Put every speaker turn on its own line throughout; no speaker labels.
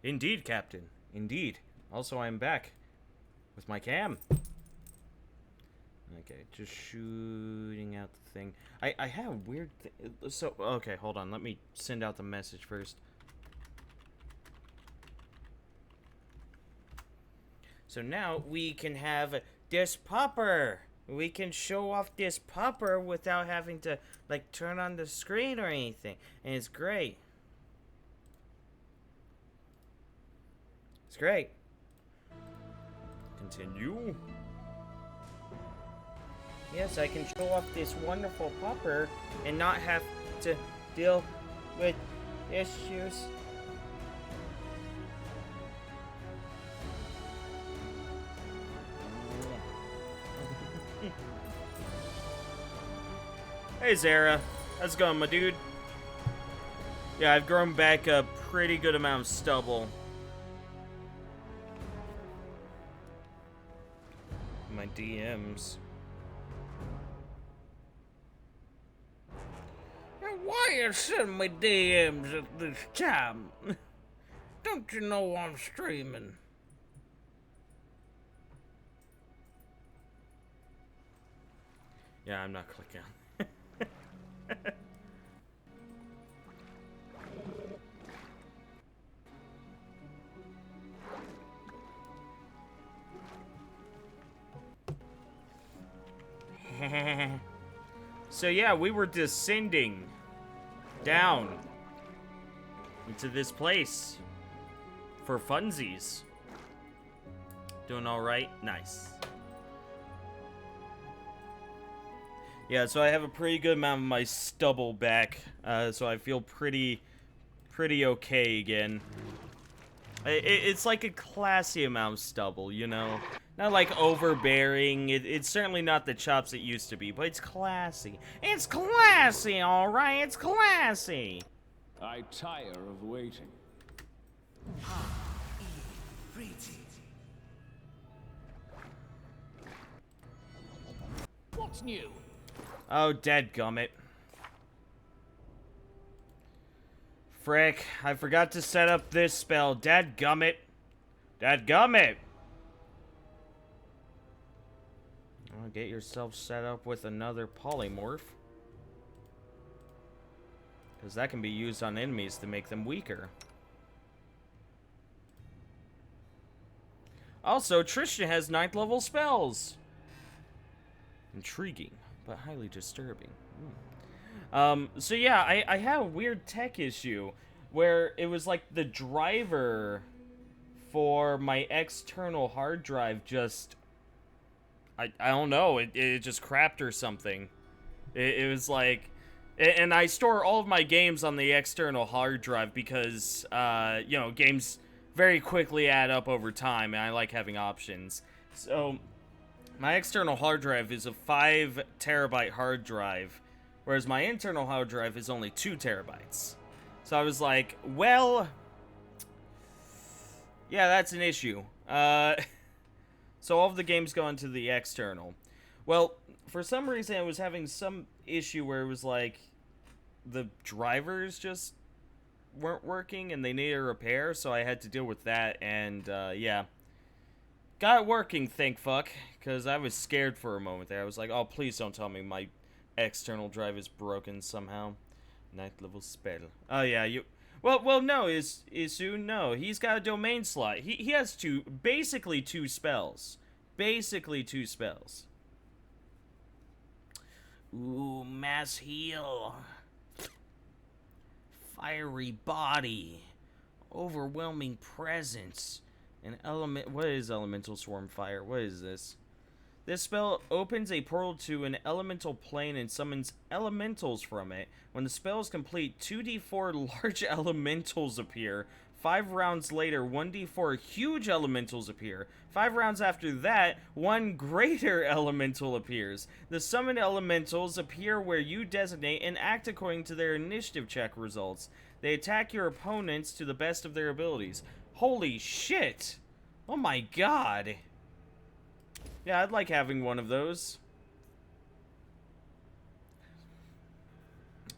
Indeed, Captain. Indeed. Also, I am back with my cam. Okay, just shooting out the thing. I have a weird thing. So, okay, hold on. Let me send out the message first. So now we can have this popper. We can show off this popper without having to, like, turn on the screen or anything. And it's great. It's great. Continue. Yes, I can show off this wonderful popper and not have to deal with issues. Hey Zara, how's it going, my dude? Yeah, I've grown back a pretty good amount of stubble. My DMs. Why you sending me DMs at this time? Don't you know I'm streaming? Yeah, I'm not clicking. So yeah, we were descending down into this place for funsies. Doing all right? Nice. Yeah, so I have a pretty good amount of my stubble back, so I feel pretty okay again. It's like a classy amount of stubble, you know? Not like overbearing. It's certainly not the chops it used to be, but it's classy. It's classy, alright? It's classy!
I tire of waiting.
What's new?
Oh, dadgummit. Frick, I forgot to set up this spell. Dadgummit. Dadgummit! Well, get yourself set up with another polymorph. Because that can be used on enemies to make them weaker. Also, Tristan has 9th level spells. Intriguing, but highly disturbing. So yeah, I had a weird tech issue where it was like the driver for my external hard drive just... I don't know, it just crapped or something. It was like... And I store all of my games on the external hard drive because, you know, games very quickly add up over time, and I like having options. So, my external hard drive is a 5 terabyte hard drive, whereas my internal hard drive is only 2 terabytes. So I was like, well, yeah, that's an issue. So all of the games go into the external. Well, for some reason, I was having some issue where it was like the drivers just weren't working and they needed a repair, so I had to deal with that, and yeah. Got it working, thank fuck, because I was scared for a moment there. I was like, oh, please don't tell me my external drive is broken somehow. 9th level spell. Oh, yeah, you... Well, no, Isu, no. He's got a domain slot. He has basically two spells. Basically 2 spells. Ooh, mass heal. Fiery body. Overwhelming presence. An element... What is Elemental Swarm Fire? What is this? This spell opens a portal to an elemental plane and summons elementals from it. When the spell is complete, 2d4 large elementals appear. 5 rounds later, 1d4 huge elementals appear. 5 rounds after that, 1 greater elemental appears. The summoned elementals appear where you designate and act according to their initiative check results. They attack your opponents to the best of their abilities. Holy shit! Oh my god! Yeah, I'd like having one of those.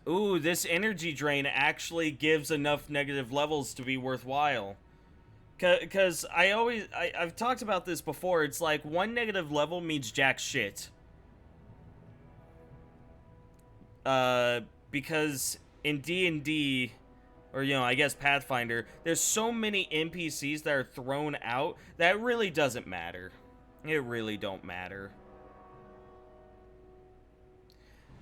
Ooh, this energy drain actually gives enough negative levels to be worthwhile. Because I've talked about this before. It's like one negative level means jack shit. Because in D&D, or I guess Pathfinder, there's so many NPCs that are thrown out that really doesn't matter. It really don't matter.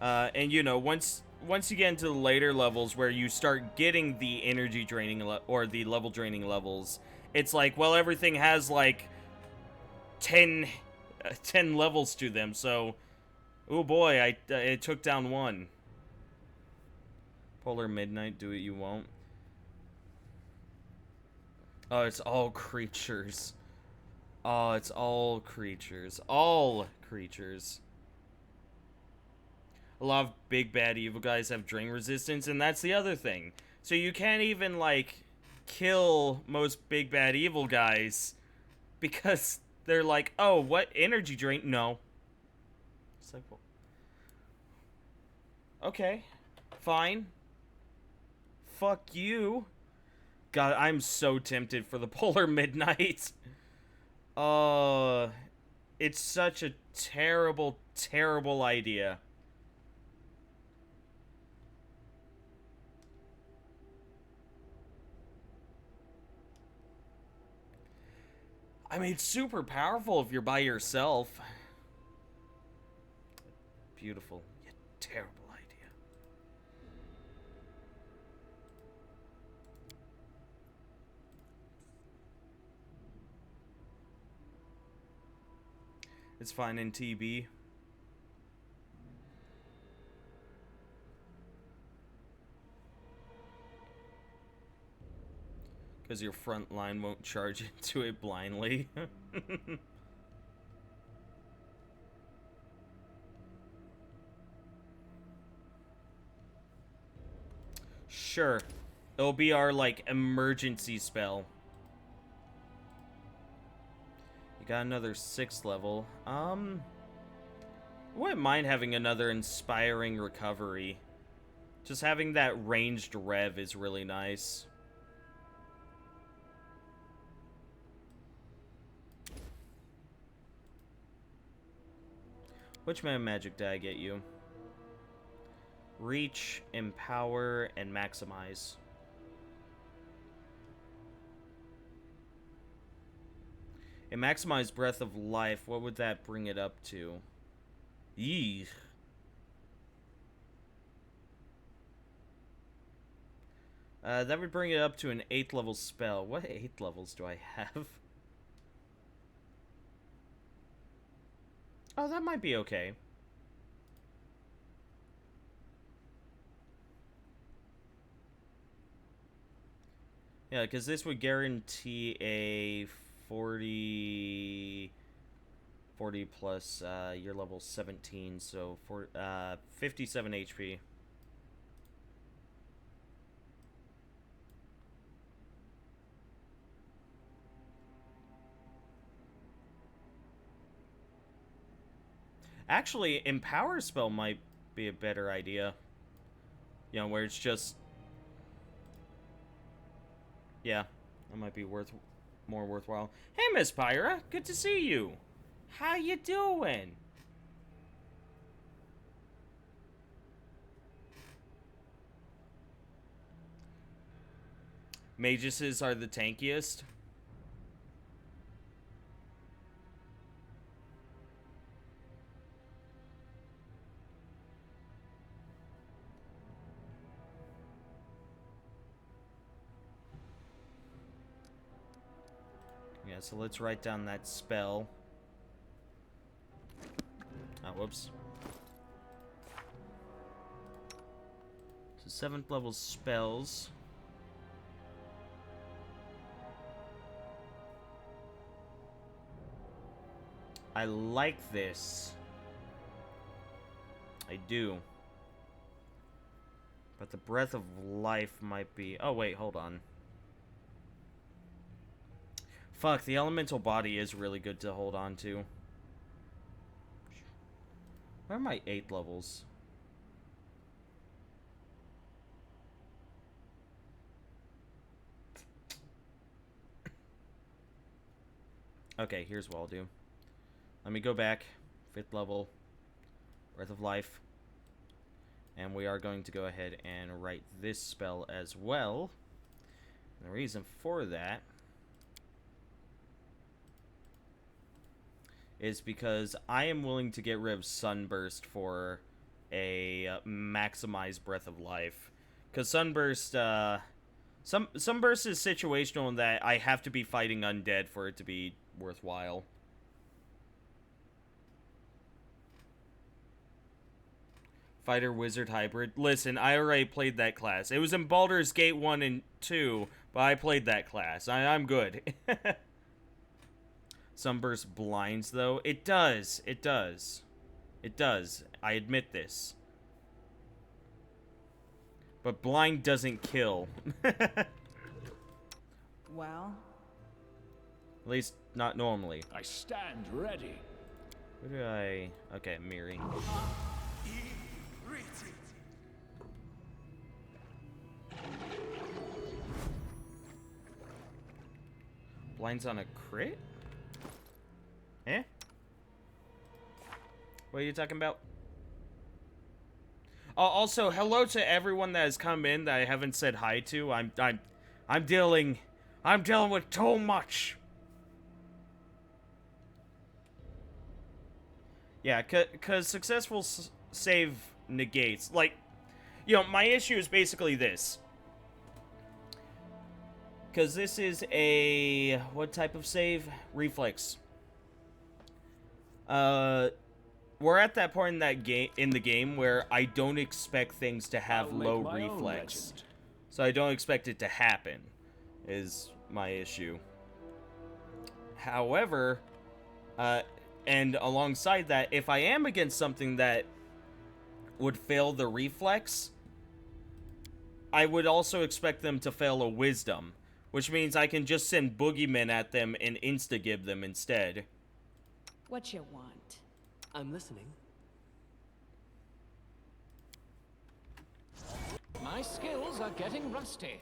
And once you get into the later levels where you start getting the energy draining or the level draining levels, it's like, well, everything has like 10 levels to them. So, oh boy, it took down one. Polar Midnight, do it you won't. Oh, it's all creatures. Oh, it's all creatures. All creatures. A lot of big bad evil guys have drain resistance, and that's the other thing. So you can't even, like, kill most big bad evil guys because they're like, oh, what, energy drain? No. It's like, well, okay, fine. Fuck you. God, I'm so tempted for the Polar Midnight. It's such a terrible, terrible idea. I mean, it's super powerful if you're by yourself. Beautiful, yet terrible idea. It's fine in TB. Because your front line won't charge into it blindly. Sure. It'll be our, like, emergency spell. You got another 6th level. Wouldn't mind having another Inspiring Recovery. Just having that ranged rev is really nice. Which mana magic did I get you? Reach, Empower, and Maximize. A Maximize Breath of Life, what would that bring it up to? Yeesh. That would bring it up to an 8th level spell. What 8th levels do I have? Oh, that might be okay. Yeah, because this would guarantee a 40 plus your level 17, so 57 HP. Actually, Empower spell might be a better idea. Where it's just... Yeah, that might be more worthwhile. Hey, Miss Pyra, good to see you. How you doing? Maguses are the tankiest. Yeah, so let's write down that spell. Oh, whoops. So 7th level spells. I like this. I do. But the Breath of Life might be... Oh, wait, hold on. Fuck, the Elemental Body is really good to hold on to. Where are my 8 levels? Okay, here's what I'll do. Let me go back. 5th level. Breath of Life. And we are going to go ahead and write this spell as well. And the reason for that is because I am willing to get rid of Sunburst for a maximized Breath of Life. Because Sunburst, Sunburst is situational in that I have to be fighting undead for it to be worthwhile. Fighter Wizard Hybrid. Listen, I already played that class. It was in Baldur's Gate 1 and 2, but I played that class. I'm good. Sunburst blinds, though. It does. It does. It does. I admit this. But blind doesn't kill.
Well?
At least, not normally.
I stand ready.
Who do I... Okay, Miri. Blinds on a crit? Eh? What are you talking about? Also, hello to everyone that has come in that I haven't said hi to. I'm dealing with too much. Yeah, cause successful save negates. Like, you know, my issue is basically this. Because this is a... What type of save? Reflex. We're at that point in the game where I don't expect things to have
I'll make
low
my own
reflex.
legend.
So I don't expect it to happen, is my issue. However, and alongside that, if I am against something that would fail the reflex, I would also expect them to fail a wisdom. Which means I can just send boogeymen at them and insta-gib them instead.
What you want?
I'm listening.
My skills are getting rusty.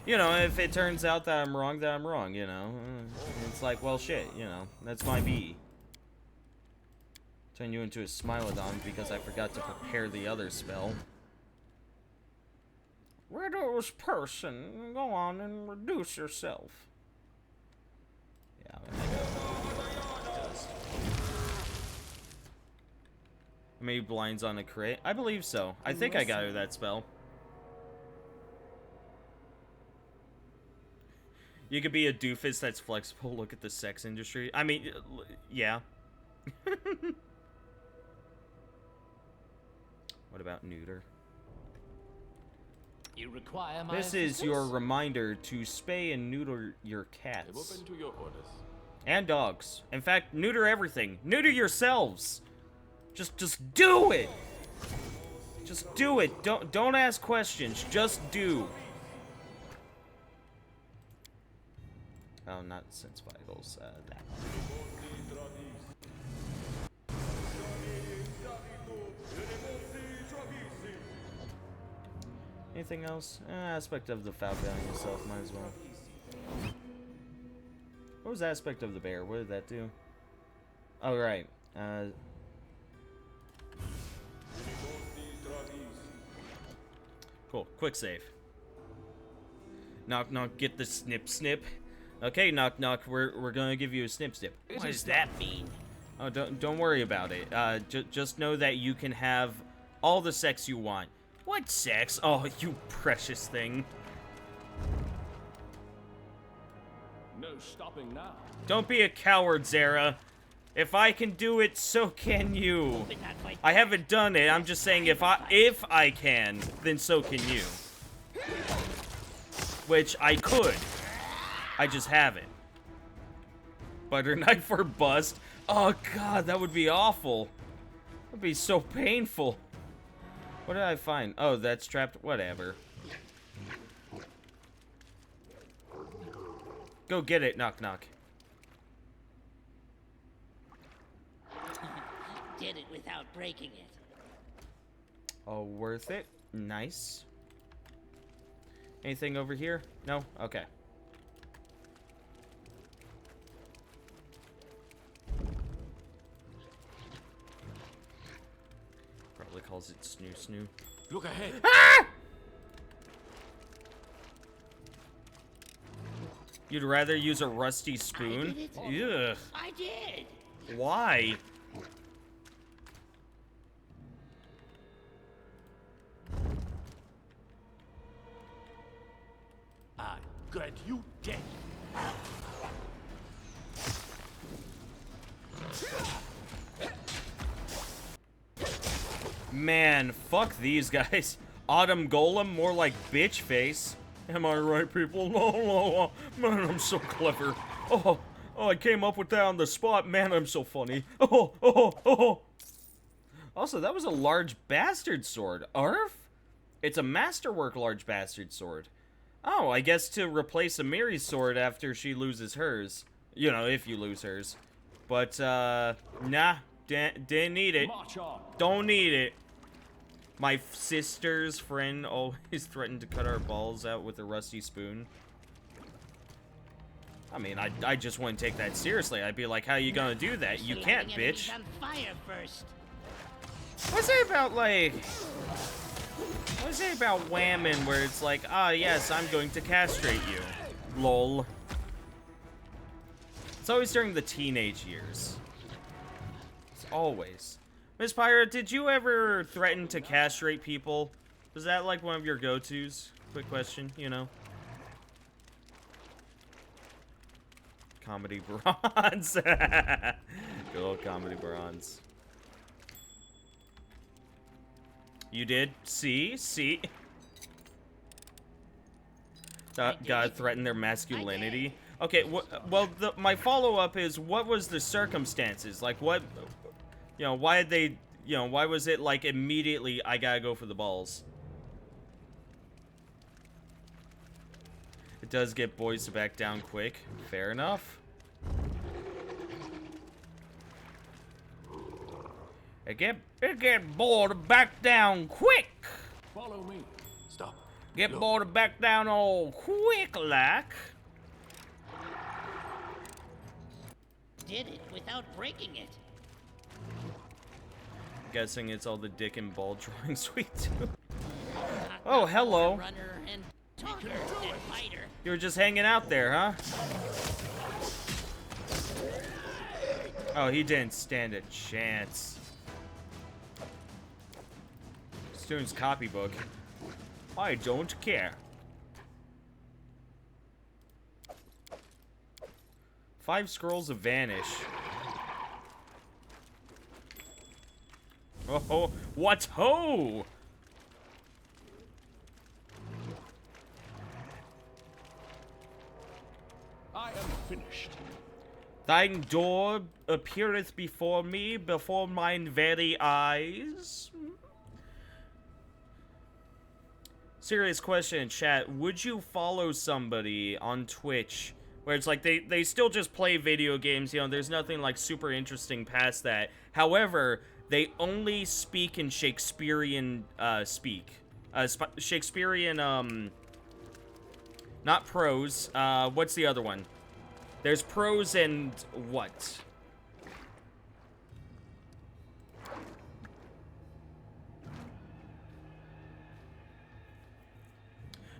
You know, if it turns out that I'm wrong, then I'm wrong, you know. It's like, well, shit, you know. That's my B. Turn you into a Smilodon because I forgot to prepare the other spell. Reduce person, go on and reduce yourself. Yeah, I'm gonna go. Maybe blinds on a crit. I believe so. I think I got her that spell. You could be a doofus that's flexible. Look at the sex industry. I mean, yeah. What about neuter?
You require my
This is your reminder to spay and neuter your cats.
Open to your orders.
And dogs. In fact, neuter everything. Neuter yourselves. Just do it. Just do it. Don't ask questions. Just do. Oh, not sense vitals. That one. Anything else? Aspect of the Falcon yourself, might as well. What was the aspect of the bear? What did that do? Oh, right. Cool. Quick save. Knock knock, get the snip snip. Okay, knock knock, we're gonna give you a snip snip. What does that mean? Oh, don't worry about it. Just know that you can have all the sex you want. What sex? Oh, you precious thing.
No stopping now.
Don't be a coward, Zara. If I can do it, so can you. I haven't done it. I'm just saying if I can, then so can you. Which I could. I just haven't. Butter knife or bust? Oh god, that would be awful. That'd be so painful. What did I find? Oh, that's trapped. Whatever. Go get it, knock knock.
Did it without breaking it.
Oh, worth it. Nice. Anything over here? No? Okay. calls it snoo snoo.
Look ahead.
You'd rather use a rusty
I
spoon?
did it.
Ugh.
I did.
Why?
I got you dead.
Man, fuck these guys. Autumn Golem, more like bitch face. Am I right, people? No, man, I'm so clever. Oh, I came up with that on the spot. Man, I'm so funny. Oh. Also, that was a large bastard sword. Arf? It's a masterwork large bastard sword. Oh, I guess to replace Amiri's sword after she loses hers. You know, if you lose hers. But, nah, didn't need it.
March on.
Don't need it. My sister's friend always threatened to cut our balls out with a rusty spoon. I mean, I just wouldn't take that seriously. I'd be like, how you gonna do that? You can't,
Lighting enemies
bitch.
on fire first.
What's it about, like... What's it about whamming where it's like, ah, yes, I'm going to castrate you. Lol. It's always during the teenage years. It's always. Miss Pyra, did you ever threaten to castrate people? Was that like one of your go-tos? Quick question, you know. Comedy bronze. Good old comedy bronze. You did? See? God threatened their masculinity. Okay, well, my follow-up is, what was the circumstances? Like, what, you know, why did they, you know, why was it, like, immediately, I gotta go for the balls? It does get boys to back down quick. Fair enough. It get bored to back down quick.
Follow me. Stop.
Get
Look.
bored to back down all quick like.
Did it without breaking it.
Guessing it's all the dick and ball drawings we do.
Not
Oh,
the
hello.
Runner and talker and fighter.
You were just hanging out there, huh? Oh, he didn't stand a chance. Student's copybook. I don't care. 5 scrolls of vanish. Oh, what ho?
I am finished.
Thine door appeareth before me, before mine very eyes. Serious question in chat. Would you follow somebody on Twitch where it's like they still just play video games, you know, there's nothing like super interesting past that. However, they only speak in Shakespearean Shakespearean not prose. What's the other one? There's prose and what?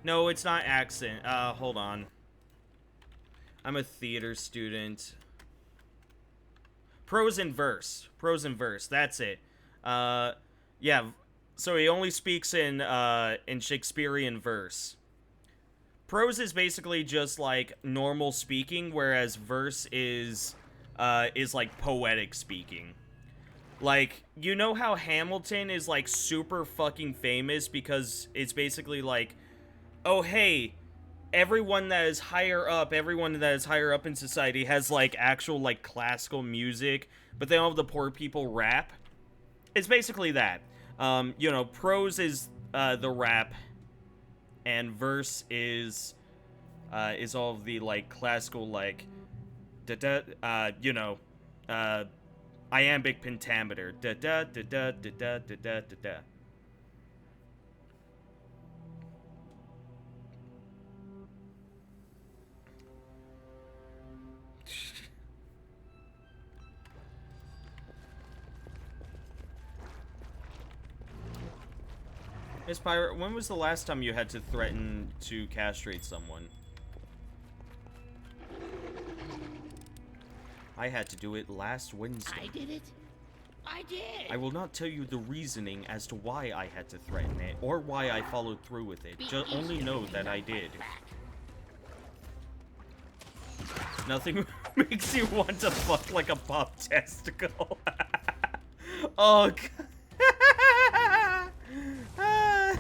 No, it's not accent. Hold on. I'm a theater student. Prose and verse. Prose and verse. That's it. Yeah. So he only speaks in Shakespearean verse. Prose is basically just like normal speaking, whereas verse is like poetic speaking. Like, you know how Hamilton is like super fucking famous because it's basically like, oh hey, everyone that is higher up in society has like actual like classical music, but then all the poor people rap. It's basically that. You know, prose is the rap, and verse is all of the like classical like you know, iambic pentameter. Da da da da da da da da da. Miss Pirate, when was the last time you had to threaten to castrate someone? I had to do it last Wednesday.
I did it. I did.
I will not tell you the reasoning as to why I had to threaten it, or why I followed through with it.
Be
Just only
easy to
know
clean
that
up
I
my
did.
back.
Nothing makes you want to fuck like a pop testicle. Oh, God.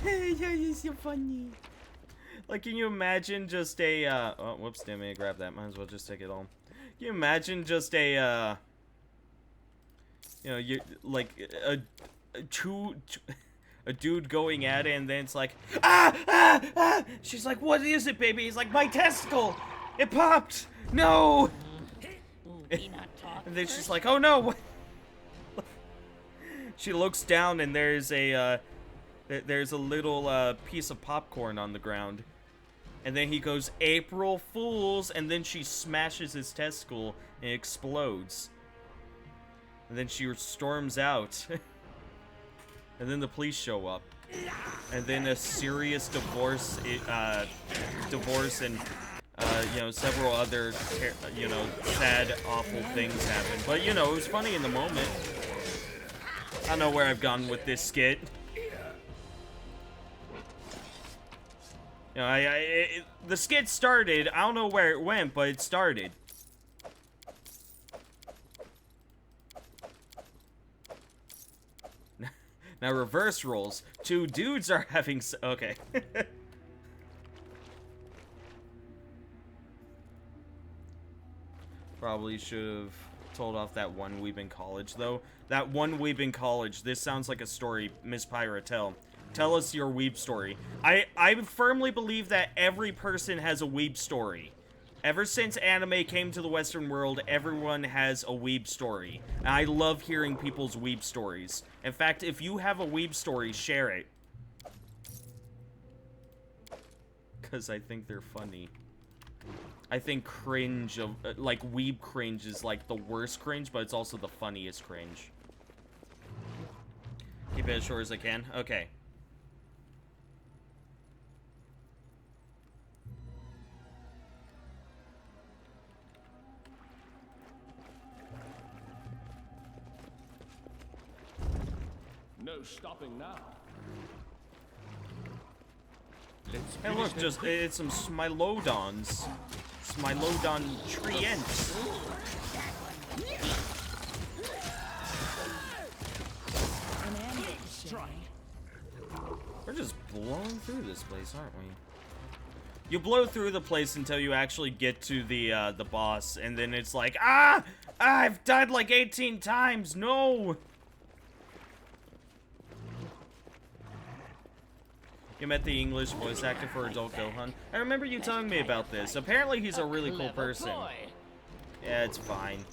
Yeah, you're so funny. Like, can you imagine just a, oh, whoops, didn't mean to grab that. Might as well just take it all. Can you imagine just a, you know, you like a dude going at it, and then it's like, ah! She's like, what is it, baby? He's like, my testicle! It popped! No!
Ooh, be not talk
And then she's
first.
like, oh no! She looks down, and there's a little piece of popcorn on the ground. And then he goes, April Fools! And then she smashes his testicle and it explodes. And then she storms out. And then the police show up. And then a serious divorce and, you know, several other, you know, sad, awful things happen. But, you know, it was funny in the moment. I don't know where I've gone with this skit. You know, the skit started. I don't know where it went, but it started. Now reverse roles. Two dudes are having okay. Probably should have told off that one weeb in college, though. That one weeb in college. This sounds like a story Miss Pyra tell. Tell us your weeb story. I firmly believe that every person has a weeb story. Ever since anime came to the Western world, everyone has a weeb story. And I love hearing people's weeb stories. In fact, if you have a weeb story, share it. Because I think they're funny. I think cringe, like weeb cringe is like the worst cringe, but it's also the funniest cringe. Keep it as short as I can. Okay.
No stopping now.
Hey, look, just it's some Smilodons. Smilodon treants.
An ambush, eh?
We're just blowing through this place, aren't we? You blow through the place until you actually get to the boss, and then it's like, I've died like 18 times. No. You met the English voice actor for Adult Gohan. I remember you telling me about this. Apparently he's a really cool
Clever
person.
ploy.
Yeah, it's fine.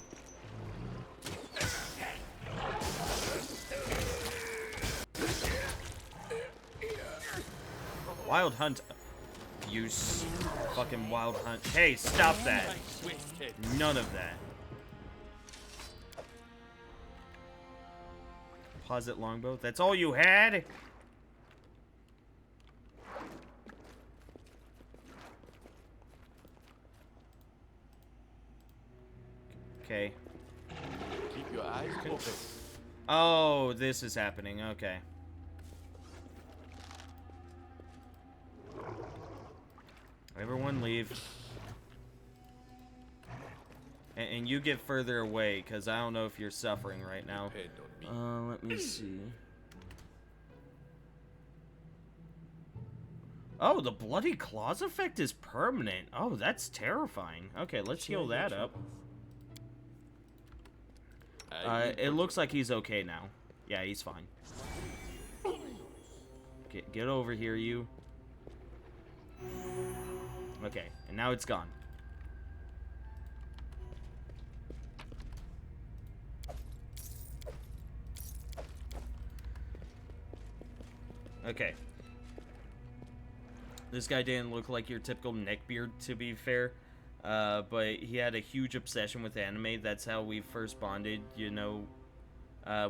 Wild Hunt. You fucking Wild Hunt. Hey, stop that. None of that. Posit longbow. That's all you had? Okay.
Keep your eyes open.
Oh, this is happening. Okay. Everyone leave. And you get further away, because I don't know if you're suffering right now.
Depend on me.
Let me see. Oh, the bloody claws effect is permanent. Oh, that's terrifying. Okay, let's heal that up. It looks like he's okay now. Yeah, he's fine. Get over here, you. Okay, and now it's gone. Okay. This guy didn't look like your typical neckbeard, to be fair. But he had a huge obsession with anime. That's how we first bonded, you know.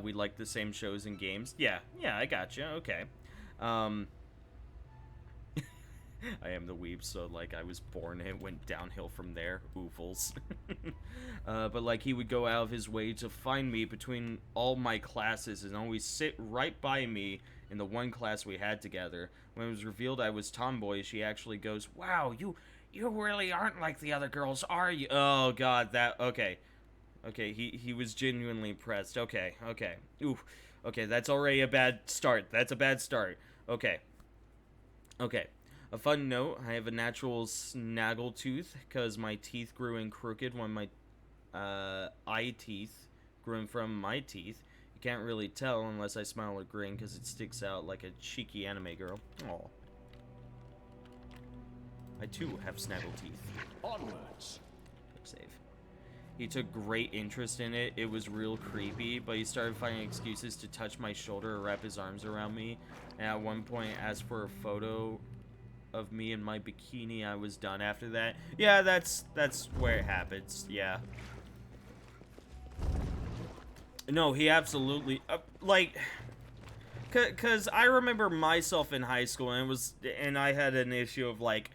We liked the same shows and games. Yeah, I gotcha. Okay. I am the weeb, so like I was born, it went downhill from there. Oofles. But like he would go out of his way to find me between all my classes and always sit right by me in the one class we had together. When it was revealed I was tomboy, she actually goes, "Wow, you really aren't like the other girls, are you?" Oh god, okay. Okay, he was genuinely impressed. Okay. Ooh. Okay, that's already a bad start. That's a bad start. Okay. A fun note, I have a natural snaggle tooth because my teeth grew in crooked when my eye teeth grew in from my teeth. You can't really tell unless I smile or grin because it sticks out like a cheeky anime girl. Aw. I too have snaggle teeth.
Onwards.
Quick save. He took great interest in it. It was real creepy, but he started finding excuses to touch my shoulder or wrap his arms around me. And at one point asked for a photo of me in my bikini. I was done after that. Yeah, that's where it happens. Yeah. No, he absolutely like, cause I remember myself in high school and I had an issue of like,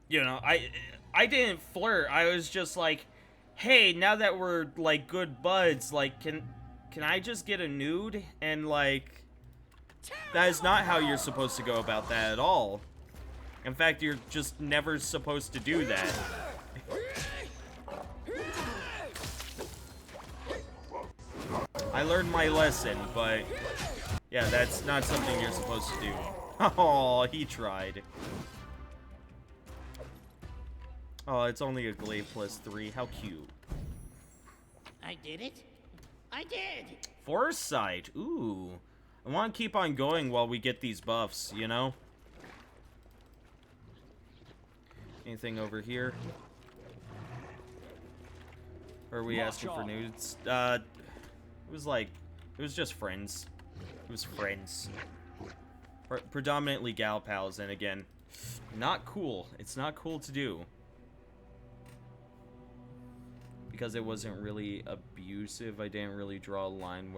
you know, I didn't flirt. I was just like, hey, now that we're like good buds, like can I just get a nude? And like, that is not how you're supposed to go about that at all. In fact, you're just never supposed to do that. I learned my lesson, but yeah, that's not something you're supposed to do. Oh, he tried. Oh, it's only a glaive +3. How cute.
I did it. I did.
Foresight. Ooh. I want to keep on going while we get these buffs, you know? Anything over here? Or are we asking for nudes? It was just friends. It was friends. Predominantly gal pals, and again, not cool. It's not cool to do. Because it wasn't really abusive, I didn't really draw a line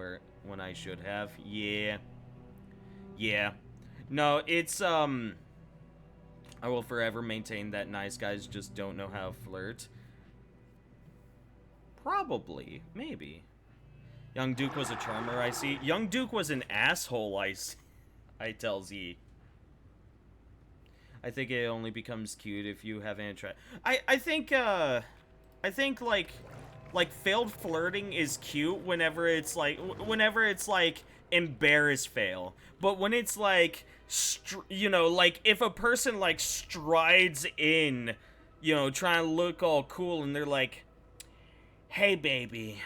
when I should have. Yeah. No, it's, I will forever maintain that nice guys just don't know how to flirt. Probably. Maybe. Young Duke was a charmer, I see. Young Duke was an asshole, I tell Z. I think it only becomes cute if you have an interest. I think like failed flirting is cute whenever it's like embarrassed fail. But when it's like, you know, like if a person like strides in, you know, trying to look all cool and they're like, "Hey baby,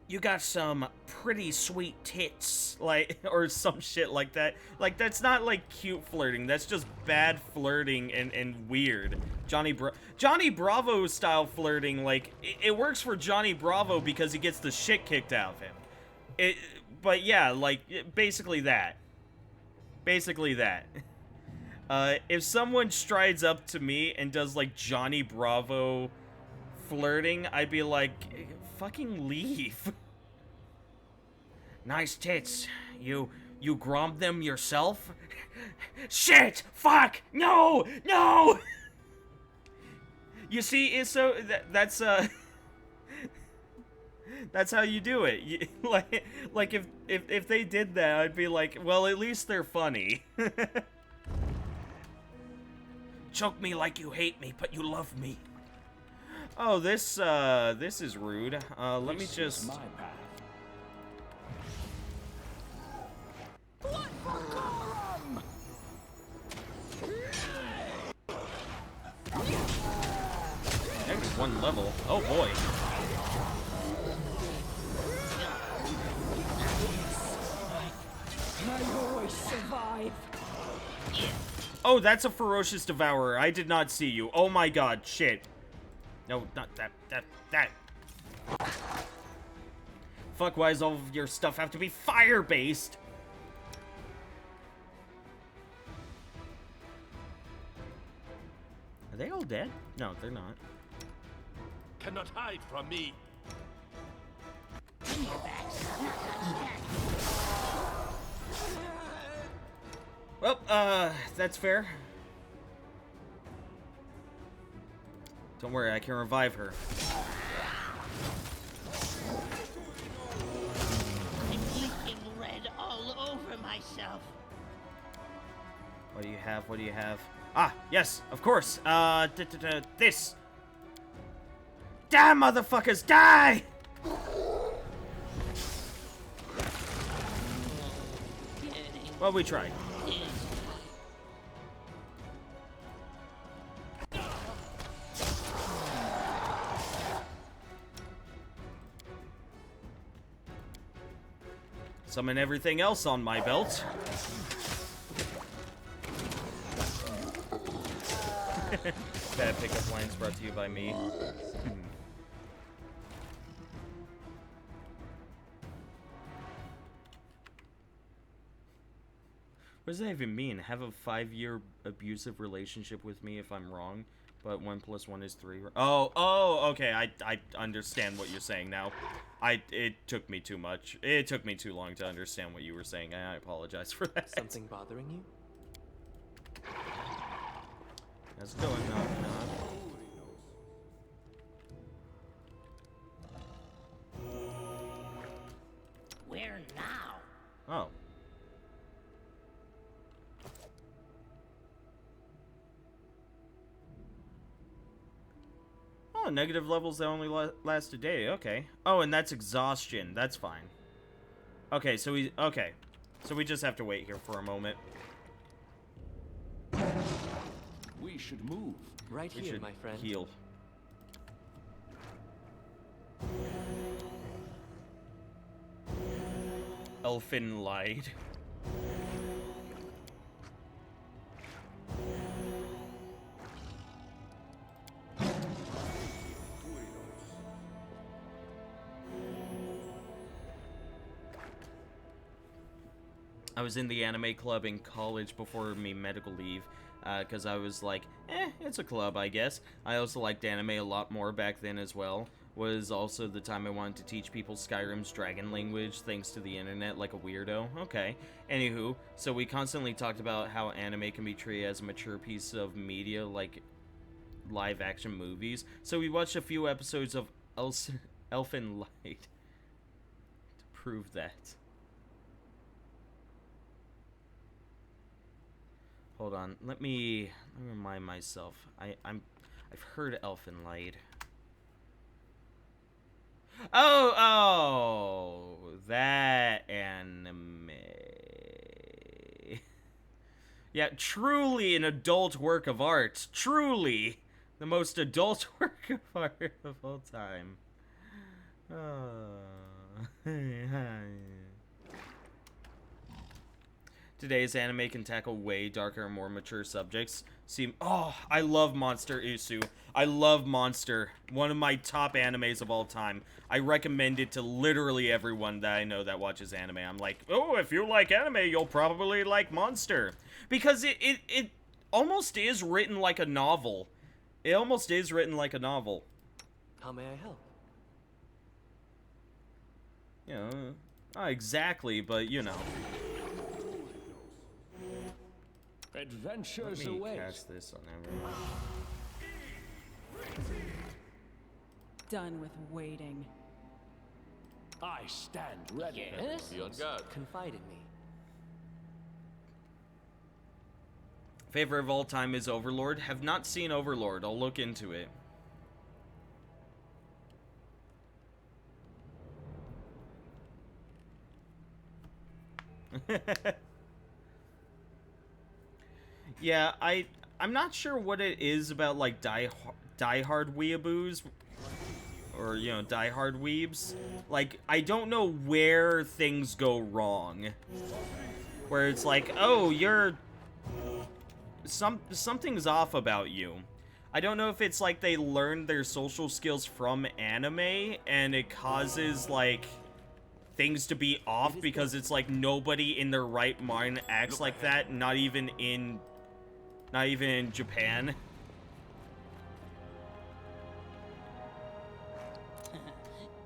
you got some pretty sweet tits," like, or some shit like that. Like, that's not, like, cute flirting. That's just bad flirting and weird. Johnny Bravo style flirting, like, it works for Johnny Bravo because he gets the shit kicked out of him. But yeah, like, basically that. Basically that. If someone strides up to me and does, like, Johnny Bravo flirting, I'd be like, fucking leave. Nice tits. You grommed them yourself? Shit! Fuck! No! You see, it's so that's how you do it. Like if they did that, I'd be like, well, at least they're funny. Choke me like you hate me, but you love me. Oh, this is rude. Let me just...
My path.
Next one level. Oh boy.
My voice survive.
Oh, that's a ferocious devourer. I did not see you. Oh my god, shit. No, not that. Fuck, why does all of your stuff have to be fire-based? Are they all dead? No, they're not.
Cannot hide from me.
Well, that's fair. Don't worry, I can revive her.
I'm leaking red all over myself.
What do you have? What do you have? Ah, yes, of course. This. Damn, motherfuckers, die! Well, we tried. Summon everything else on my belt. Bad pickup lines brought to you by me. What does that even mean? Have a 5-year abusive relationship with me if I'm wrong, but 1 + 1 is 3. Oh, okay. I understand what you're saying now. It took me too much. It took me too long to understand what you were saying. I apologize for that.
Something bothering you?
How's it going? Knock, knock.
Where now?
Oh. Oh, negative levels that only last a day. Okay. Oh, and that's exhaustion. That's fine. Okay, so we just have to wait here for a moment.
We should move.
Right
We
here,
should
my friend.
heal. Elfin lied. I was in the anime club in college before me medical leave, because I was like, it's a club, I guess. I also liked anime a lot more back then as well. Was also the time I wanted to teach people Skyrim's dragon language, thanks to the internet, like a weirdo. Okay. Anywho, so we constantly talked about how anime can be treated as a mature piece of media, like live-action movies. So we watched a few episodes of Elfin Light to prove that. Hold on, let me remind myself. I've heard Elfin Light. Oh, that anime. Yeah, truly an adult work of art. Truly the most adult work of art of all time. Today's anime can tackle way darker and more mature subjects. I love Monster Isu. I love Monster. One of my top animes of all time. I recommend it to literally everyone that I know that watches anime. I'm like, oh, if you like anime, you'll probably like Monster. Because it almost is written like a novel. It almost is written like a novel.
How may I help?
You know, not exactly, but you know.
Adventures
Let me
await.
cast this on everyone.
Done with waiting.
I stand ready.
Yes?
Be on guard.
Confide in me.
Favorite of all time is Overlord. Have not seen Overlord. I'll look into it. Yeah, I'm not sure what it is about like diehard weeaboos or you know diehard weebs. Like I don't know where things go wrong. Where it's like, "Oh, something's off about you." I don't know if it's like they learned their social skills from anime and it causes like things to be off because it's like nobody in their right mind acts like that, not even in Japan.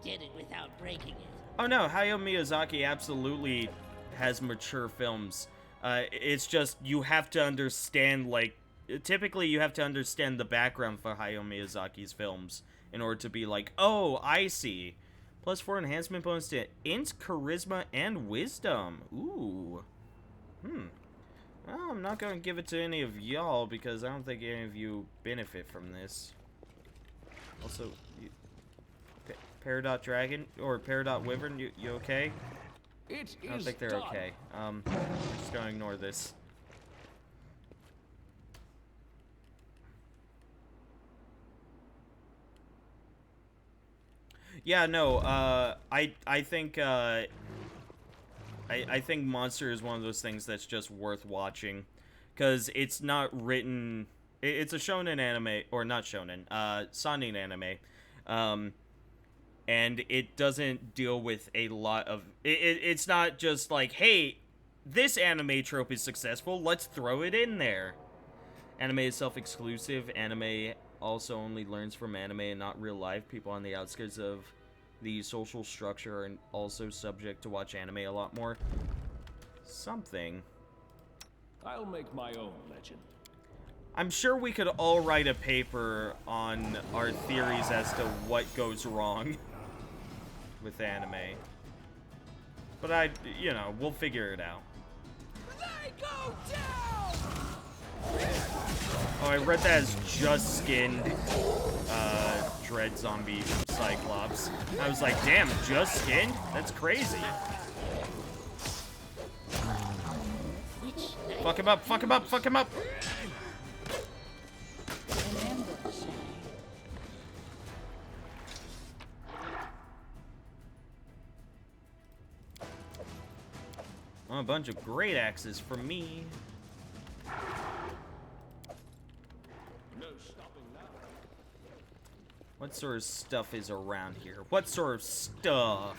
Did it without breaking it.
Oh no, Hayao Miyazaki absolutely has mature films. It's just you have to understand, like, typically you have to understand the background for Hayao Miyazaki's films in order to be like, oh, I see. +4 enhancement bonus to int, charisma, and wisdom. Ooh. Well, I'm not going to give it to any of y'all because I don't think any of you benefit from this. Also, Peridot Dragon, or Peridot Wyvern, you okay?
It
I don't
is
think they're
done.
okay. Just gonna ignore this. Yeah, no, I think, I think Monster is one of those things that's just worth watching. Because it's not written... It's a shonen anime, or not shonen, seinen anime. And it doesn't deal with a lot of... It's not just like, hey, this anime trope is successful, let's throw it in there. Anime is self-exclusive. Anime also only learns from anime and not real life. People on the outskirts of the social structure are also subject to watch anime a lot more. Something.
I'll make my own legend.
I'm sure we could all write a paper on our theories as to what goes wrong with anime. But you know, we'll figure it out.
They go down!
Oh, I read that as just skinned Dread Zombie Cyclops. I was like, damn, just skinned? That's crazy. Fuck him up, fuck him up, fuck him up! Oh, a bunch of great axes for me.
No stopping now.
What sort of stuff is around here? What sort of stuff?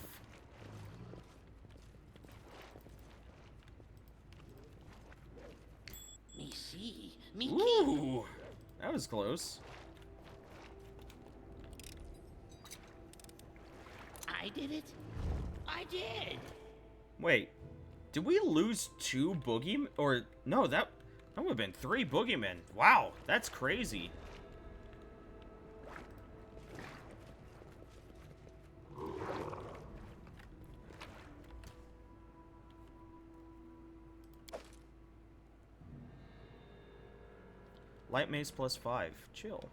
Me see. Me keep.
Ooh, that was close.
I did it. I did.
Wait, did we lose 2 boogeymen? Or, no, that would have been 3 boogeymen. Wow, that's crazy. Light mace +5. Chill.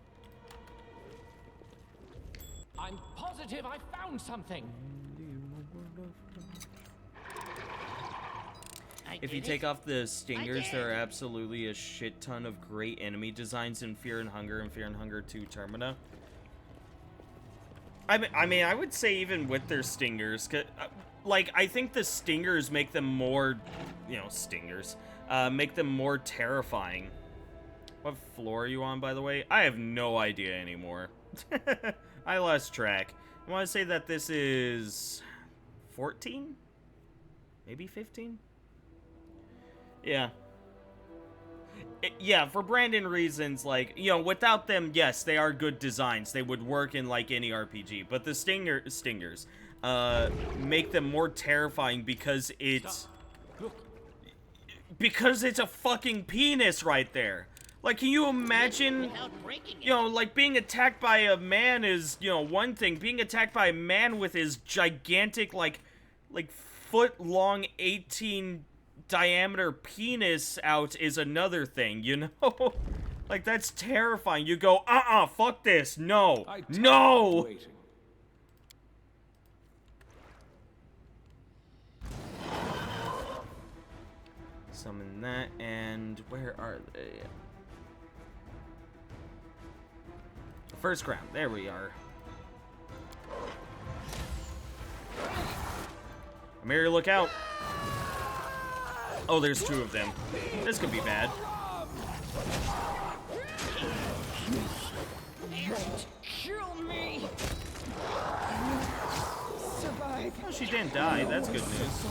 I'm positive I found something.
I
If
did
you
it.
take off the stingers,
did.
there are absolutely a shit ton of great enemy designs in Fear and Hunger and Fear and Hunger 2 Termina. I mean, I would say even with their stingers, 'cause, like, I think the stingers make them more, you know, stingers, make them more terrifying. What floor are you on, by the way? I have no idea anymore. I lost track. I want to say that this is 14? Maybe 15? Yeah. Yeah, for Brandon reasons, like, you know, without them, yes, they are good designs. They would work in, like, any RPG. But the stingers, make them more terrifying because it's...
Look,
Because it's a fucking penis right there. Like, can you imagine...
Without breaking it.
You know, like, being attacked by a man is, you know, one thing. Being attacked by a man with his gigantic, like foot-long 18 diameter penis out is another thing, you know? Like, that's terrifying. You go, fuck this. No.
I
No!
waiting.
Summon that, and where are they? First ground. There we are. Amiri, look out. Oh, there's 2 of them. This could be bad.
Kill me! Survive.
Oh, she didn't die. That's good news.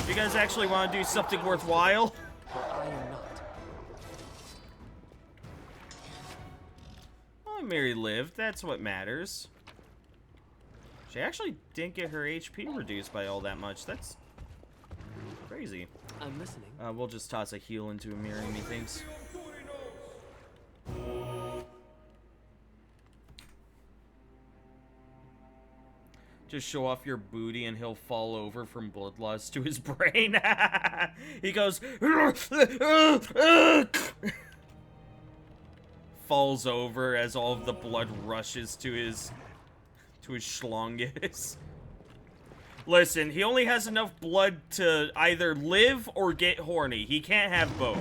You guys actually want to do something worthwhile?
But I am not.
Oh, Mary lived. That's what matters. She actually didn't get her HP reduced by all that much. That's crazy.
I'm listening.
We'll just toss a heal into a mirror, methinks. Just show off your booty and he'll fall over from bloodlust to his brain. He goes... falls over as all of the blood rushes to his schlongus. Listen, he only has enough blood to either live or get horny. He can't have both.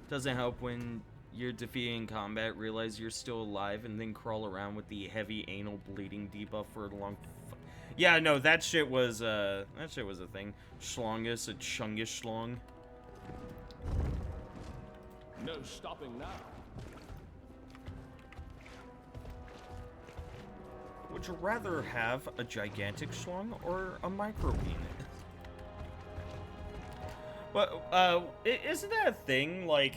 Doesn't help when you're defeating combat, realize you're still alive, and then crawl around with the heavy anal bleeding debuff for a long... Yeah, no, that shit was a thing. Schlongus, a chungus schlong.
No stopping now.
Would you rather have a gigantic schlong or a micro penis? Well, isn't that a thing? Like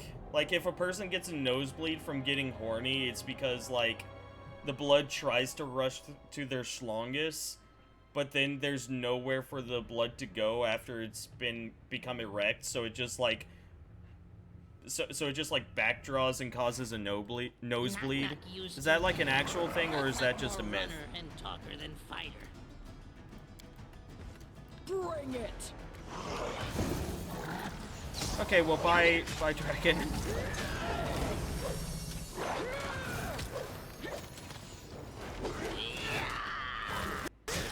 if a person gets a nosebleed from getting horny, it's because, like, the blood tries to rush to their schlongus, but then there's nowhere for the blood to go after it's become erect, so it just, like... So it just, like, backdraws and causes a nosebleed? Is that, like, an actual thing, or is that just a myth?
Runner and talker than fighter.
Bring it!
Okay, well, bye, dragon.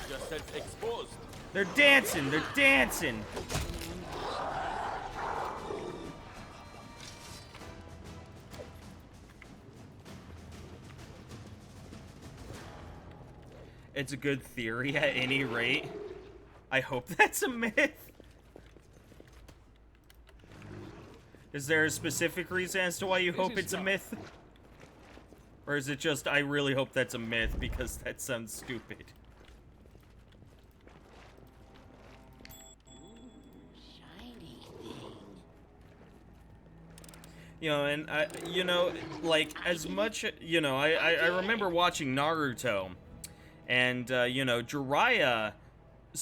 Just said exposed.
They're dancing, they're dancing! It's a good theory at any rate. I hope that's a myth. Is there a specific reason as to why you hope it's a myth? Or is it just, I really hope that's a myth because that sounds stupid?
Shiny thing.
You know, and you know, like, as much, you know, I remember watching Naruto, and, you know, Jiraiya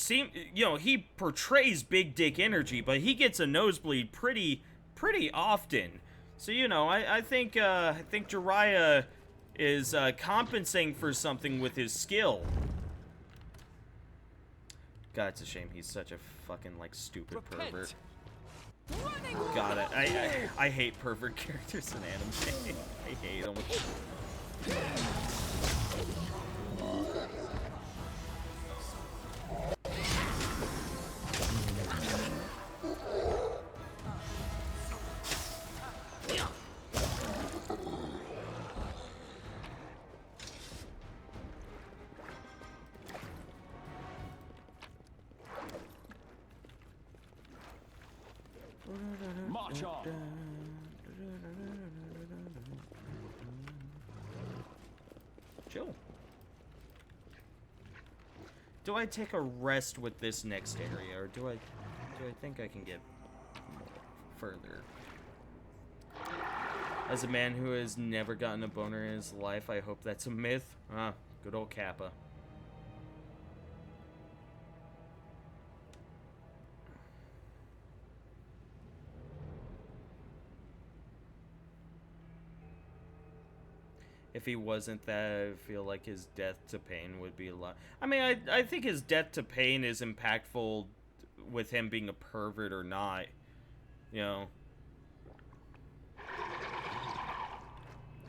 you know, he portrays big dick energy, but he gets a nosebleed pretty often. So, you know, I think Jiraiya is compensating for something with his skill. God, it's a shame he's such a fucking, like, stupid pervert. God, I hate pervert characters in anime. I hate them.
March on.
Chill. Do I take a rest with this next area, or do I think I can get further? As a man who has never gotten a boner in his life, I hope that's a myth. Ah, good old Kappa. If he wasn't that, I feel like his death to pain would be a lot. I mean, I think his death to pain is impactful with him being a pervert or not. You know.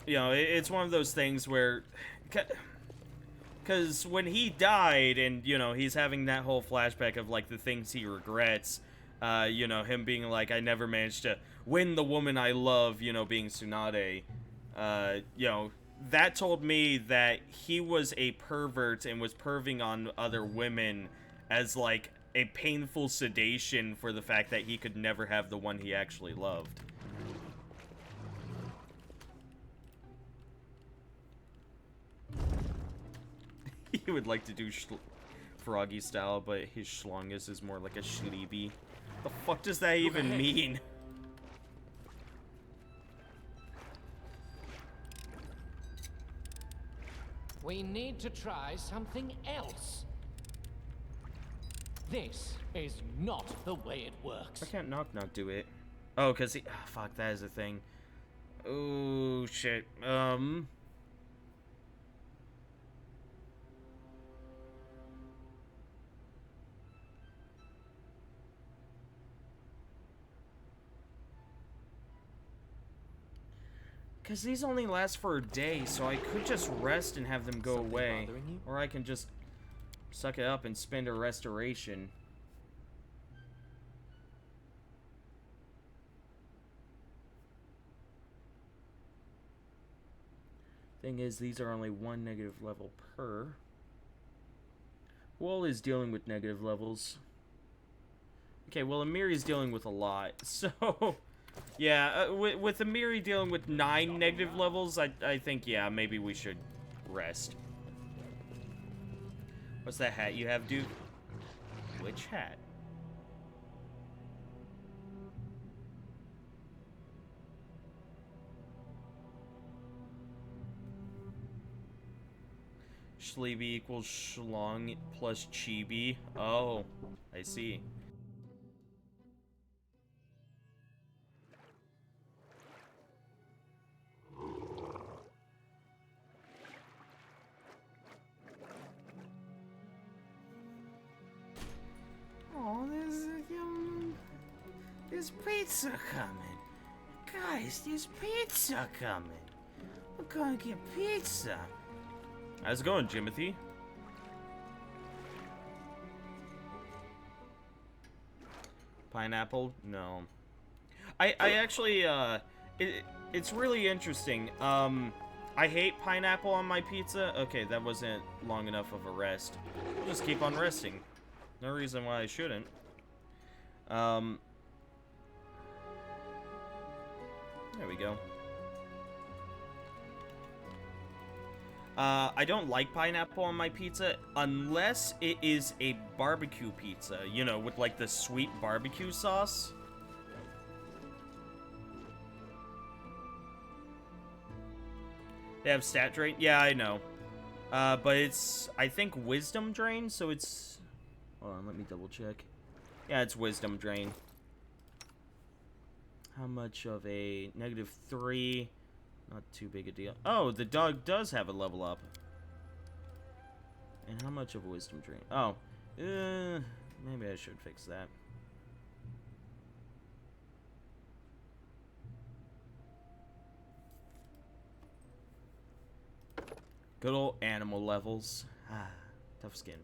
You know, it's one of those things where... Because when he died and, you know, he's having that whole flashback of, like, the things he regrets, you know, him being like, I never managed to win the woman I love, you know, being Tsunade, you know, that told me that he was a pervert and was perving on other women as, like, a painful sedation for the fact that he could never have the one he actually loved. He would like to do Froggy style, but his schlongus is more like a schleeby. The fuck does that even mean?
We need to try something else. This is not the way it works.
Why can't Knock Knock do it? Oh, because he... Oh, fuck, that is a thing. Oh, shit. Because these only last for a day, so I could just rest and have them go
Something
away.
bothering you?
Or I can just suck it up and spend a restoration. Thing is, these are only one negative level per. Wall is dealing with negative levels. Okay, well, Amiri's dealing with a lot, so... Yeah, with Amiri dealing with 9 negative levels, I think, yeah, maybe we should rest. What's that hat you have, dude? Which hat? Schleeby equals Schlong plus Chibi. Oh, I see. Oh, there's pizza coming. Guys, there's pizza coming. We're gonna get pizza. How's it going, Jimothy? Pineapple? No. I actually, it's really interesting. I hate pineapple on my pizza. Okay, that wasn't long enough of a rest. I'll just keep on resting. No reason why I shouldn't. There we go. I don't like pineapple on my pizza unless it is a barbecue pizza, you know, with like the sweet barbecue sauce. They have stat drain? Yeah, I know. But it's, I think, wisdom drain, so it's... Hold on, let me double check. Yeah, it's wisdom drain. How much of a -3? Not too big a deal. Oh, the dog does have a level up. And how much of a wisdom drain? Oh, maybe I should fix that. Good old animal levels. Ah, tough skin.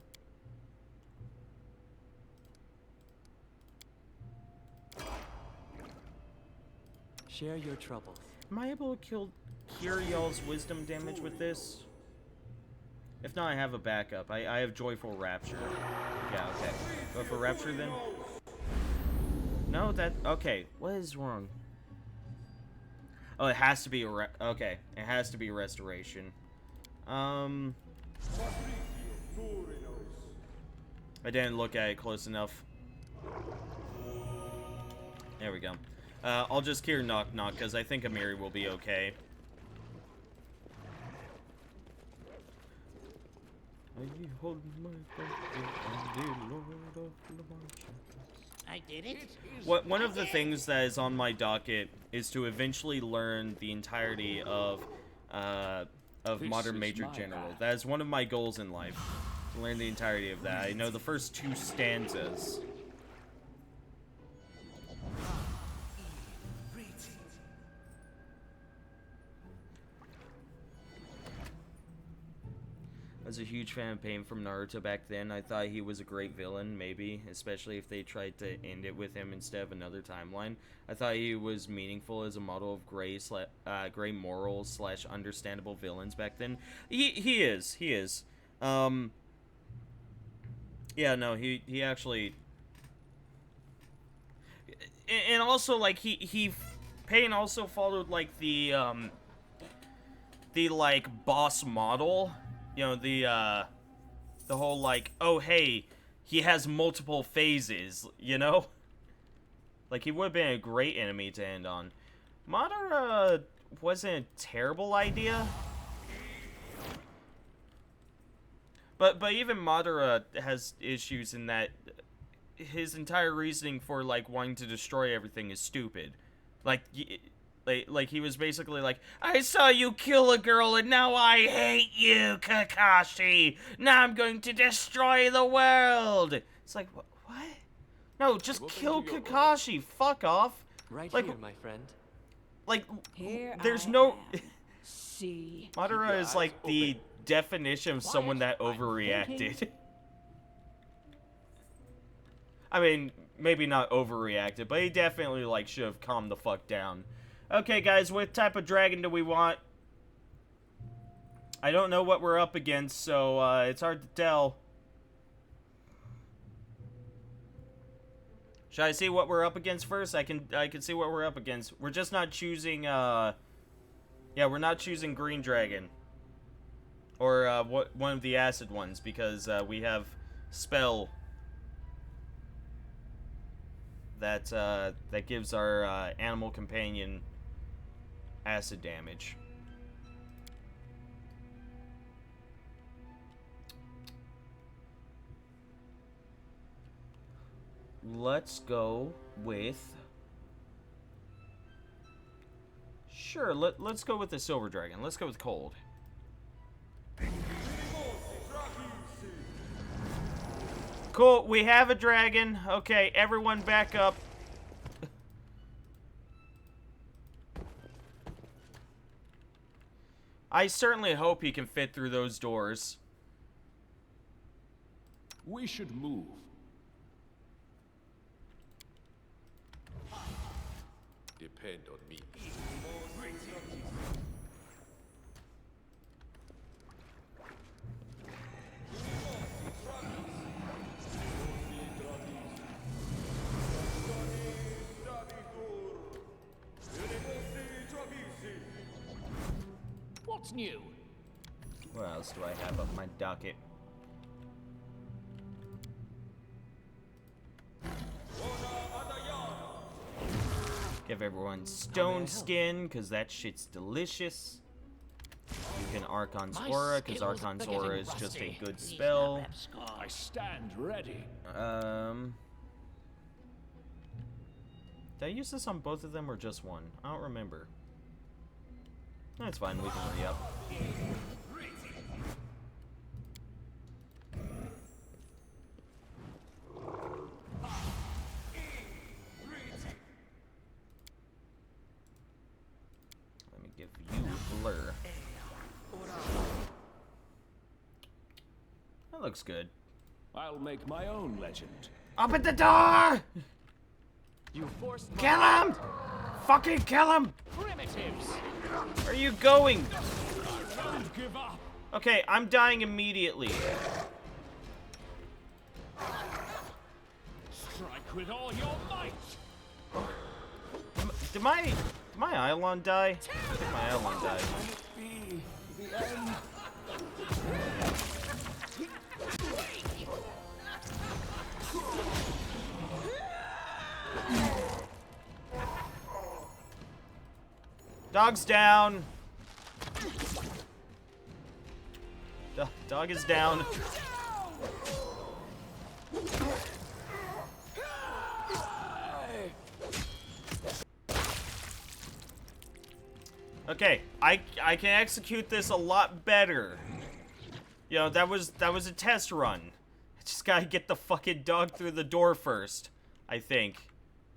Share your troubles.
Am I able to cure y'all's wisdom damage with this? If not, I have a backup. I have Joyful Rapture. Yeah, okay. Go for Rapture then? No, that... Okay, what is wrong? Oh, it has to be a... Okay, it has to be Restoration. I didn't look at it close enough. There we go. I'll just cure Knock Knock, because I think Amiri will be okay.
I did it.
One of the things that is on my docket is to eventually learn the entirety of Modern Major General. That is one of my goals in life. To learn the entirety of that. I know the first 2 stanzas. I was a huge fan of Pain from Naruto back then. I thought he was a great villain, maybe, especially if they tried to end it with him instead of another timeline. I thought he was meaningful as a model of gray morals / understandable villains back then. He is. Yeah, no, he actually... And also, like, Pain also followed, like, the like, boss model. You know, the whole, like, oh, hey, he has multiple phases, you know? Like, he would have been a great enemy to end on. Madara wasn't a terrible idea. But even Madara has issues in that his entire reasoning for like wanting to destroy everything is stupid. Like he was basically like, I saw you kill a girl and now I hate you, Kakashi. Now I'm going to destroy the world. It's like, what? No, just kill Kakashi. Fuck off.
Right
like,
here, my friend.
Like,
Here
there's
I
no...
am. See.
Madara is like the definition of someone that overreacted. I mean, maybe not overreacted, but he definitely like should have calmed the fuck down. Okay, guys, what type of dragon do we want? I don't know what we're up against, so it's hard to tell. Should I see what we're up against first? I can see what we're up against. We're just not choosing yeah, we're not choosing Green Dragon. Or one of the acid ones because we have Spell that that gives our animal companion acid damage. Let's go with... Sure, let's go with the Silver Dragon. Let's go with Cold. Cool, we have a dragon. Okay, everyone back up. I certainly hope he can fit through those doors.
We should move.
Depend on me.
What's new?
What else do I have up my docket? Give everyone stone skin, because that shit's delicious. You can Archon's
My
Aura, because
skills are
Archon's
getting
Aura is just a
rusty.
good
These
spell.
map scars.
I stand ready.
Did I use this on both of them or just one? I don't remember. That's fine, we can re-up. Let me give you Blur. That looks good.
I'll make my own legend.
Open the door!
You forced my...
Kill him! Fucking kill him!
Primitives!
Where are you going?
Don't give up.
Okay, I'm dying immediately.
Strike with all your might.
Did my Eidolon die? I think my Eidolon died. Dog's down. Dog is down. Okay, I can execute this a lot better. You know, that was a test run. I just gotta get the fucking dog through the door first, I think.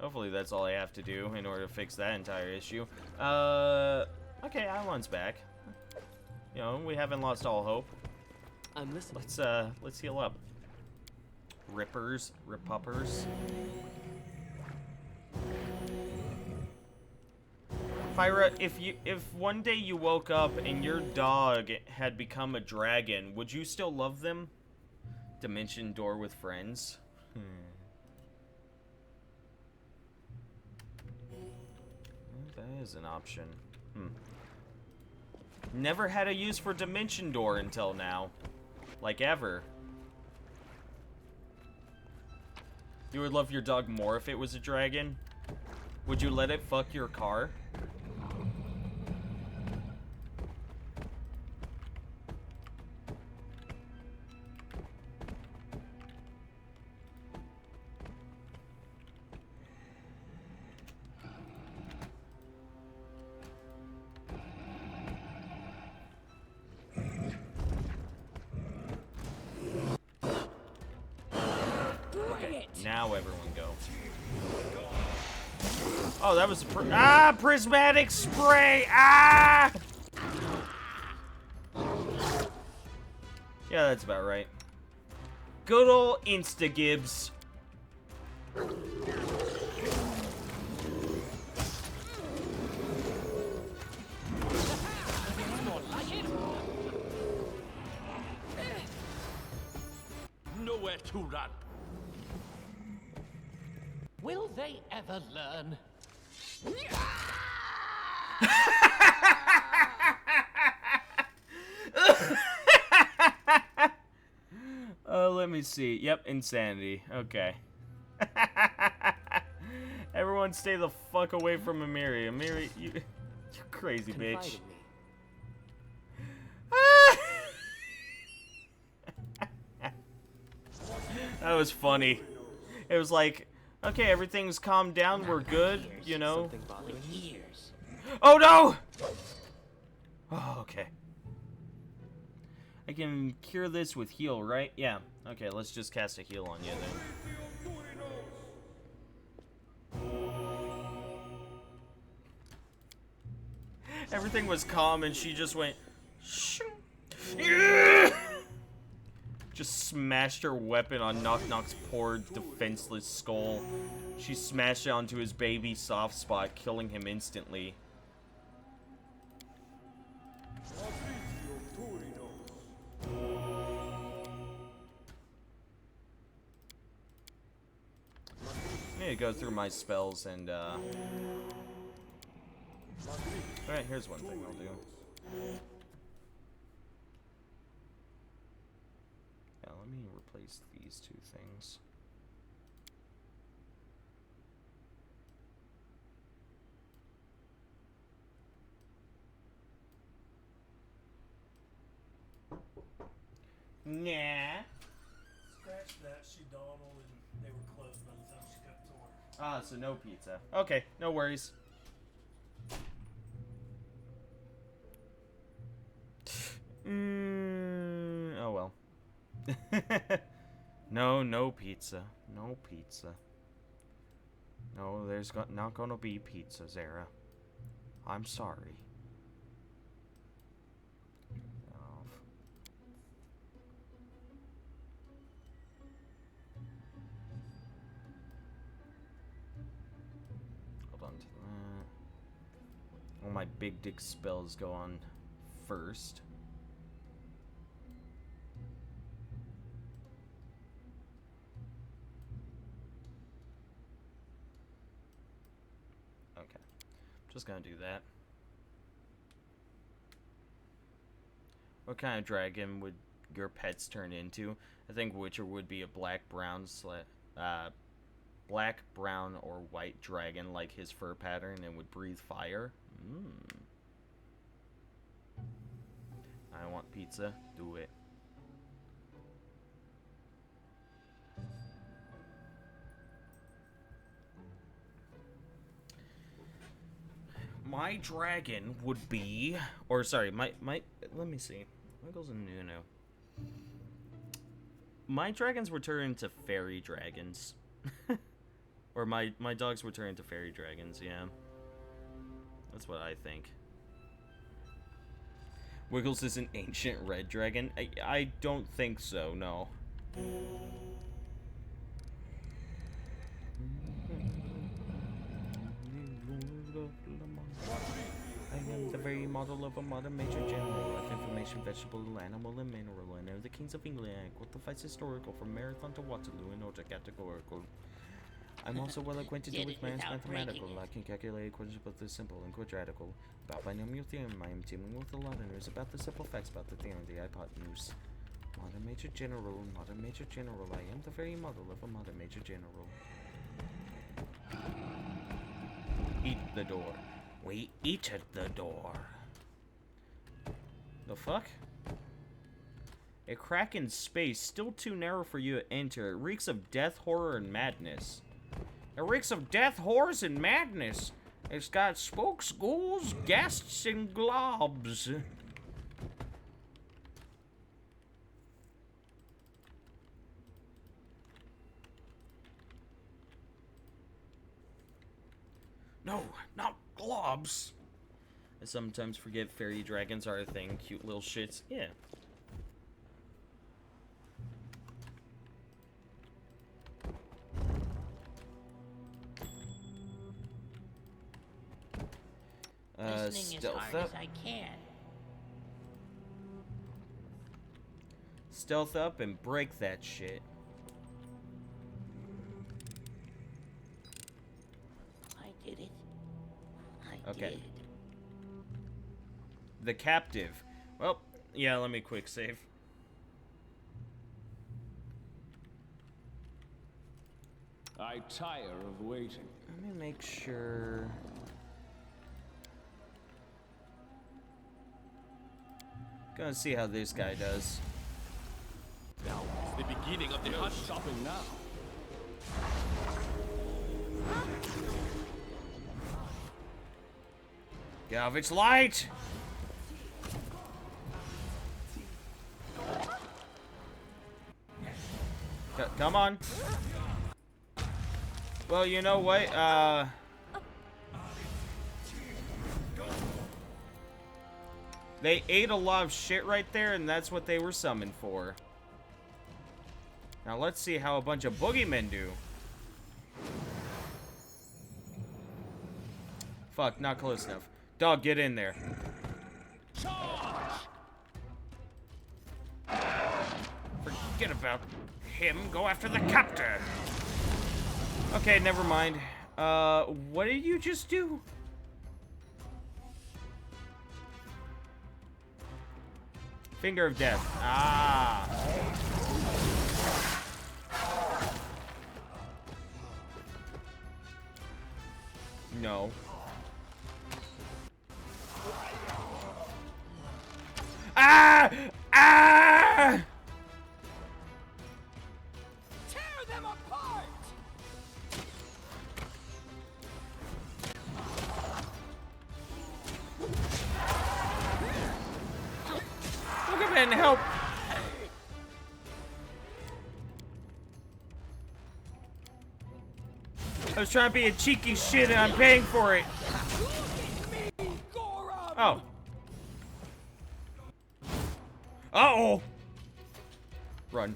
Hopefully that's all I have to do in order to fix that entire issue. Okay, Eidolon's back. You know, we haven't lost all hope.
I'm listening.
Let's heal up. Rippers, Ripuppers. Pyra, if one day you woke up and your dog had become a dragon, would you still love them? Dimension door with friends. That is an option. Never had a use for Dimension Door until now. Like, ever. You would love your dog more if it was a dragon? Would you let it fuck your car? Now everyone go. Oh, that was prismatic spray. Ah! Yeah, that's about right. Good ol' Insta-Gibbs.
Nowhere to run.
Will they ever learn?
Let me see. Yep, insanity. Okay. Everyone stay the fuck away from Amiri. Amiri, you crazy
Confide
bitch.
in me.
That was funny. It was like, okay, everything's calmed down, we're good, you know.
Something bothering you?
Years.
Oh no! Oh, okay. I can cure this with heal, right? Yeah. Okay, let's just cast a heal on you then. Everything was calm and she just went shoo. Just smashed her weapon on Knock Knock's poor defenseless skull. She smashed it onto his baby soft spot, killing him instantly. I need to go through my spells and alright, here's one thing I'll do. Yeah, let me replace these two things. Nah.
Scratch that, she dawdled and they were closed by the time she got to work.
Ah, so no pizza. Okay, no worries. Oh well. No pizza. No pizza. No, there's not gonna be pizza, Zara. I'm sorry. Hold on to that. All my big dick spells go on first. Okay. Just gonna do that. What kind of dragon would your pets turn into? I think Witcher would be a black, brown, black, brown, or white dragon like his fur pattern and would breathe fire. I want pizza. Do it. My dragon would be, or sorry, my let me see. What goes in Nuno? My dragons would turn into fairy dragons. Or my dogs would turn into fairy dragons, yeah. That's what I think. Wiggles is an ancient red dragon? I don't think so, no. I am the very model of a modern major general of information, vegetable, animal, and mineral, and of the kings of England. I qualifies historical from Marathon to Waterloo in order categorical. I'm also well acquainted with man's mathematical. I can calculate equations both the simple and quadratical. About binomial theorem, I am teeming with a lot of news about the simple facts about the theorem, the hypotenuse. Modern major general, modern major general. I am the very model of a modern major general. Eat the door. We eat at the door. The fuck? A crack in space, still too narrow for you to enter. It reeks of death, horror, and madness. It reeks of death, horrors, and madness. It's got spooks, ghouls, ghasts, and globs. globs. I sometimes forget fairy dragons are a thing. Cute little shits. Yeah.
Listening as
Stealth
hard
up.
as I can.
Stealth up and break that shit.
I did it. I
Okay.
did.
The captive. Well, yeah, let me quick save.
I tire of waiting.
Let me make sure. Gonna see how this guy does.
Now is the beginning of the
No
hunt.
stopping now.
Galvich light! Come on. Well, you know what? They ate a lot of shit right there, and that's what they were summoned for. Now let's see how a bunch of boogeymen do. Fuck, not close enough. Dog, get in there. Forget about him. Go after the captor. Okay, never mind. What did you just do? Finger of death. Ah. No. Ah! Ah!
Tear them apart!
Look at and help. I was trying to be a cheeky shit and I'm paying for it. Oh. Uh-oh. Run.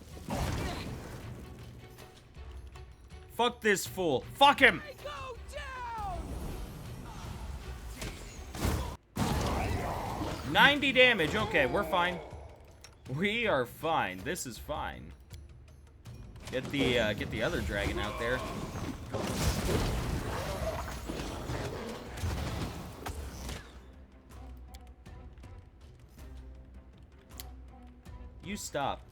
Fuck this fool. Fuck him.
Go down!
90 damage. Okay, we're fine. We are fine. This is fine. Get the other dragon out there. You stop.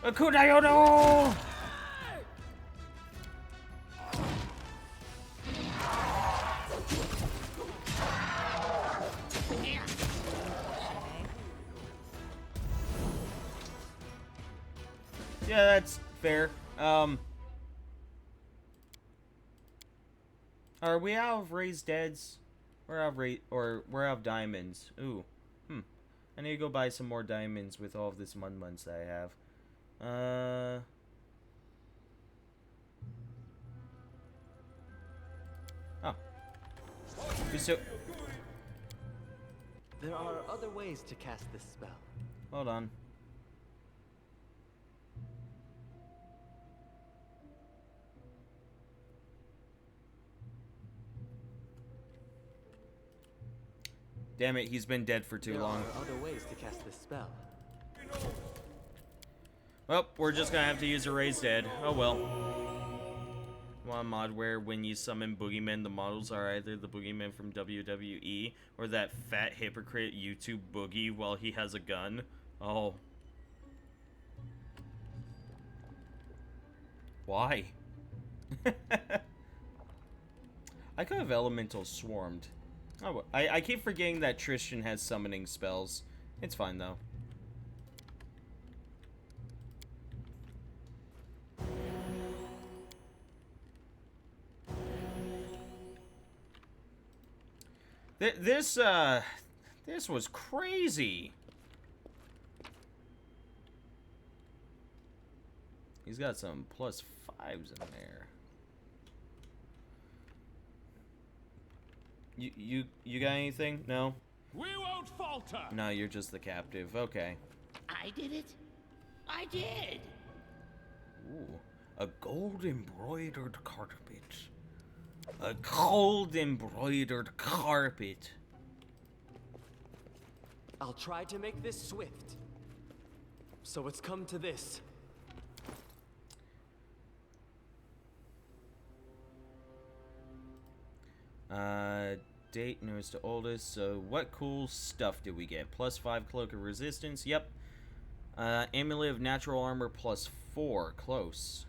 Akudayono! Yeah, that's fair. Are we out of raised deads? We're out of we're out of diamonds. Ooh. I need to go buy some more diamonds with all of this munmuns that I have. Oh. So
There are other ways to cast this spell.
hold on. Damn it, he's been dead for too long.
There are other ways to cast this spell.
Well, we're just gonna have to use a raised dead. Oh well. One mod where when you summon boogeymen, the models are either the boogeyman from WWE or that fat hypocrite YouTube boogie while he has a gun. Oh. Why? I could have elemental swarmed. Oh, I keep forgetting that Tristan has summoning spells. It's fine though. This was crazy. He's got some +5s in there. You got anything? No?
We won't falter!
No, you're just the captive. Okay.
I did it? I did!
Ooh, a gold embroidered carpet. A gold embroidered carpet.
I'll try to make this swift. So it's come to this.
Date newest to oldest. So what cool stuff did we get? +5 cloak of resistance. Yep. Amulet of natural armor +4. Close.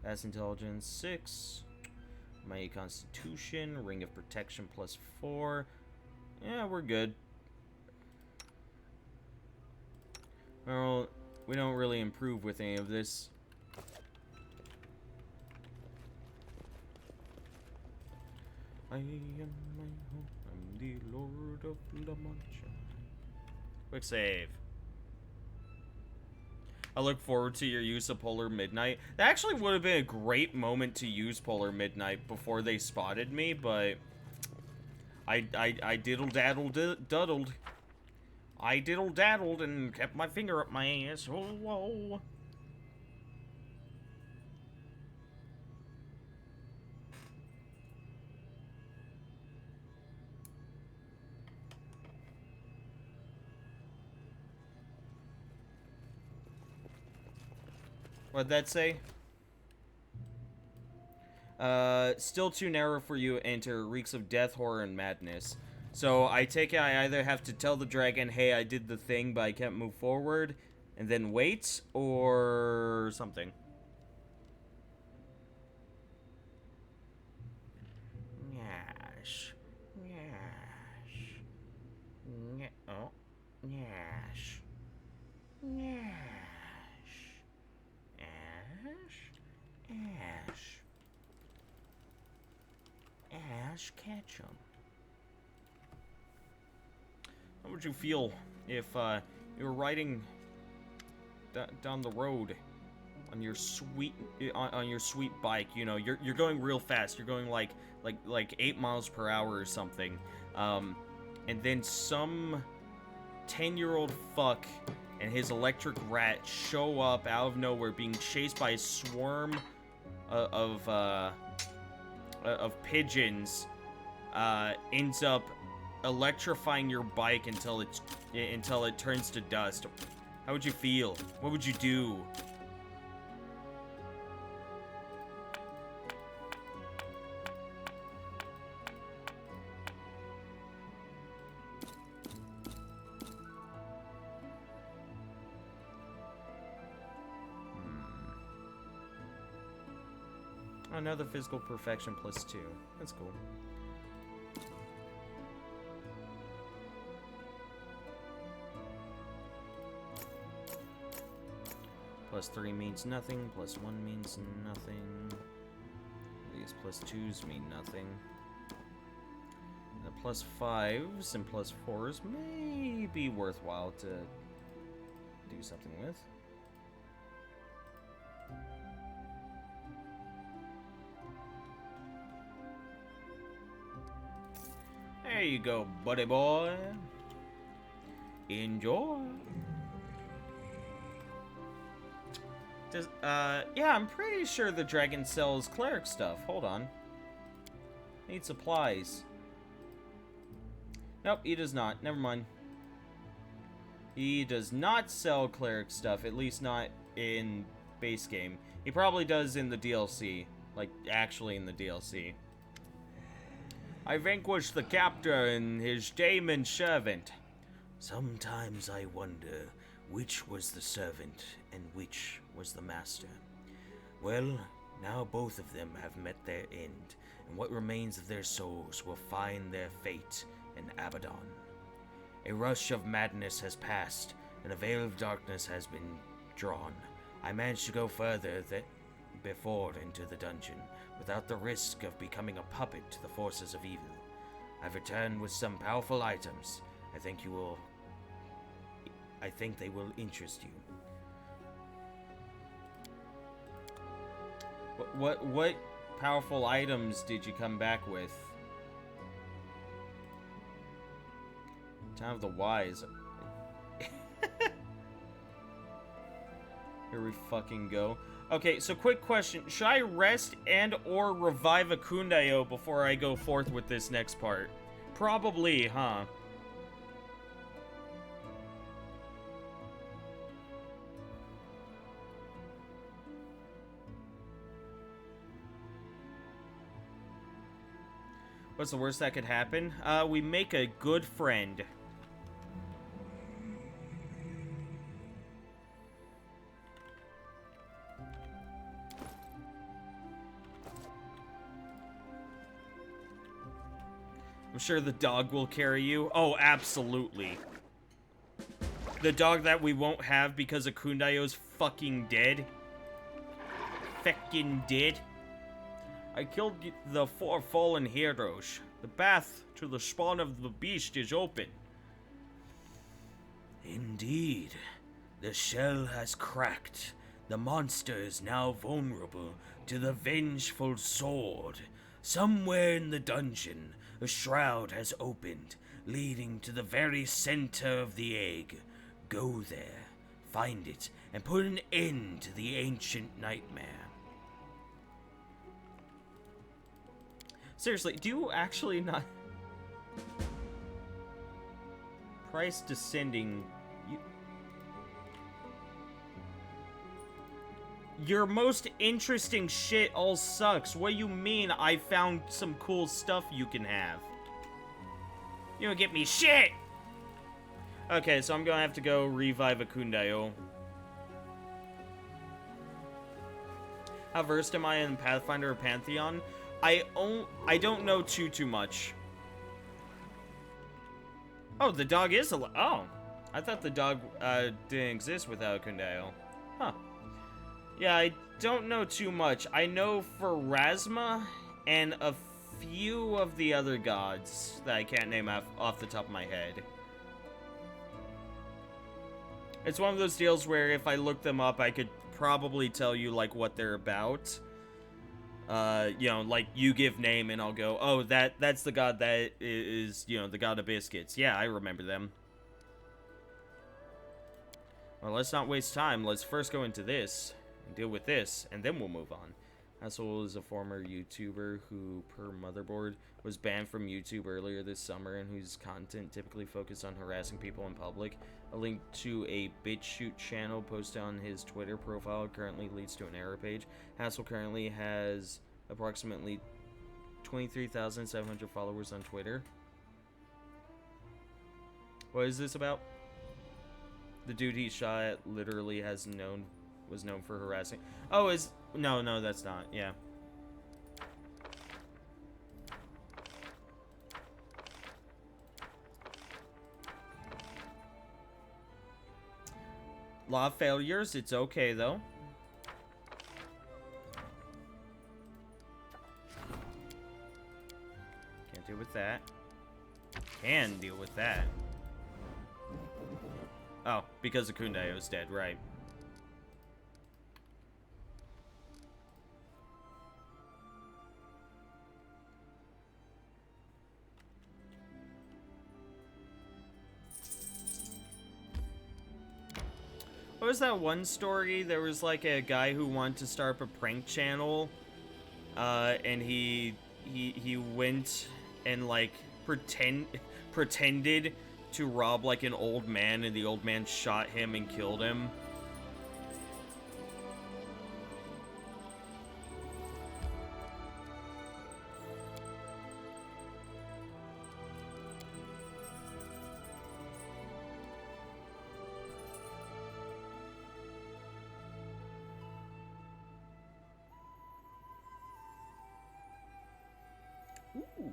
That's intelligence 6. Mighty constitution. Ring of protection +4. Yeah, we're good. Well, we don't really improve with any of this. I am I'm the Lord of La Mancha. Quick save. I look forward to your use of Polar Midnight. That actually would have been a great moment to use Polar Midnight before they spotted me, but I diddle-daddle-duddled. I diddle-daddled and kept my finger up my ass. Oh, whoa. What'd that say? Still too narrow for you to enter. Reeks of death, horror, and madness. So I take it I either have to tell the dragon, hey, I did the thing, but I can't move forward, and then wait, or something. Nyash. Nyash. Oh. Nyash. Nyash. Ash Ketchum. How would you feel if you were riding down the road on your sweet bike? You know, you're going real fast. You're going like 8 miles per hour or something, and then some 10-year-old fuck and his electric rat show up out of nowhere, being chased by a swarm of pigeons, ends up electrifying your bike until it turns to dust. How would you feel? What would you do? Another physical perfection +2. That's cool. +3 means nothing. +1 means nothing. These +2s mean nothing. The +5s and +4s may be worthwhile to do something with. There you go, buddy boy. Enjoy. Does, yeah, I'm pretty sure the dragon sells cleric stuff. Hold on. Need supplies. Nope, he does not. Never mind. He does not sell cleric stuff, at least not in base game. He probably does in the DLC. Like, actually in the DLC. I vanquished the captor and his daemon servant. Sometimes I wonder which was the servant and which was the master. Well, now both of them have met their end, and what remains of their souls will find their fate in Abaddon. A rush of madness has passed, and a veil of darkness has been drawn. I managed to go further than before into the dungeon, without the risk of becoming a puppet to the forces of evil. I've returned with some powerful items. I think they will interest you. What powerful items did you come back with? Town of the Wise. Here we fucking go. Okay, so quick question. Should I rest and or revive a Kundayo before I go forth with this next part? Probably, huh? What's the worst that could happen? We make a good friend. I'm sure the dog will carry you. Oh, absolutely. The dog that we won't have because Akundayo's fucking dead. Feckin' dead. I killed the 4 fallen heroes. The path to the spawn of the beast is open. Indeed. The shell has cracked. The monster is now vulnerable to the vengeful sword. Somewhere in the dungeon, a shroud has opened, leading to the very center of the egg. Go there, find it, and put an end to the ancient nightmare. Seriously, do you actually not... Price descending... Your most interesting shit all sucks. What do you mean I found some cool stuff you can have? You don't get me shit! Okay, so I'm gonna have to go revive a Kundayo. How versed am I in Pathfinder or Pantheon? I don't know too much. Oh, the dog is alive. Oh, I thought the dog didn't exist without Kundayo. Huh. Yeah, I don't know too much. I know for Rasma and a few of the other gods that I can't name off the top of my head. It's one of those deals where if I look them up, I could probably tell you, like, what they're about. You know, like, you give name and I'll go, oh, that's the god that is, you know, the god of biscuits. Yeah, I remember them. Well, let's not waste time. Let's first go into this and deal with this, and then we'll move on. Hassel is a former YouTuber who, per Motherboard, was banned from YouTube earlier this summer and whose content typically focused on harassing people in public. A link to a BitChute channel posted on his Twitter profile currently leads to an error page. Hassel currently has approximately 23,700 followers on Twitter. What is this about? The dude he shot at literally was known for harassing. Oh, no, that's not. Yeah. Lot of failures. It's okay though. Can't deal with that. Can deal with that. Oh, because the Kundayo's dead, right. What was that one story? There was like a guy who wanted to start up a prank channel, and he went and like pretended to rob like an old man, and the old man shot him and killed him. Ooh.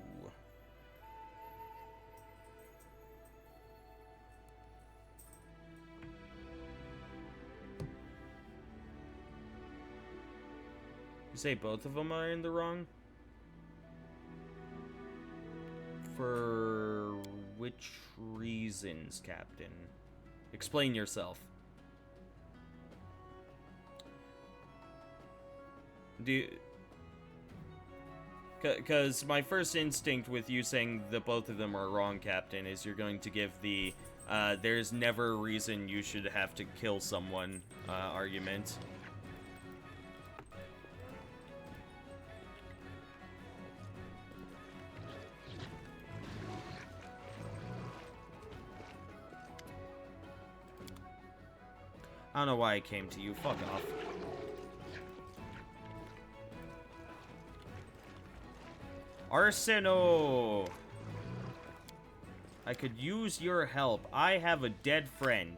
You say both of them are in the wrong? For which reasons, Captain? Explain yourself. Because my first instinct with you saying that both of them are wrong, Captain, is you're going to give the there's never a reason you should have to kill someone argument. I don't know why I came to you. Fuck off. Arsenal! I could use your help. I have a dead friend.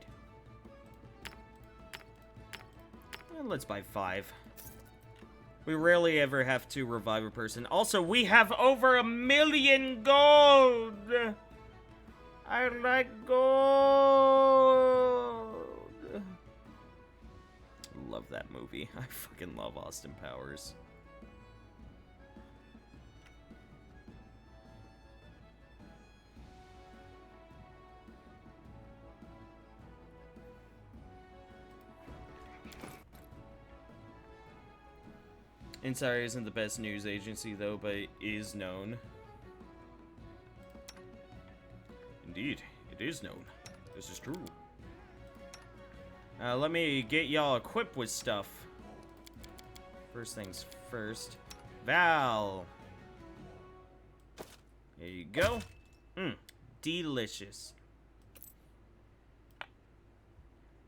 And let's buy 5. We rarely ever have to revive a person. Also, we have over 1 million gold! I like gold! Love that movie. I fucking love Austin Powers. Insider isn't the best news agency, though, but it is known. Indeed, it is known. This is true. Let me get y'all equipped with stuff. First things first. Val! Here you go. Delicious.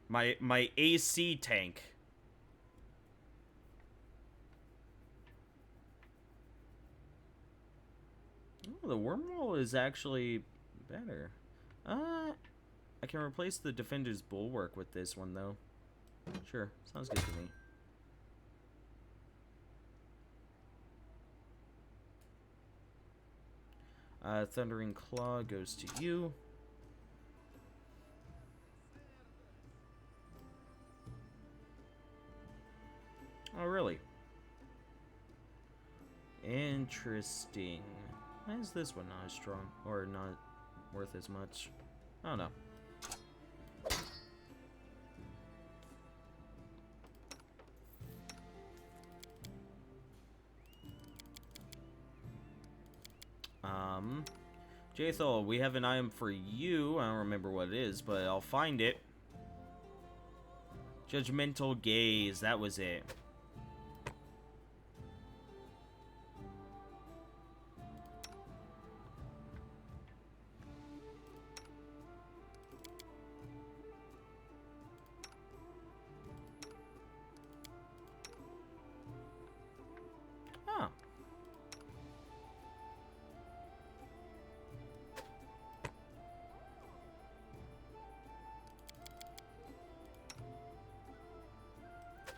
My AC tank. Oh, the wormhole is actually better. I can replace the Defender's Bulwark with this one, though. Sure, sounds good to me. Thundering Claw goes to you. Oh, really? Interesting. Why is this one not as strong? Or not worth as much? I don't know. Jathol, we have an item for you. I don't remember what it is, but I'll find it. Judgmental Gaze, that was it.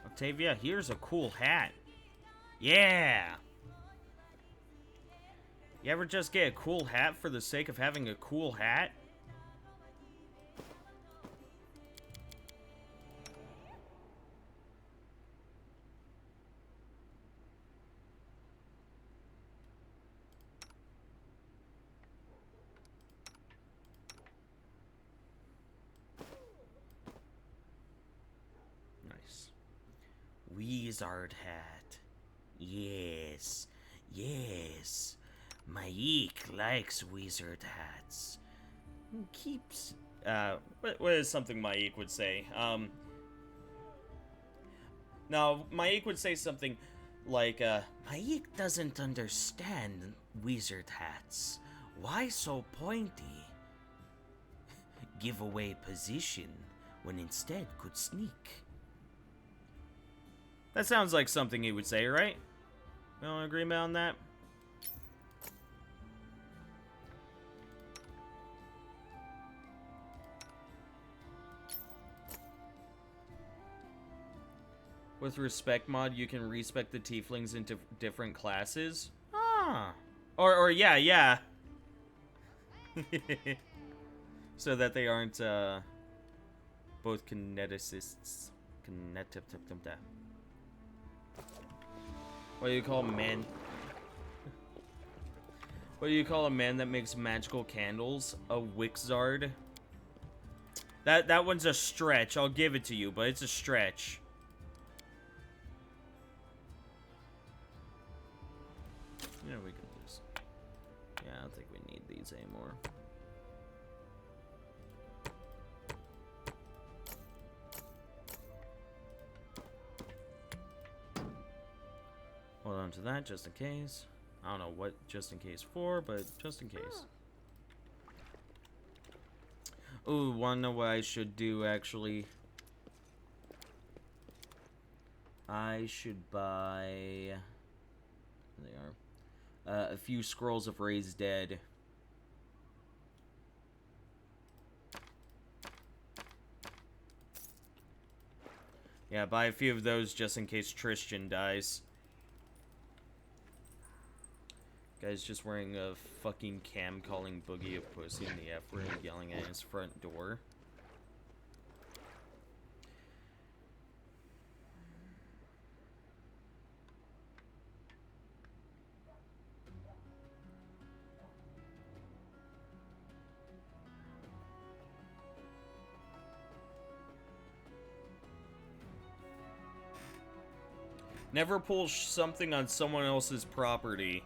Octavia, here's a cool hat. Yeah! You ever just get a cool hat for the sake of having a cool hat? Wizard hat. Yes. Yes. Maik likes wizard hats. Keeps... what is something Maik would say? Now, Maik would say something like, Maik doesn't understand wizard hats. Why so pointy? Give away position when instead could sneak. That sounds like something he would say, right? We all agreement on that? With respect mod, you can respect the tieflings into different classes. Ah. Or yeah. So that they aren't, both kineticists. What do you call a man? What do you call a man that makes magical candles? A Wixzard? That one's a stretch. I'll give it to you, but it's a stretch. Yeah, we can just... Yeah, I don't think we need these anymore. Hold on to that just in case. I don't know what just in case for, but just in case. Ooh, wanna know what I should do actually? I should buy... There they are. A few scrolls of Raised Dead. Yeah, buy a few of those just in case Tristan dies. Guy's just wearing a fucking cam calling Boogie a pussy in the F word and yelling at his front door. Never pull something on someone else's property.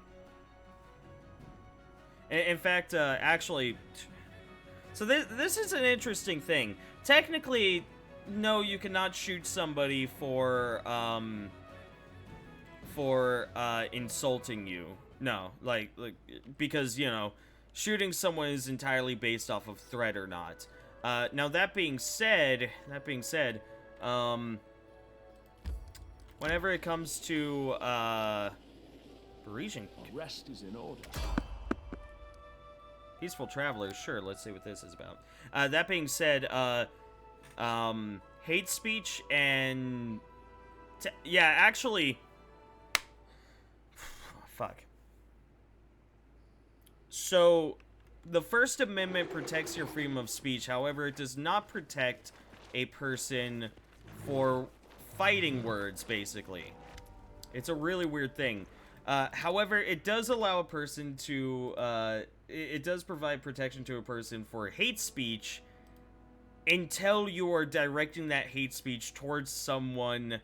In fact, actually... So this is an interesting thing. Technically, no, you cannot shoot somebody for insulting you. No, like, because, you know, shooting someone is entirely based off of threat or not. Now, that being said, whenever it comes to, Parisian...
Arrest is in order.
Peaceful Travelers, sure, let's see what this is about. That being said, hate speech and... yeah, actually... Fuck. So, the First Amendment protects your freedom of speech, however, it does not protect a person for fighting words, basically. It's a really weird thing. However, it does allow a person to, it does provide protection to a person for hate speech until you are directing that hate speech towards someone,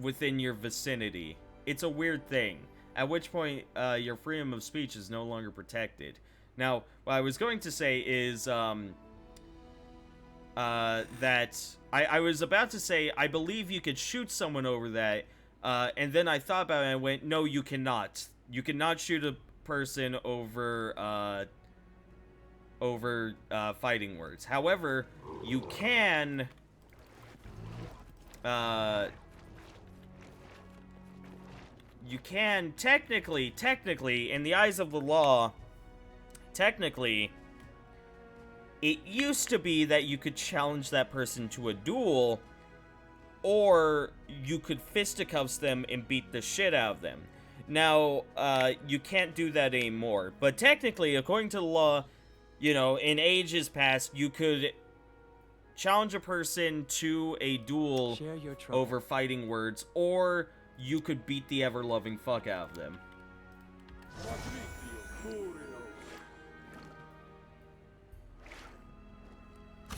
within your vicinity. It's a weird thing. At which point, your freedom of speech is no longer protected. Now, what I was going to say is, that I was about to say, I believe you could shoot someone over that, and then I thought about it and I went, no, you cannot. You cannot shoot a person over, fighting words. However, you can, technically, in the eyes of the law, technically, it used to be that you could challenge that person to a duel, or you could fisticuffs them and beat the shit out of them. Now, you can't do that anymore. But technically, according to the law, you know, in ages past, you could challenge a person to a duel over fighting words, or you could beat the ever-loving fuck out of them.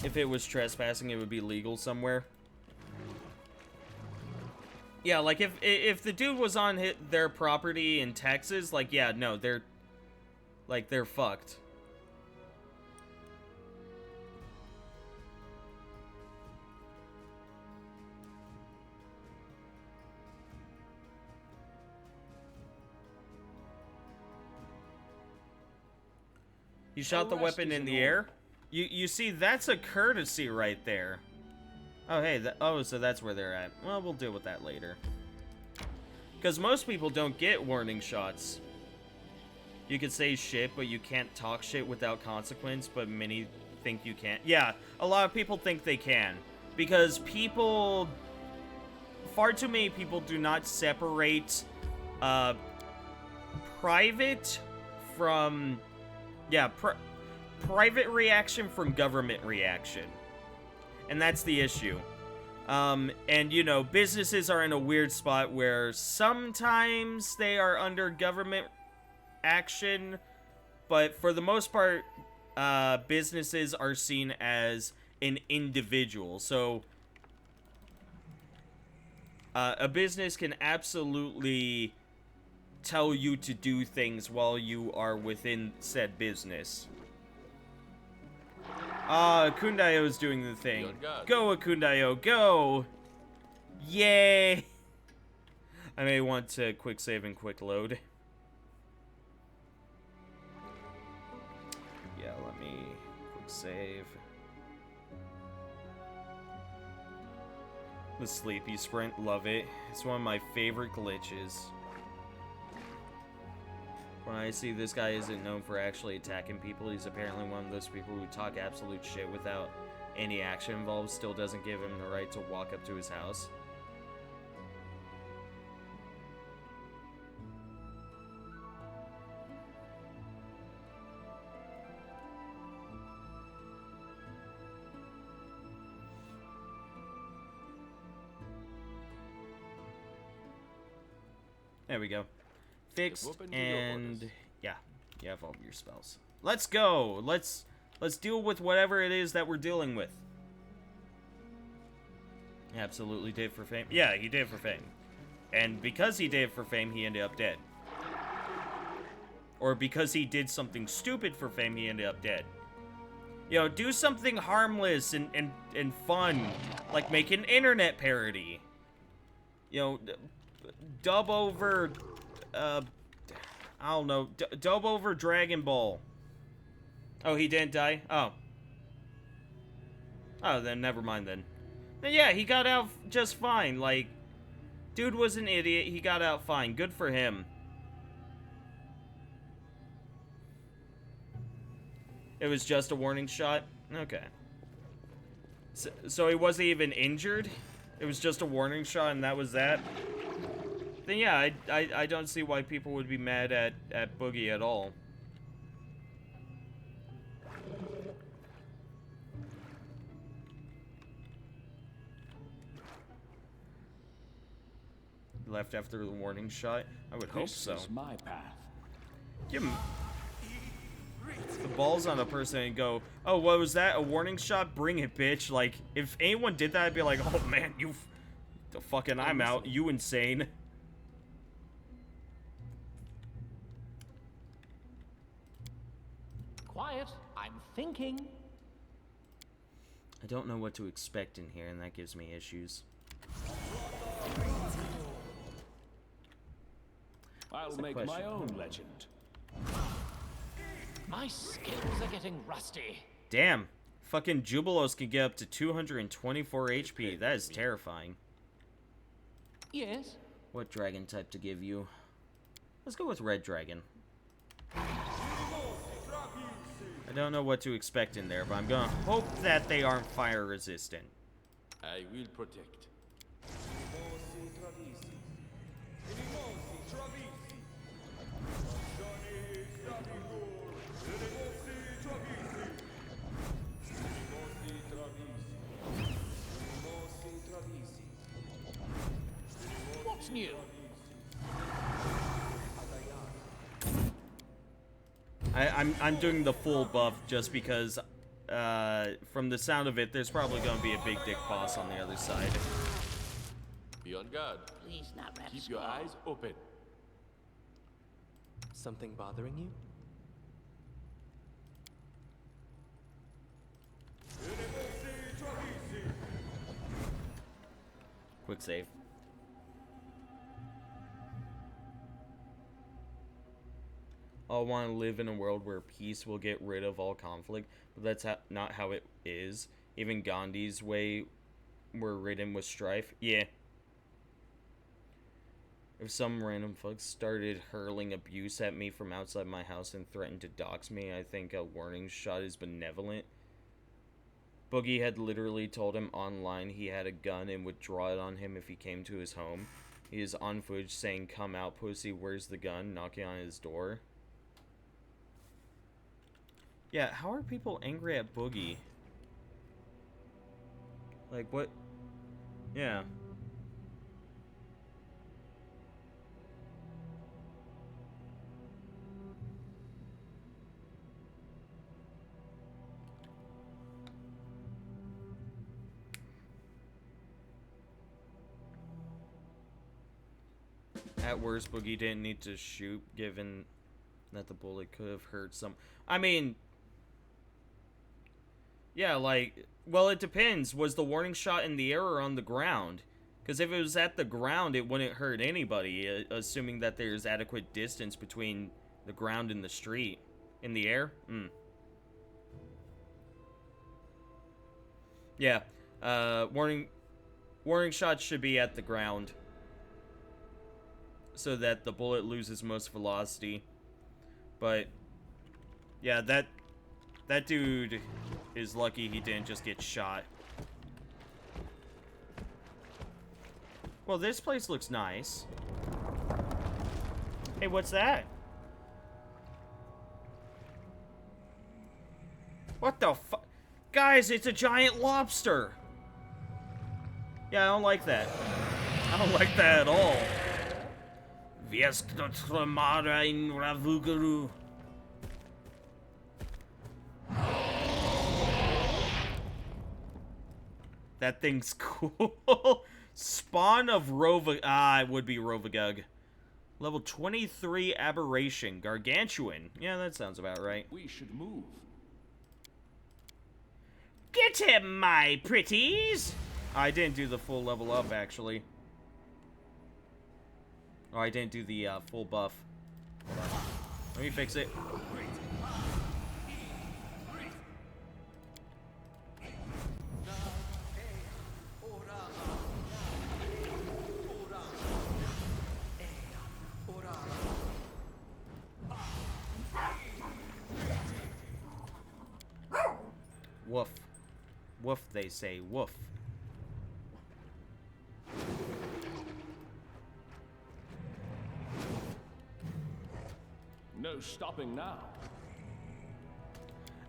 If it was trespassing, it would be legal somewhere. Yeah, like, if the dude was on their property in Texas, like, yeah, no, they're fucked. You shot the weapon in the air? You see, that's a courtesy right there. Oh, hey, so that's where they're at. Well, we'll deal with that later. Because most people don't get warning shots. You could say shit, but you can't talk shit without consequence, but many think you can. Yeah, a lot of people think they can. Because far too many people do not separate, private from... Yeah, private reaction from government reaction. And that's the issue. And, you know, businesses are in a weird spot where sometimes they are under government action, but for the most part, businesses are seen as an individual. So, a business can absolutely tell you to do things while you are within said business. Akundayo is doing the thing.
Beyond God.
Go, Akundayo, go! Yay! I may want to quick save and quick load. Yeah, let me quick save. The sleepy sprint, love it. It's one of my favorite glitches. When I see this guy isn't known for actually attacking people, he's apparently one of those people who talk absolute shit without any action involved, still doesn't give him the right to walk up to his house. There we go. Fixed,
Open to your
and
orders.
yeah, you have all of your spells. Let's go. Let's deal with whatever it is that we're dealing with. He absolutely did for fame. Yeah, he did for fame. And because he did for fame, he ended up dead. Or because he did something stupid for fame, he ended up dead. You know, do something harmless and fun, like make an internet parody. You know, dub over, I don't know, dub over Dragon Ball. Oh, he didn't die? Oh. Oh, then never mind then. Then yeah, he got out just fine, like, dude was an idiot, he got out fine, good for him. It was just a warning shot? Okay. So he wasn't even injured? It was just a warning shot and that was that? Then yeah, I don't see why people would be mad at Boogie at all. Left after the warning shot? I would hope
This
so.
is my path.
Give him the balls on a person and go, oh, what was that? A warning shot? Bring it, bitch. Like, if anyone did that, I'd be like, oh man, the fucking I'm out. You insane.
Quiet. I'm thinking.
I don't know what to expect in here, and that gives me issues.
I'll
the
make my
question?
own legend.
My skills are getting rusty.
Damn. Fucking Jubilos can get up to 224 HP. That is terrifying.
Yes.
What dragon type to give you? Let's go with Red Dragon. I don't know what to expect in there, but I'm gonna hope that they aren't fire resistant.
I will protect.
What's new?
I'm doing the full buff just because, from the sound of it, there's probably gonna be a big dick boss on the other side.
Be on guard.
Please, not rap
Keep your eyes open.
Something bothering you?
Quick save. I want to live in a world where peace will get rid of all conflict, but that's not how it is. Even Gandhi's way were ridden with strife. Yeah. If some random fuck started hurling abuse at me from outside my house and threatened to dox me, I think a warning shot is benevolent. Boogie had literally told him online he had a gun and would draw it on him if he came to his home. He is on footage saying, "Come out, pussy, where's the gun?" knocking on his door. Yeah, how are people angry at Boogie? Like, what? Yeah. At worst, Boogie didn't need to shoot, given that the bullet could have hurt some. I mean, yeah, like, well, it depends. Was the warning shot in the air or on the ground? Because if it was at the ground, it wouldn't hurt anybody, assuming that there's adequate distance between the ground and the street. In the air? Yeah. Warning shots should be at the ground, so that the bullet loses most velocity. But yeah, that dude is lucky he didn't just get shot. Well, this place looks nice. Hey, what's that? What the fuck? Guys, it's a giant lobster! Yeah, I don't like that. I don't like that at all. Viesktotramara in Ravuguru. That thing's cool. Spawn of Rova... it would be Rovagug. Level 23 Aberration. Gargantuan. Yeah, that sounds about right.
We should move.
Get him, my pretties! I didn't do the full level up, actually. Oh, I didn't do the full buff. Hold on. Let me fix it. Woof. Woof, they say. Woof.
No stopping now.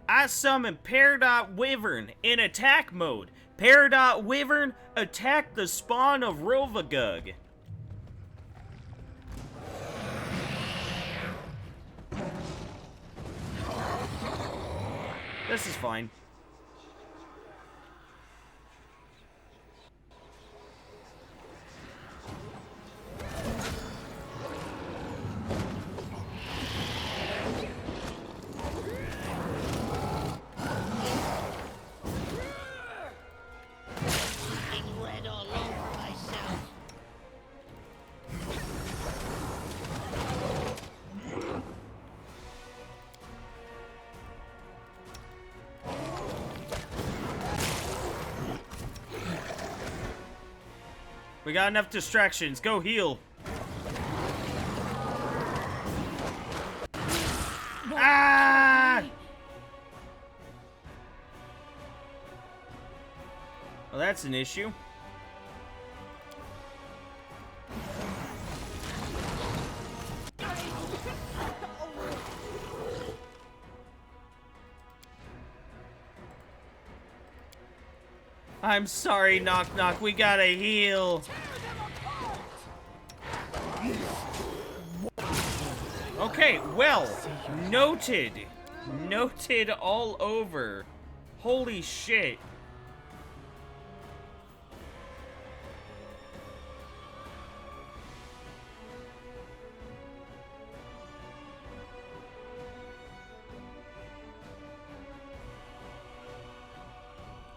I summon Peridot Wyvern in attack mode. Peridot Wyvern, attack the spawn of Rovagug. This is fine.
Getting red all over myself.
We got enough distractions. Go heal. Ah! Well, that's an issue. I'm sorry, Knock Knock. We gotta heal. Okay, well, noted. Noted all over. Holy shit.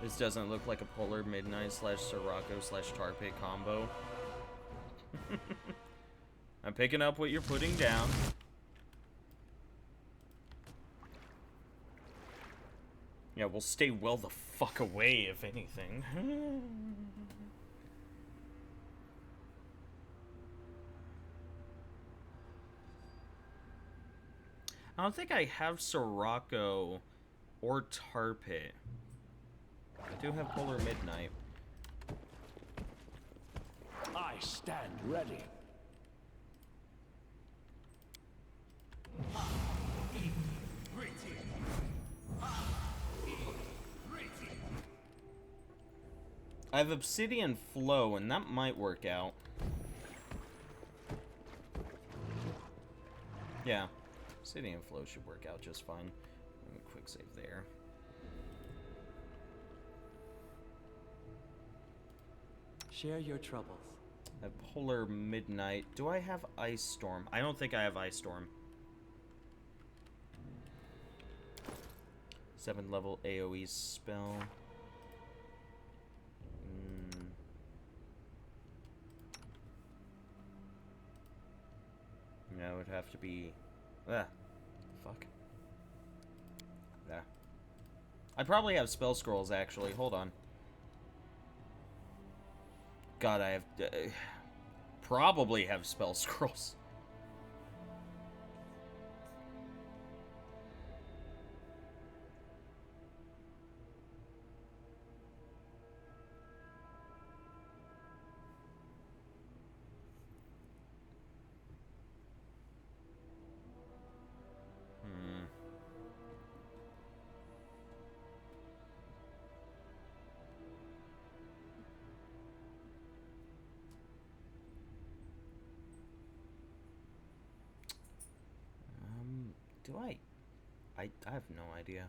This doesn't look like a Polar Midnight / Sirocco / Tarpit combo. I'm picking up what you're putting down. Yeah, we'll stay well the fuck away, if anything. I don't think I have Sirocco or Tarpit. I do have Polar Midnight.
I stand ready.
I have Obsidian Flow, and that might work out. Yeah, Obsidian Flow should work out just fine. Let me quick save there.
Share your troubles.
I have Polar Midnight. Do I have Ice Storm? I don't think I have Ice Storm. 7 level AoE spell. No, it would have to be... Fuck. Yeah. I probably have spell scrolls, actually. Hold on. God, I have... probably have spell scrolls. Do I have no idea.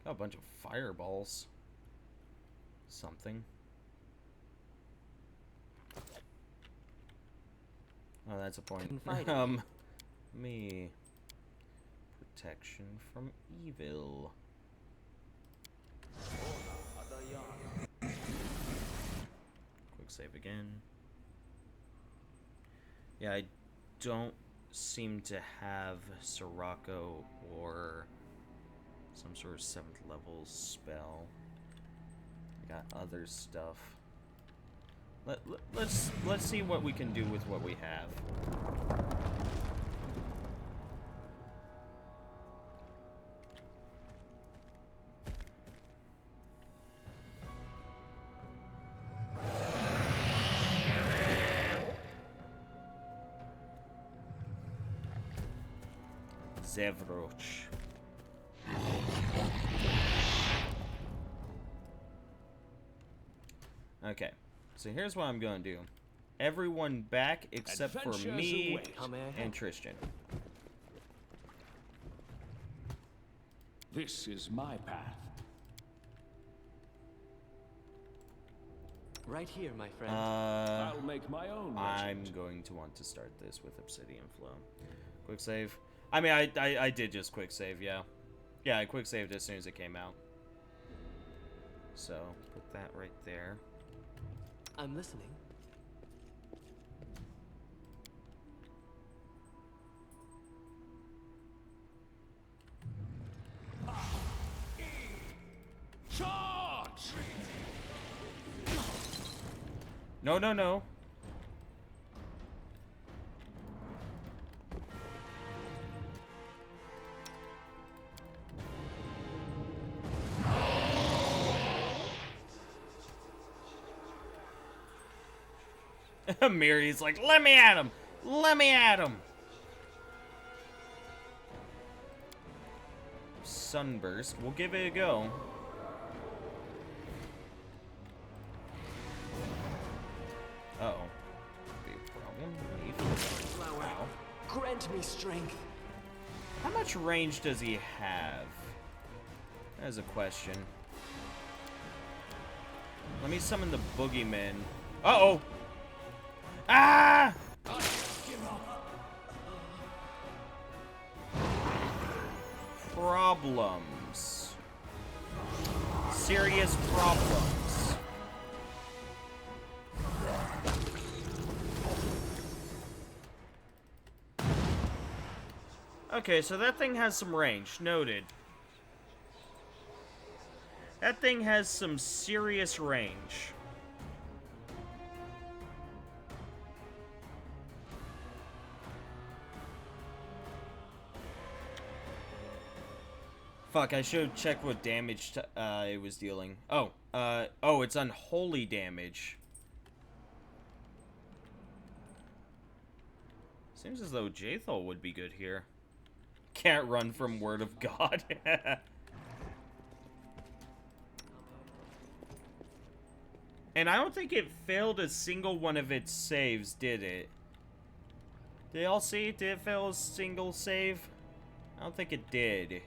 Got a bunch of fireballs. Something. Oh, that's a point. Me. Protection from evil. Quick save again. Yeah, I don't seem to have Sirocco or some sort of 7th level spell. I got other stuff. Let's see what we can do with what we have. Zevroch. Okay, so here's what I'm gonna do. Everyone back except for
Adventures
me
await.
and Tristan.
This is my path.
Right here, my friend.
I'll make my own
I'm
legend.
going to want to start this with Obsidian Flow. Quick save. I mean, I did just quick save, yeah. Yeah, I quick saved as soon as it came out. So, put that right there.
I'm listening.
Charge!
No, no, no. Miri's like, let me at him! Let me at him! Sunburst. We'll give it a go. Uh-oh. Be a problem.
Flower,
Wow.
grant me strength.
How much range does he have? That is a question. Let me summon the boogeyman. Uh-oh! Ah! Problems. Serious problems. Okay, so that thing has some range. Noted. That thing has some serious range. Fuck, I should have checked what damage it was dealing. Oh, it's unholy damage. Seems as though Jaethal would be good here. Can't run from Word of God. And I don't think it failed a single one of its saves, did it? Did y'all see it? Did it fail a single save? I don't think it did.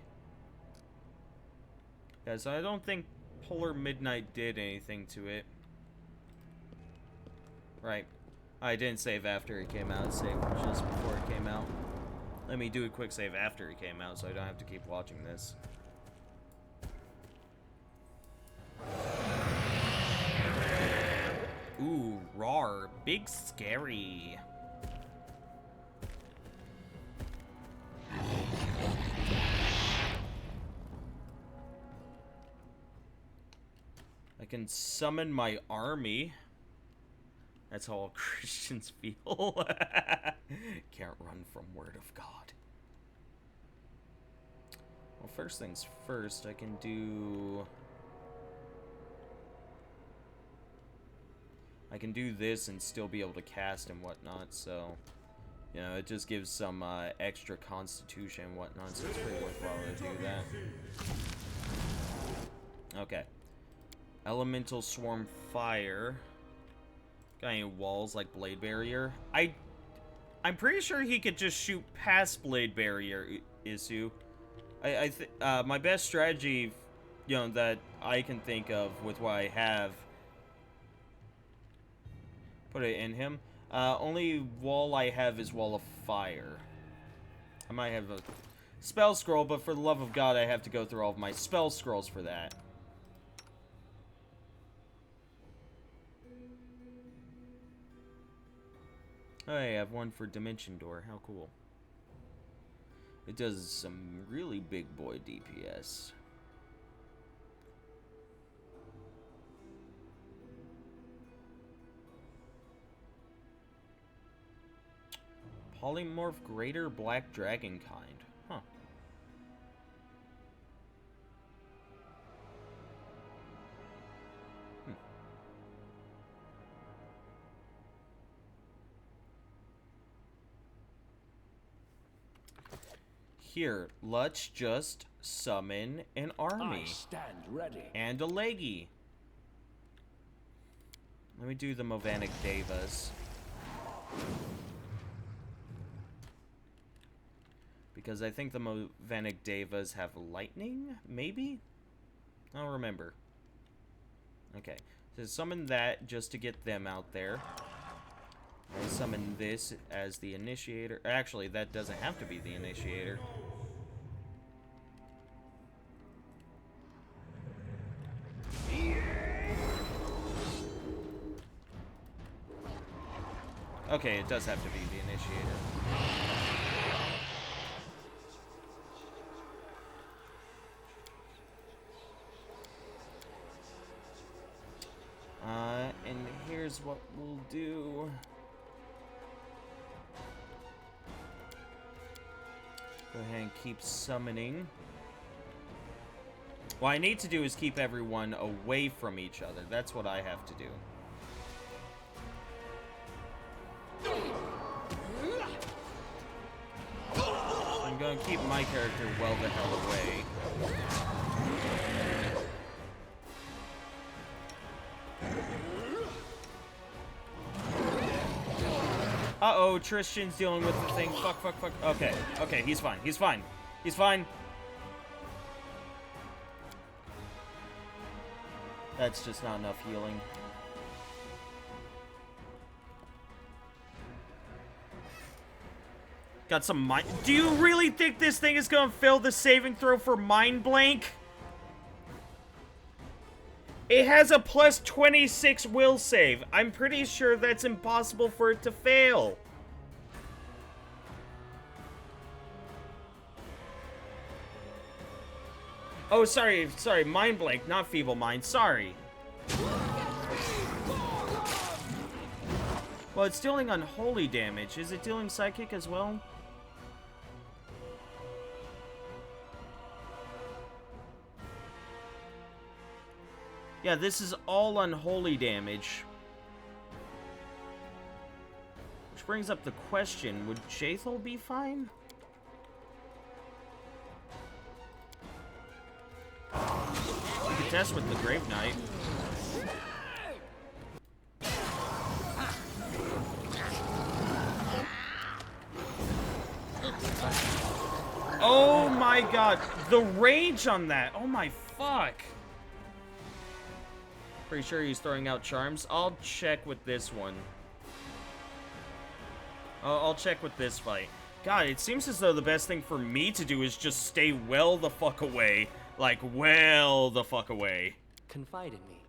Yeah, so I don't think Polar Midnight did anything to it. Right. I didn't save after it came out. I saved just before it came out. Let me do a quick save after it came out so I don't have to keep watching this. Ooh, roar. Big scary. I can summon my army. That's how all Christians feel. Can't run from word of God. Well, first things first, I can do this and still be able to cast and whatnot, so, you know, it just gives some extra constitution and whatnot, so it's pretty worthwhile to do that. Okay. Elemental Swarm Fire. Got any walls like Blade Barrier? I'm pretty sure he could just shoot past Blade Barrier, Isu. My best strategy, you know, that I can think of with what I have, put it in him. Only wall I have is Wall of Fire. I might have a spell scroll, but for the love of God, I have to go through all of my spell scrolls for that. Oh, I have one for Dimension Door. How cool. It does some really big boy DPS. Polymorph Greater Black Dragon Kind. Huh. Here, let's just summon an army.
I stand ready.
And a leggy. Let me do the Movanic Devas. Because I think the Movanic Devas have lightning, maybe? I don't remember. Okay, so summon that just to get them out there. I summon this as the initiator. Actually, that doesn't have to be the initiator. Okay, it does have to be the initiator. And here's what we'll do. Go ahead and keep summoning. What I need to do is keep everyone away from each other. That's what I have to do. I'm going to keep my character well the hell away. Uh-oh, Tristan's dealing with the thing. Fuck, fuck, fuck. Okay, okay, he's fine. He's fine. He's fine. That's just not enough healing. Got some mind. Do you really think this thing is gonna fail the saving throw for Mind Blank? It has a plus 26 will save. I'm pretty sure that's impossible for it to fail. Oh, sorry, Mind Blank, not Feeble Mind, sorry. Well, it's dealing unholy damage. Is it dealing psychic as well? Yeah, this is all unholy damage. Which brings up the question, would Jaethal be fine? We could test with the Grave Knight. Oh my god, the rage on that. Oh my fuck. Pretty sure he's throwing out charms. I'll check with this one. I'll check with this fight. God, it seems as though the best thing for me to do is just stay well the fuck away. Like, well the fuck away.
Confide in me.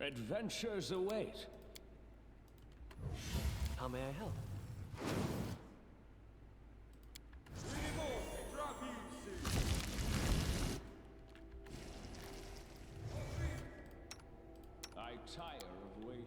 Adventures await.
How may I help?
I tire of waiting.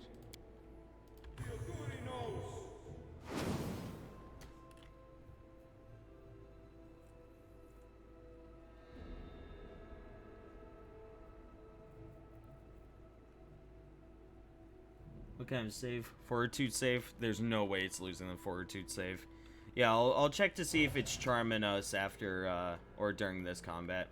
What kind of save? Fortitude save? There's no way it's losing the fortitude save. Yeah, I'll check to see if it's charming us after, or during this combat.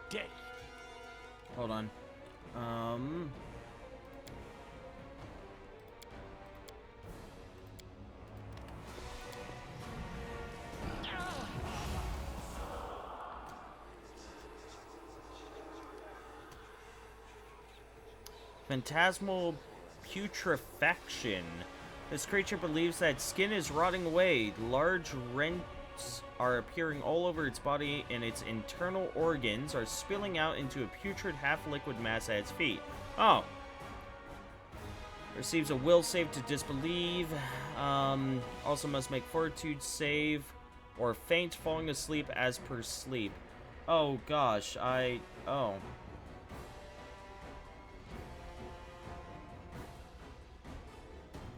Death.
Hold on. Phantasmal putrefaction. This creature believes that skin is rotting away. Large rents are appearing all over its body, and its internal organs are spilling out into a putrid half-liquid mass at its feet. Oh. Receives a will save to disbelieve. Also must make fortitude save or faint falling asleep as per sleep. Oh gosh, oh.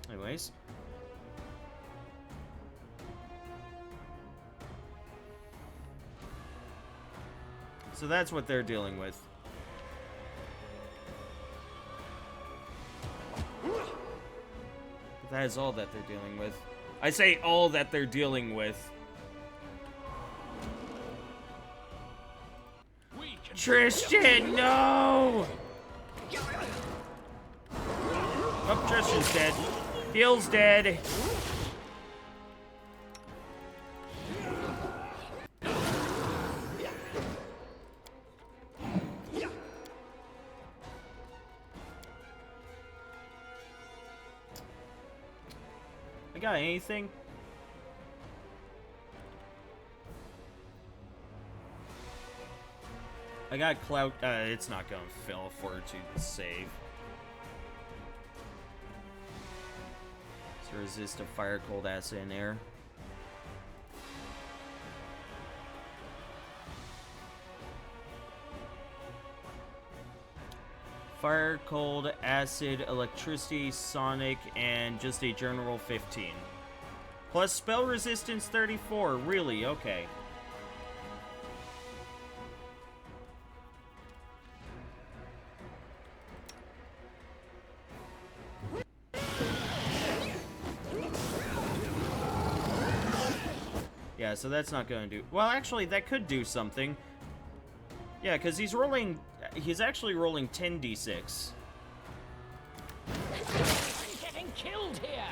Anyways. So that's what they're dealing with. That is all that they're dealing with. I say all that they're dealing with. Tristan, no! Oh, Tristan's dead. Heel's dead. I got anything? I got clout. It's not gonna fail fortitude save. To resist a fire, cold, acid, and air. Fire, cold, acid, electricity, sonic, and just a general 15. Plus spell resistance 34. Really? Okay. Yeah, so that's not going to do... Well, actually, that could do something. Yeah, because he's rolling... He's actually rolling 10d6.
I'm getting killed here!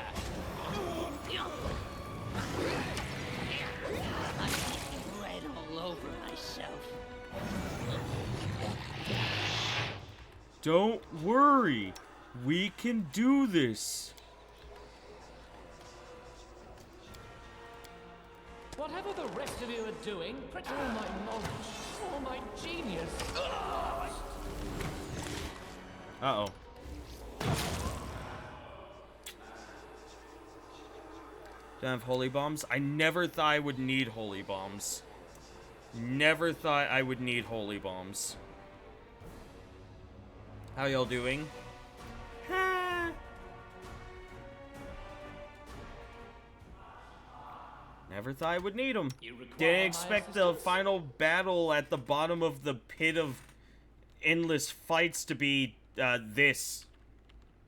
I'm red all over myself.
Don't worry. We can do this.
Whatever the rest of you are doing, all my knowledge, all my genius.
Uh-oh. Don't have holy bombs? I never thought I would need holy bombs. Never thought I would need holy bombs. How y'all doing? Never thought I would need them. Didn't expect the final battle at the bottom of the pit of endless fights to be this.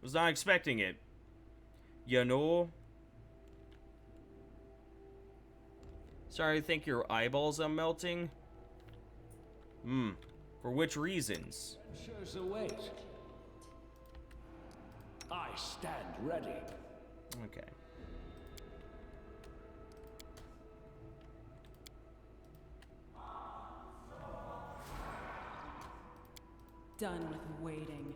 Was not expecting it. You know? Sorry, I think your eyeballs are melting. Hmm. For which reasons?
Adventures await. I stand ready.
Okay.
Done with waiting.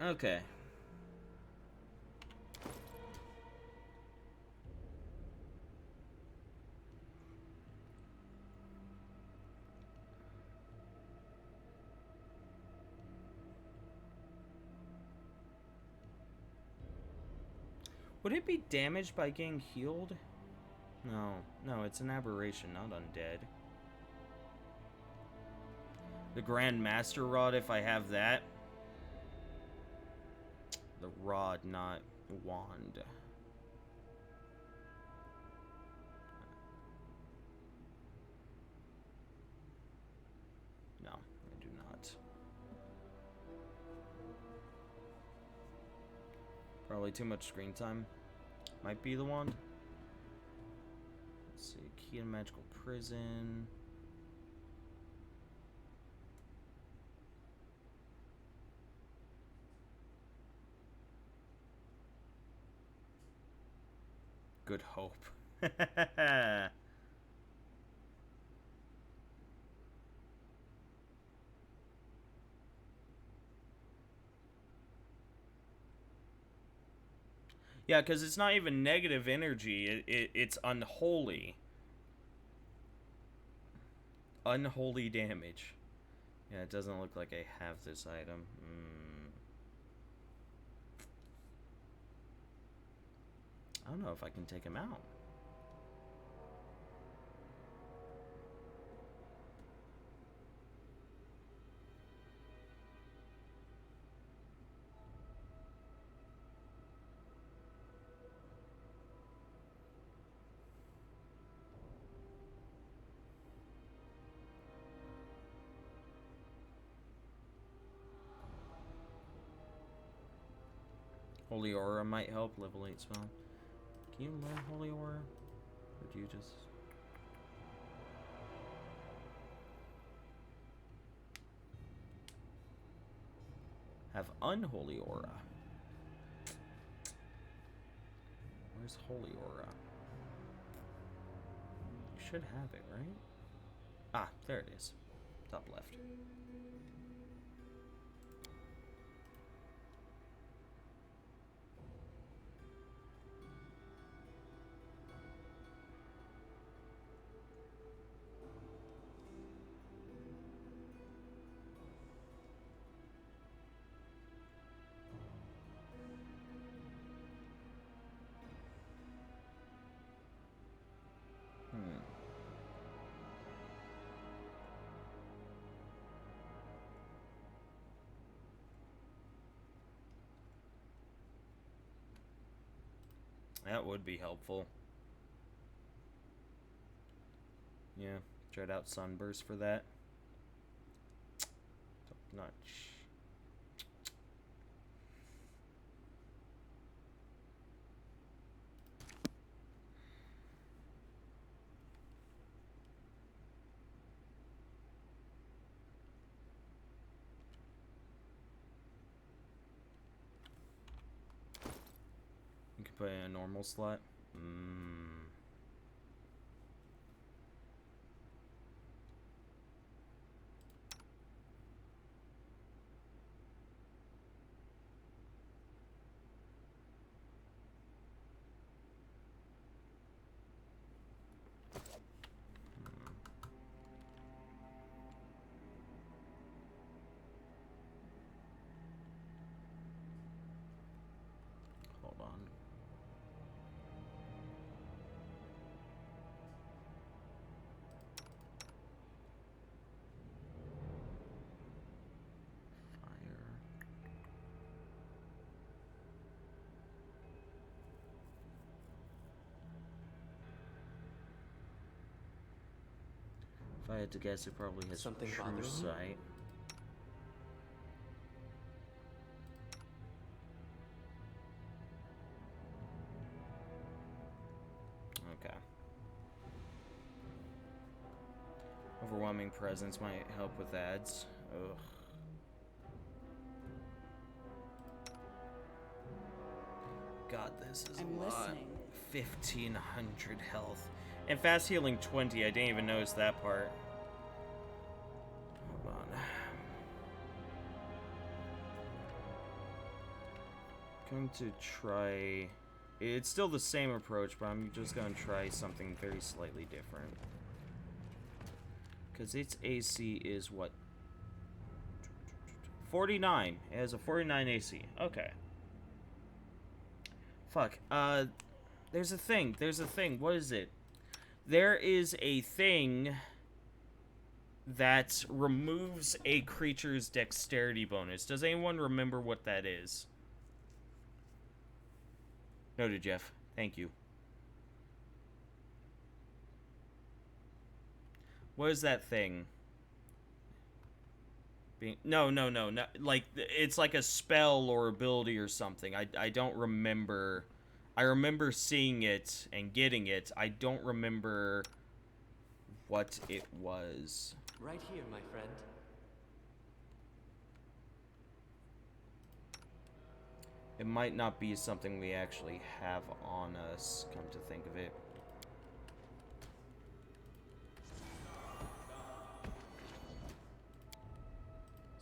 Okay. Would it be damaged by getting healed? No. No, it's an aberration, not undead. The Grand Master Rod, if I have that. The rod, not wand. No, I do not. Probably too much screen time. Might be the wand. Let's see. Key in Magical Prison. Good Hope. Yeah, because it's not even negative energy. It's unholy. Unholy damage. Yeah, it doesn't look like I have this item. I don't know if I can take him out. Holy Aura might help. Level 8 spell. Can you learn Holy Aura? Or do you just... have Unholy Aura? Where's Holy Aura? You should have it, right? Ah, there it is. Top left. That would be helpful. Yeah, tried out Sunburst for that. Top notch. You can put in a normal slot. Hold on. Fire. If I had to guess, it probably has
Something
True
bothering you?
Sight. overwhelming presence might help with ads. Ugh. God, this is
I'm
a lot.
listening.
1,500 health. And fast healing 20. I didn't even notice that part. Hold on. Going to try... It's still the same approach, but I'm just going to try something very slightly different. Because its AC is what? 49. It has a 49 AC. Okay. Fuck. There's a thing. There's a thing. What is it? There is a thing that removes a creature's dexterity bonus. Does anyone remember what that is? Noted, Jeff. Thank you. What is that thing? No. Like, it's like a spell or ability or something. I don't remember. I remember seeing it and getting it. I don't remember what it was.
Right here, my friend.
It might not be something we actually have on us, come to think of it.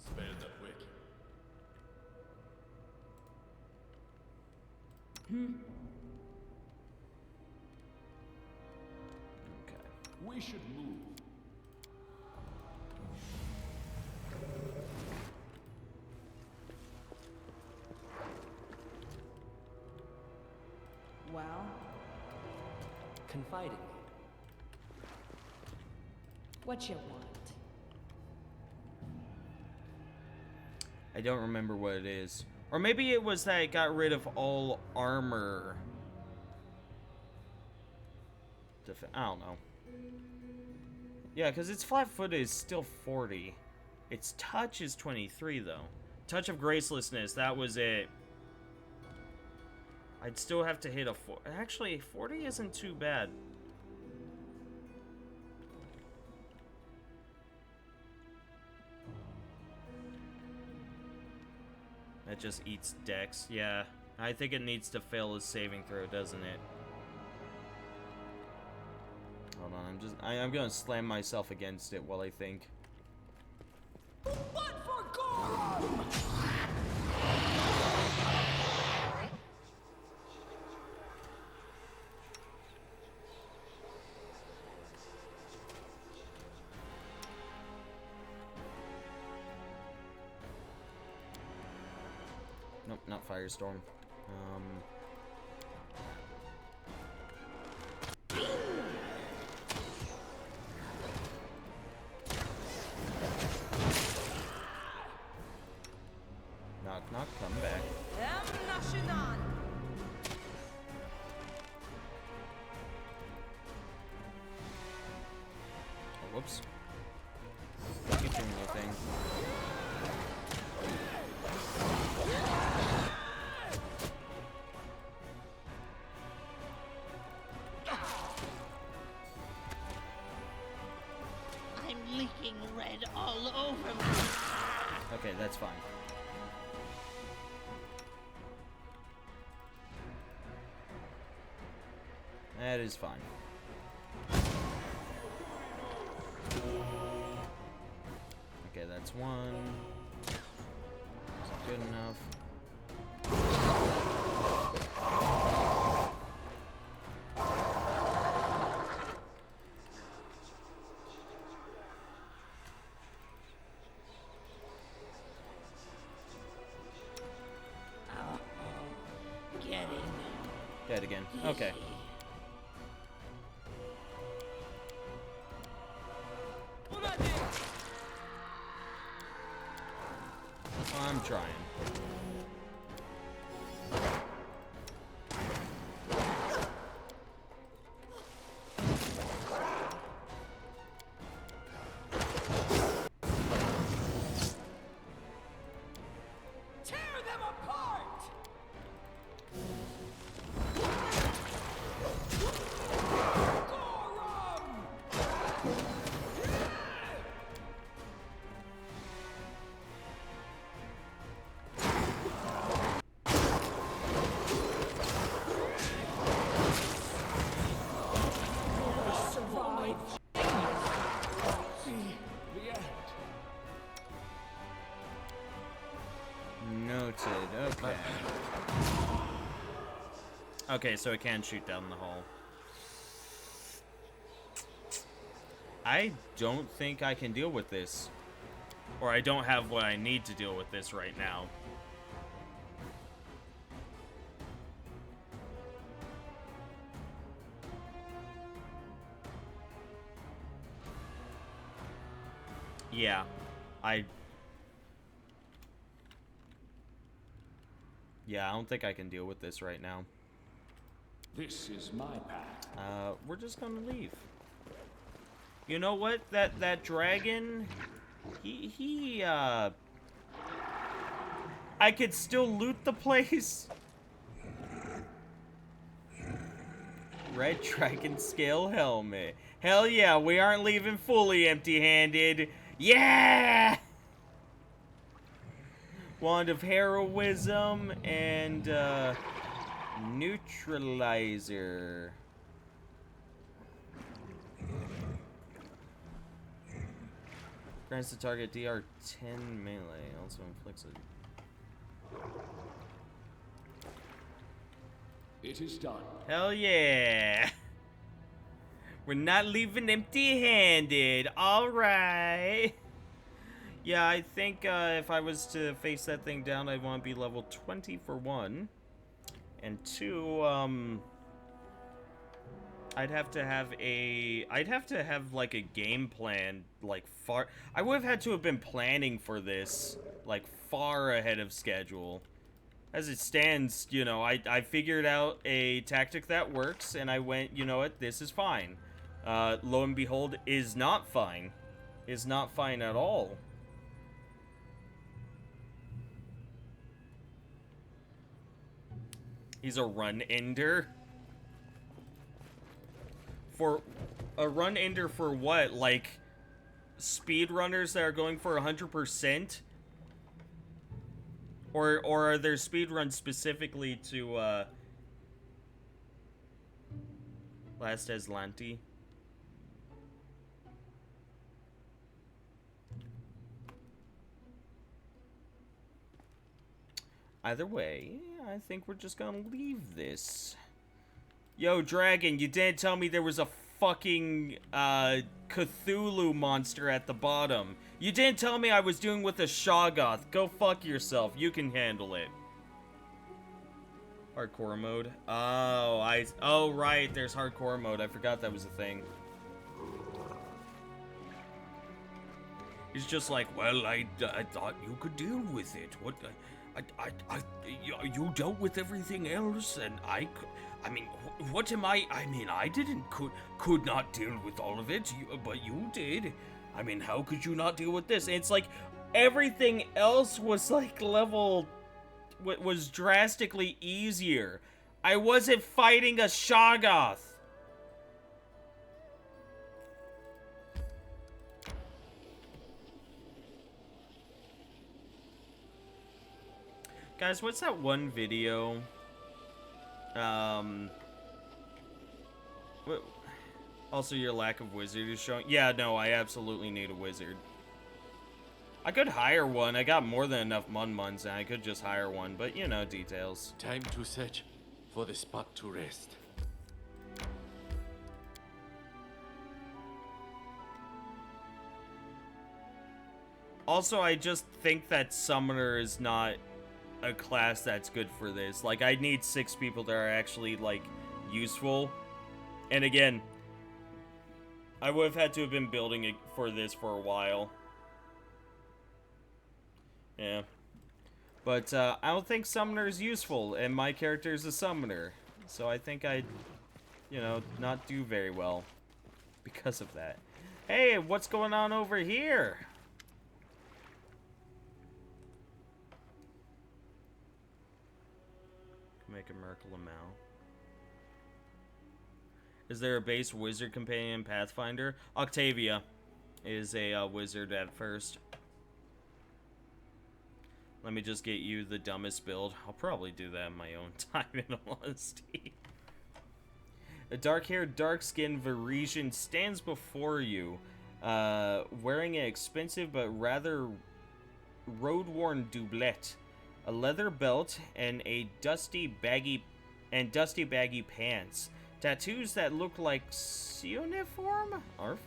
Spell the quick.
Okay.
We should move.
Well,
Confide in me.
what you want?
I don't remember what it is. Or maybe it was that it got rid of all armor. I don't know. Yeah, because its flat-footed is still 40. Its touch is 23, though. Touch of Gracelessness, that was it. I'd still have to hit a 4. Actually, 40 isn't too bad. That just eats dex. Yeah, I think it needs to fail a saving throw, doesn't it? Hold on, I'm gonna slam myself against it while I think. Nope, not Firestorm. Knock, knock, come back. Oh, whoops. Get your little thing.
I'm leaking red all over me.
Okay, that's fine. That is fine. Okay, that's one. Is it good enough?
Getting
Dead again. Okay. I'm trying.
Tear them apart!
Noted. Okay. Okay, so it can shoot down the hole. I don't think I can deal with this. Or I don't have what I need to deal with this right now. Yeah, I don't think I can deal with this right now.
This is my path.
We're just gonna leave. You know what? That dragon, I could still loot the place. Red dragon scale helmet. Hell yeah, we aren't leaving fully empty-handed. Yeah! Wand of Heroism and Neutralizer. Grants the target DR 10 melee. Also inflicts a...
It is done.
Hell yeah! We're not leaving empty-handed. All right. Yeah, I think if I was to face that thing down, I'd want to be level 20 for one, and two, I'd have to have like a game plan, like far. I would have had to have been planning for this, like far ahead of schedule. As it stands, you know, I figured out a tactic that works, and I went, you know what, this is fine. Lo and behold, is not fine. Is not fine at all. He's a run-ender. For a run-ender for what? Like speedrunners that are going for 100%? Or are there speedruns specifically to Last Aslanti? Either way, I think we're just gonna leave this. Yo, Dragon, you didn't tell me there was a fucking Cthulhu monster at the bottom. You didn't tell me I was dealing with a Shoggoth. Go fuck yourself. You can handle it. Hardcore mode. Oh, right. There's hardcore mode. I forgot that was a thing. He's just like, well, I thought you could deal with it. What? You dealt with everything else, and I mean, what am I mean, I could not deal with all of it, but you did. I mean, how could you not deal with this? And it's like, everything else was like was drastically easier. I wasn't fighting a Shoggoth. Guys, what's that one video? Also, your lack of wizard is showing. Yeah, no, I absolutely need a wizard. I could hire one. I got more than enough Mun-Muns, and I could just hire one. But, you know, details.
Time to search for the spot to rest.
Also, I just think that Summoner is not a class that's good for this. Like, I need 6 people that are actually, like, useful. And again, I would have had to have been building it for this for a while. Yeah. But, I don't think Summoner is useful, and my character is a Summoner. So I think I'd, you know, not do very well because of that. Hey, what's going on over here? Make a Merkle Mal. Is there a base wizard companion in Pathfinder? Octavia is a wizard at first. Let me just get you the dumbest build. I'll probably do that in my own time, in all honesty. A dark-haired, dark-skinned Varisian stands before you, wearing an expensive but rather road-worn doublet. a leather belt, and dusty baggy pants. Tattoos that look like uniform? Arf.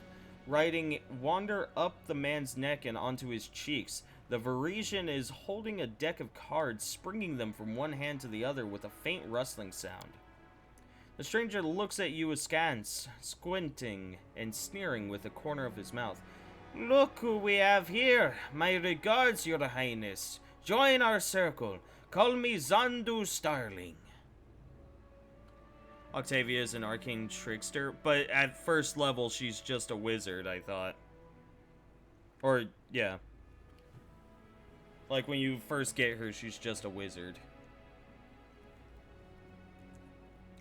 Writing wander up the man's neck and onto his cheeks. The Varisian is holding a deck of cards, springing them from one hand to the other with a faint rustling sound. The stranger looks at you askance, squinting and sneering with the corner of his mouth. Look who we have here! My regards, your highness. Join our circle. Call me Zandu Starling. Octavia is an arcane trickster, but at first level, she's just a wizard, I thought. Or, yeah. Like, when you first get her, she's just a wizard.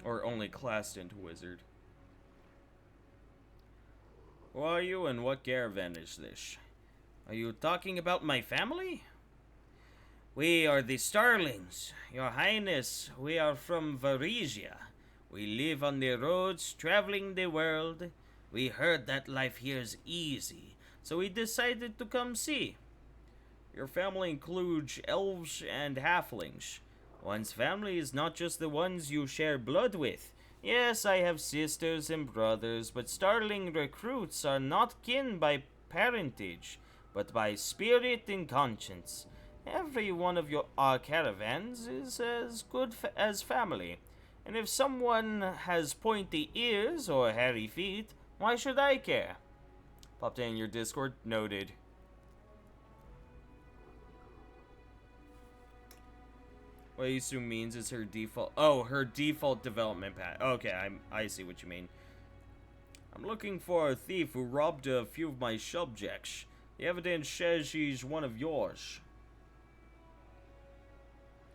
Or only classed into wizard. Who are you and what caravan is this? Are you talking about my family? We are the Starlings. Your Highness, we are from Varisia. We live on the roads, traveling the world. We heard that life here is easy, so we decided to come see. Your family includes elves and halflings. One's family is not just the ones you share blood with. Yes, I have sisters and brothers, but Starling recruits are not kin by parentage, but by spirit and conscience. Every one of our caravans is as good as family. And if someone has pointy ears or hairy feet, why should I care? Popped in your Discord. Noted. What you assume means is her default... Oh, her default development path. Okay, I see what you mean. I'm looking for a thief who robbed a few of my subjects. The evidence says she's one of yours.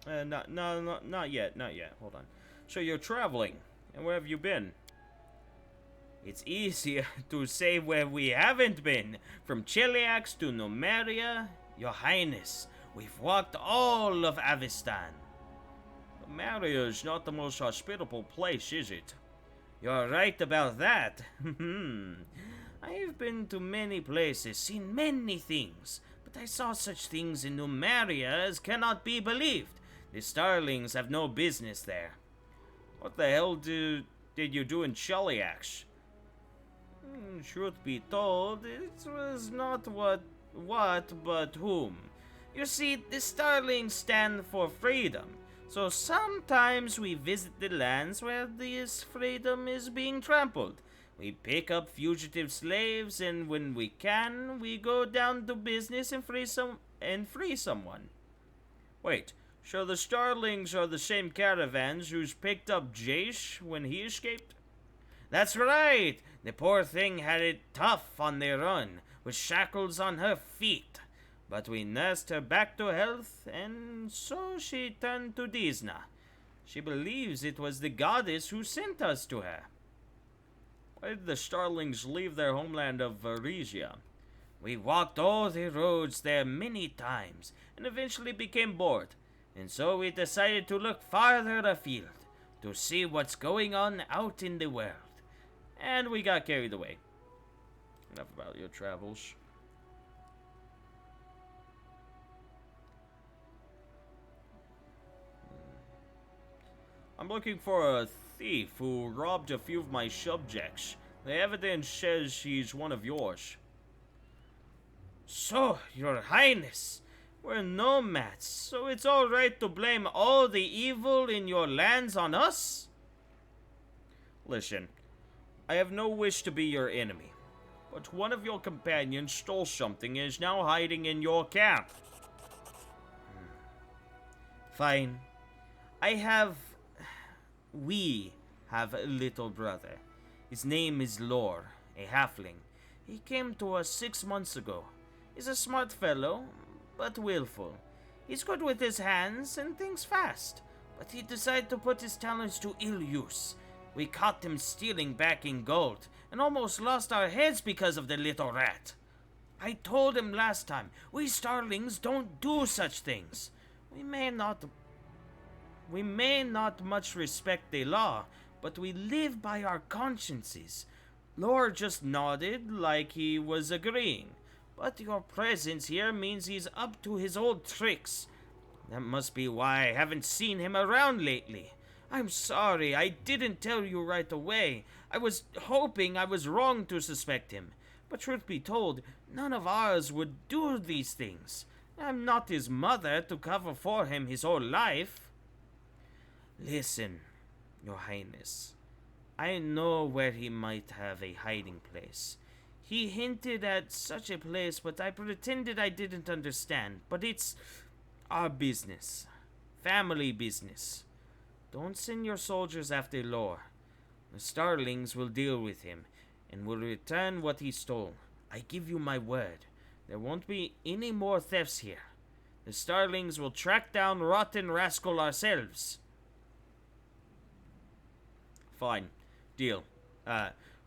Not yet. Hold on. So you're traveling, and where have you been? It's easier to say where we haven't been. From Cheliax to Numeria, Your Highness, we've walked all of Avistan. Numeria is not the most hospitable place, is it? You're right about that. I've been to many places, seen many things, but I saw such things in Numeria as cannot be believed. The Starlings have no business there. What the hell did you do in Cheliax? Truth be told, it was not what, but whom. You see, the Starlings stand for freedom, so sometimes we visit the lands where this freedom is being trampled. We pick up fugitive slaves, and when we can, we go down to business and free someone. Wait. So the Starlings are the same caravans who's picked up Jace when he escaped? That's right! The poor thing had it tough on the run, with shackles on her feet. But we nursed her back to health, and so she turned to Disna. She believes it was the goddess who sent us to her. Why did the Starlings leave their homeland of Varisia? We walked all the roads there many times, and eventually became bored. And so we decided to look farther afield, to see what's going on out in the world. And we got carried away. Enough about your travels. I'm looking for a thief who robbed a few of my subjects. The evidence says she's one of yours. So, Your Highness, we're nomads, so it's alright to blame all the evil in your lands on us? Listen, I have no wish to be your enemy, but one of your companions stole something and is now hiding in your camp. Fine. We have a little brother. His name is Lore, a halfling. He came to us 6 months ago. He's a smart fellow, but willful. He's good with his hands and thinks fast, but he decided to put his talents to ill use. We caught him stealing back in gold, and almost lost our heads because of the little rat. I told him last time, we Starlings don't do such things. We may not much respect the law, but we live by our consciences. Lore just nodded like he was agreeing. But your presence here means he's up to his old tricks. That must be why I haven't seen him around lately. I'm sorry, I didn't tell you right away. I was hoping I was wrong to suspect him. But truth be told, none of ours would do these things. I'm not his mother to cover for him his whole life. Listen, Your Highness. I know where he might have a hiding place. He hinted at such a place, but I pretended I didn't understand. But it's our business. Family business. Don't send your soldiers after Lore. The Starlings will deal with him, and will return what he stole. I give you my word. There won't be any more thefts here. The Starlings will track down Rotten Rascal ourselves. Fine. Deal.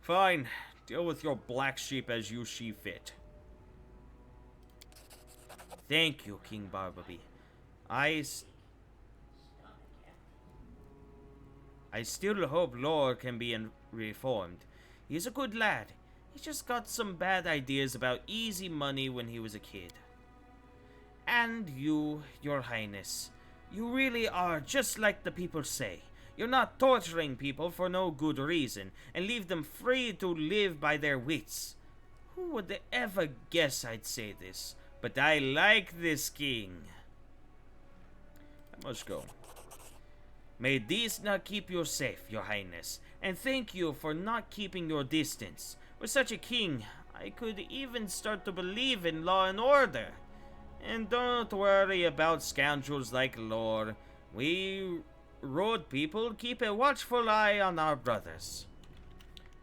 Fine. Deal with your black sheep as you see fit. Thank you, King Barbaby. I still hope Lore can be reformed. He's a good lad. He just got some bad ideas about easy money when he was a kid. And you, Your Highness, you really are just like the people say. You're not torturing people for no good reason, and leave them free to live by their wits. Who would ever guess I'd say this? But I like this king. I must go. May these not keep you safe, Your Highness, and thank you for not keeping your distance. With such a king, I could even start to believe in law and order. And don't worry about scoundrels like Lore. We road people keep a watchful eye on our brothers.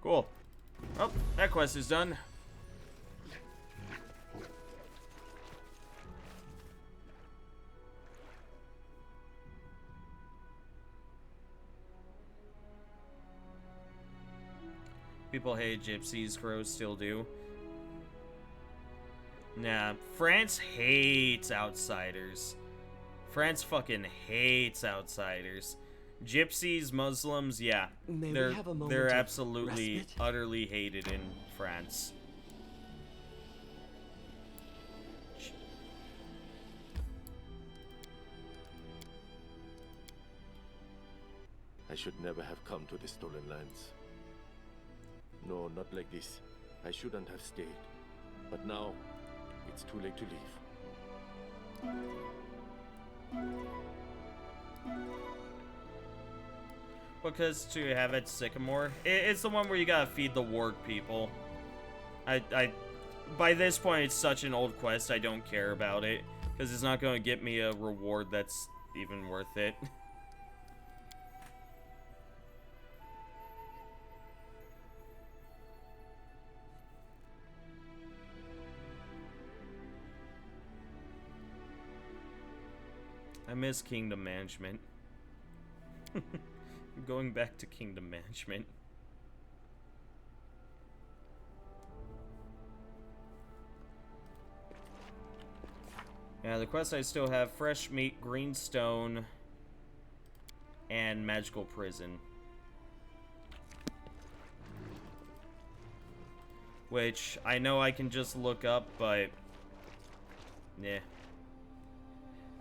Cool. Oh, that quest is done. People hate gypsies, crows still do. Nah, France hates outsiders. France fucking hates outsiders. Gypsies, Muslims, yeah. They're absolutely, utterly hated in France.
I should never have come to the Stolen Lands. No, not like this. I shouldn't have stayed. But now, it's too late to leave.
Because to have it Sycamore, it's the one where you gotta feed the warg people. By this point, it's such an old quest, I don't care about it. Because it's not gonna get me a reward that's even worth it. I miss Kingdom Management. I'm going back to Kingdom Management. Yeah, the quests I still have: Fresh Meat, Greenstone, and Magical Prison. Which, I know I can just look up, but... yeah.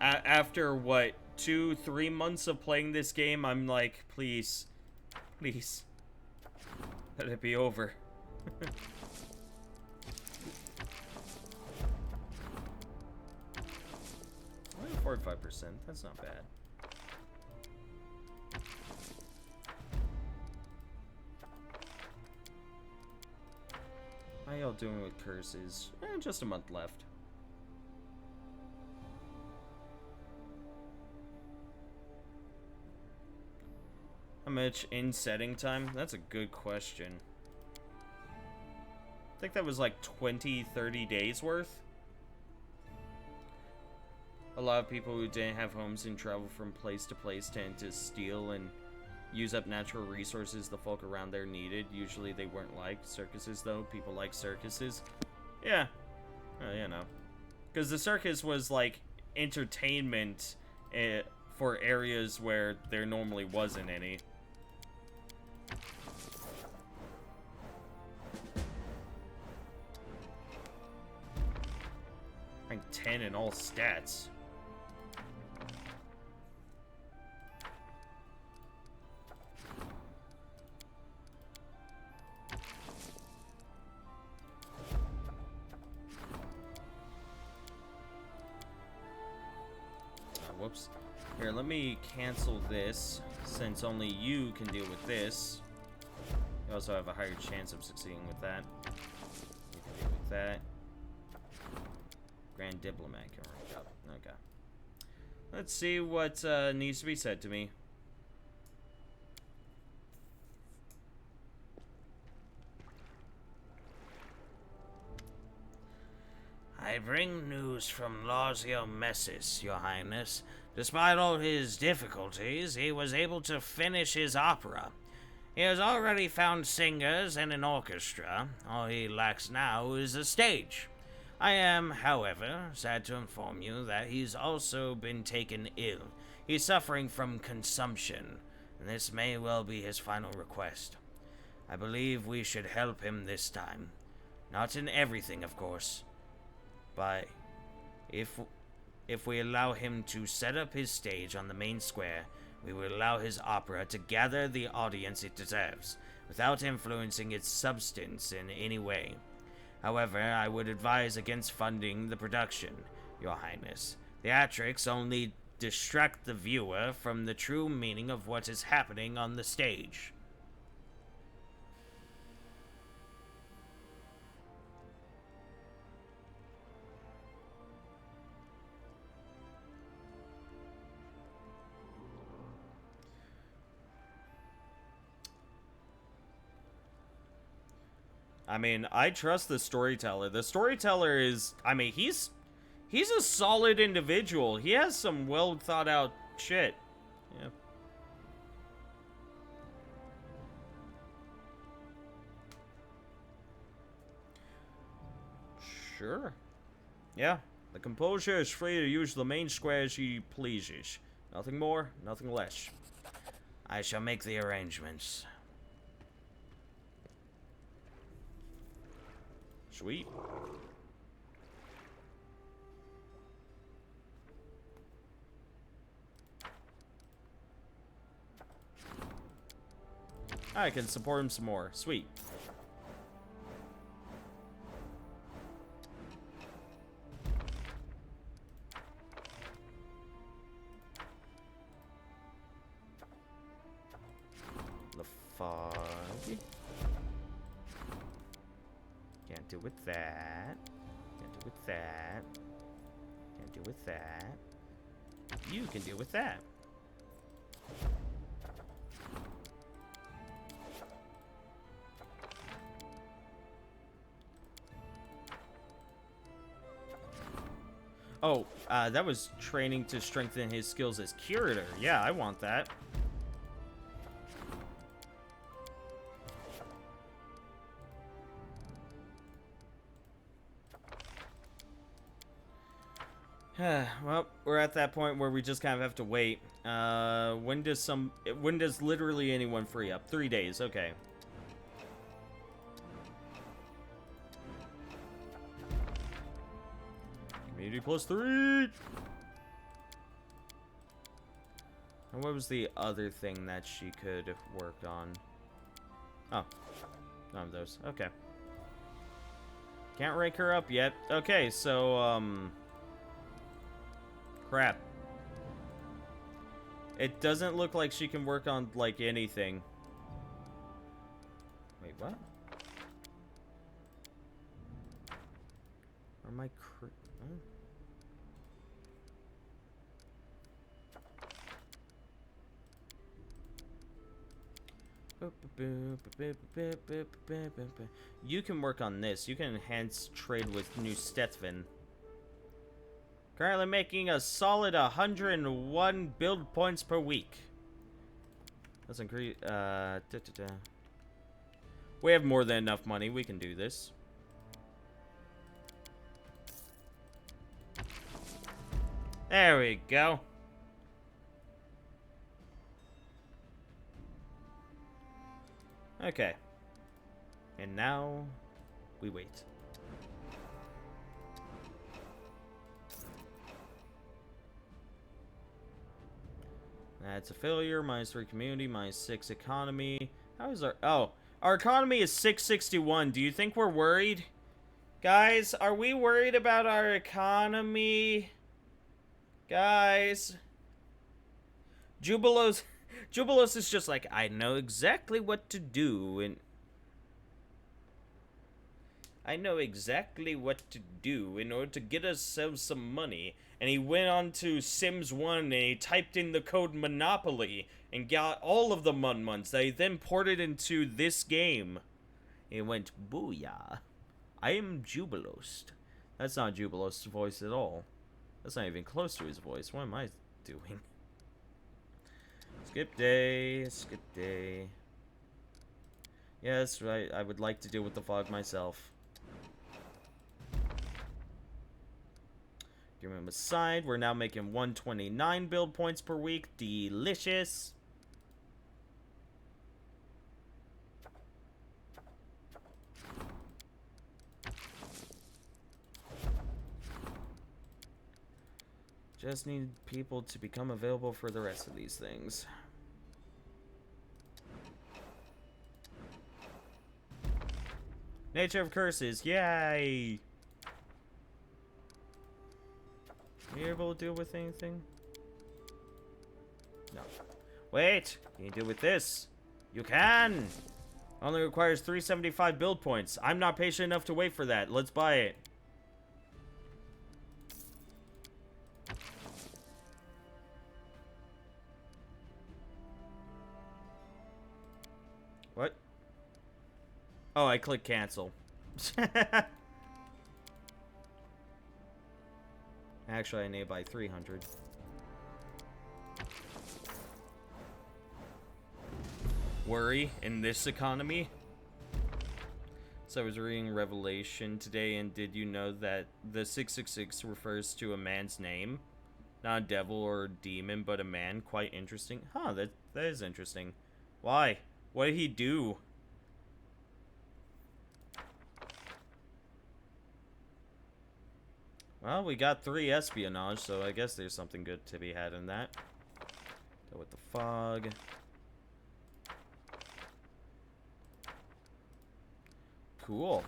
After, what, 2-3 months of playing this game, I'm like, please, please, let it be over. Only 45%, that's not bad. How y'all doing with curses? Just a month left. How much in setting time? That's a good question. I think that was like 20-30 days worth. A lot of people who didn't have homes and travel from place to place tend to steal and use up natural resources the folk around there needed. Usually they weren't like circuses though. People like circuses. Yeah. You know. Because the circus was like entertainment for areas where there normally wasn't any. Rank 10 in all stats. Oops. Here, let me cancel this, since only you can deal with this. You also have a higher chance of succeeding with that. You can deal with that. Grand Diplomat can rank up. Okay. Let's see what needs to be said to me.
I bring news from Larzio Messis, Your Highness. Despite all his difficulties, he was able to finish his opera. He has already found singers and an orchestra. All he lacks now is a stage. I am, however, sad to inform you that he's also been taken ill. He's suffering from consumption, and this may well be his final request. I believe we should help him this time. Not in everything, of course. But if we allow him to set up his stage on the main square, we will allow his opera to gather the audience it deserves, without influencing its substance in any way. However, I would advise against funding the production, Your Highness. Theatrics only distract the viewer from the true meaning of what is happening on the stage.
I mean, I trust the storyteller. The storyteller is, I mean, he's a solid individual. He has some well thought out shit. Yeah. Sure. Yeah. The composer is free to use the main square as he pleases. Nothing more, nothing less.
I shall make the arrangements.
Sweet. I can support him some more. Sweet. Lafagi. Can't deal with that. Can't deal with that. Can't deal with that. You can deal with that. Oh, that was training to strengthen his skills as curator. Yeah, I want that. Well, we're at that point where we just kind of have to wait. When does literally anyone free up? 3 days, okay. Community +3! And what was the other thing that she could work on? Oh, none of those. Okay. Can't rank her up yet. Okay, so, crap. It doesn't look like she can work on, like, anything. Wait, what? Or am I You can work on this. You can enhance trade with New Stethin. Currently making a solid 101 build points per week. Let's increase. We have more than enough money. We can do this. There we go. Okay. And now we wait. That's a failure. -3 community, -6 economy. How is our... Oh, our economy is 661. Do you think we're worried? Guys, are we worried about our economy? Guys, Jubilos is just like, I know exactly what to do, and I know exactly what to do in order to get ourselves some money. And he went on to Sims 1 and he typed in the code Monopoly and got all of the Mun-Muns that he then ported into this game. He went, booyah. I am Jubilost. That's not Jubilost's voice at all. That's not even close to his voice. What am I doing? Skip day, skip day. Yes, right, I would like to deal with the fog myself. Give him a side. We're now making 129 build points per week. Delicious. Just need people to become available for the rest of these things. Nature of Curses. Yay! Are you able to deal with anything? No. Wait! Can you deal with this? You can! Only requires 375 build points. I'm not patient enough to wait for that. Let's buy it. What? Oh, I clicked cancel. Actually, I need to buy 300. Worry in this economy? So I was reading Revelation today, and did you know that the 666 refers to a man's name? Not a devil or a demon, but a man. Quite interesting. Huh, that is interesting. Why? What did he do? Well, we got 3 espionage, so I guess there's something good to be had in that. Go with the fog. Cool.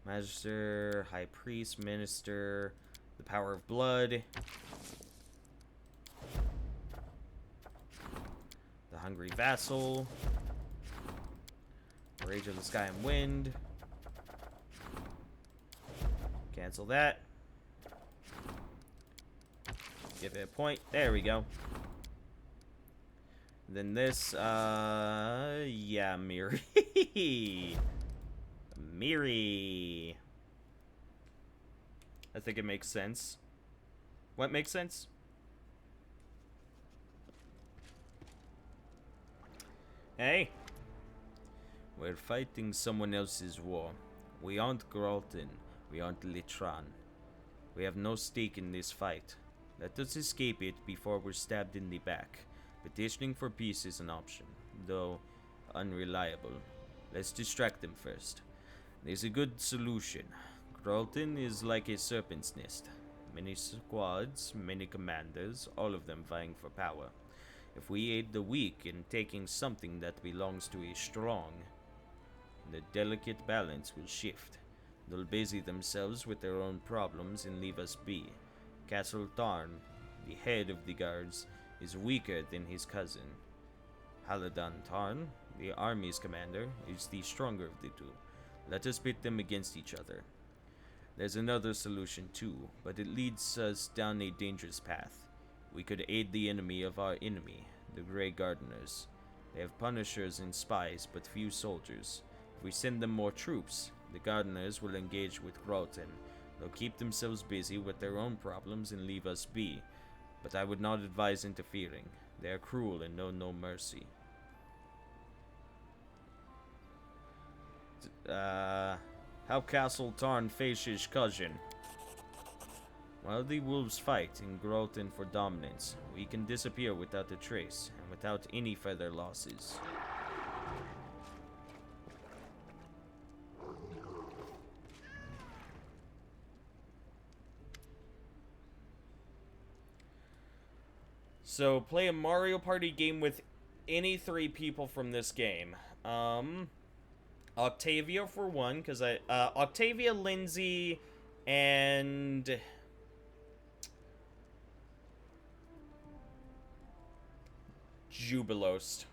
Magister, High Priest, Minister, the Power of Blood. The Hungry Vassal. Rage of the Sky and Wind. Cancel that. Give it a point. There we go. Then this, yeah, Miri. Miri. I think it makes sense. What makes sense? Hey. We're fighting someone else's war. We aren't Gralton. We aren't Litran. We have no stake in this fight. Let us escape it before we're stabbed in the back. Petitioning for peace is an option, though unreliable. Let's distract them first. There's a good solution. Gralton is like a serpent's nest. Many squads, many commanders, all of them vying for power. If we aid the weak in taking something that belongs to a strong, the delicate balance will shift. They'll busy themselves with their own problems and leave us be. Castle Tarn, the head of the guards, is weaker than his cousin. Haladan Tarn, the army's commander, is the stronger of the two. Let us pit them against each other. There's another solution too, but it leads us down a dangerous path. We could aid the enemy of our enemy, the Grey Gardeners. They have punishers and spies, but few soldiers. If we send them more troops, the Gardeners will engage with Gralton. They'll keep themselves busy with their own problems and leave us be. But I would not advise interfering. They are cruel and know no mercy. How Castle Tarn face his cousin. While the wolves fight in Gralton for dominance, we can disappear without a trace and without any further losses. So, play a Mario Party game with any 3 people from this game. Octavia for one, because Octavia, Lindsay, and Jubilost.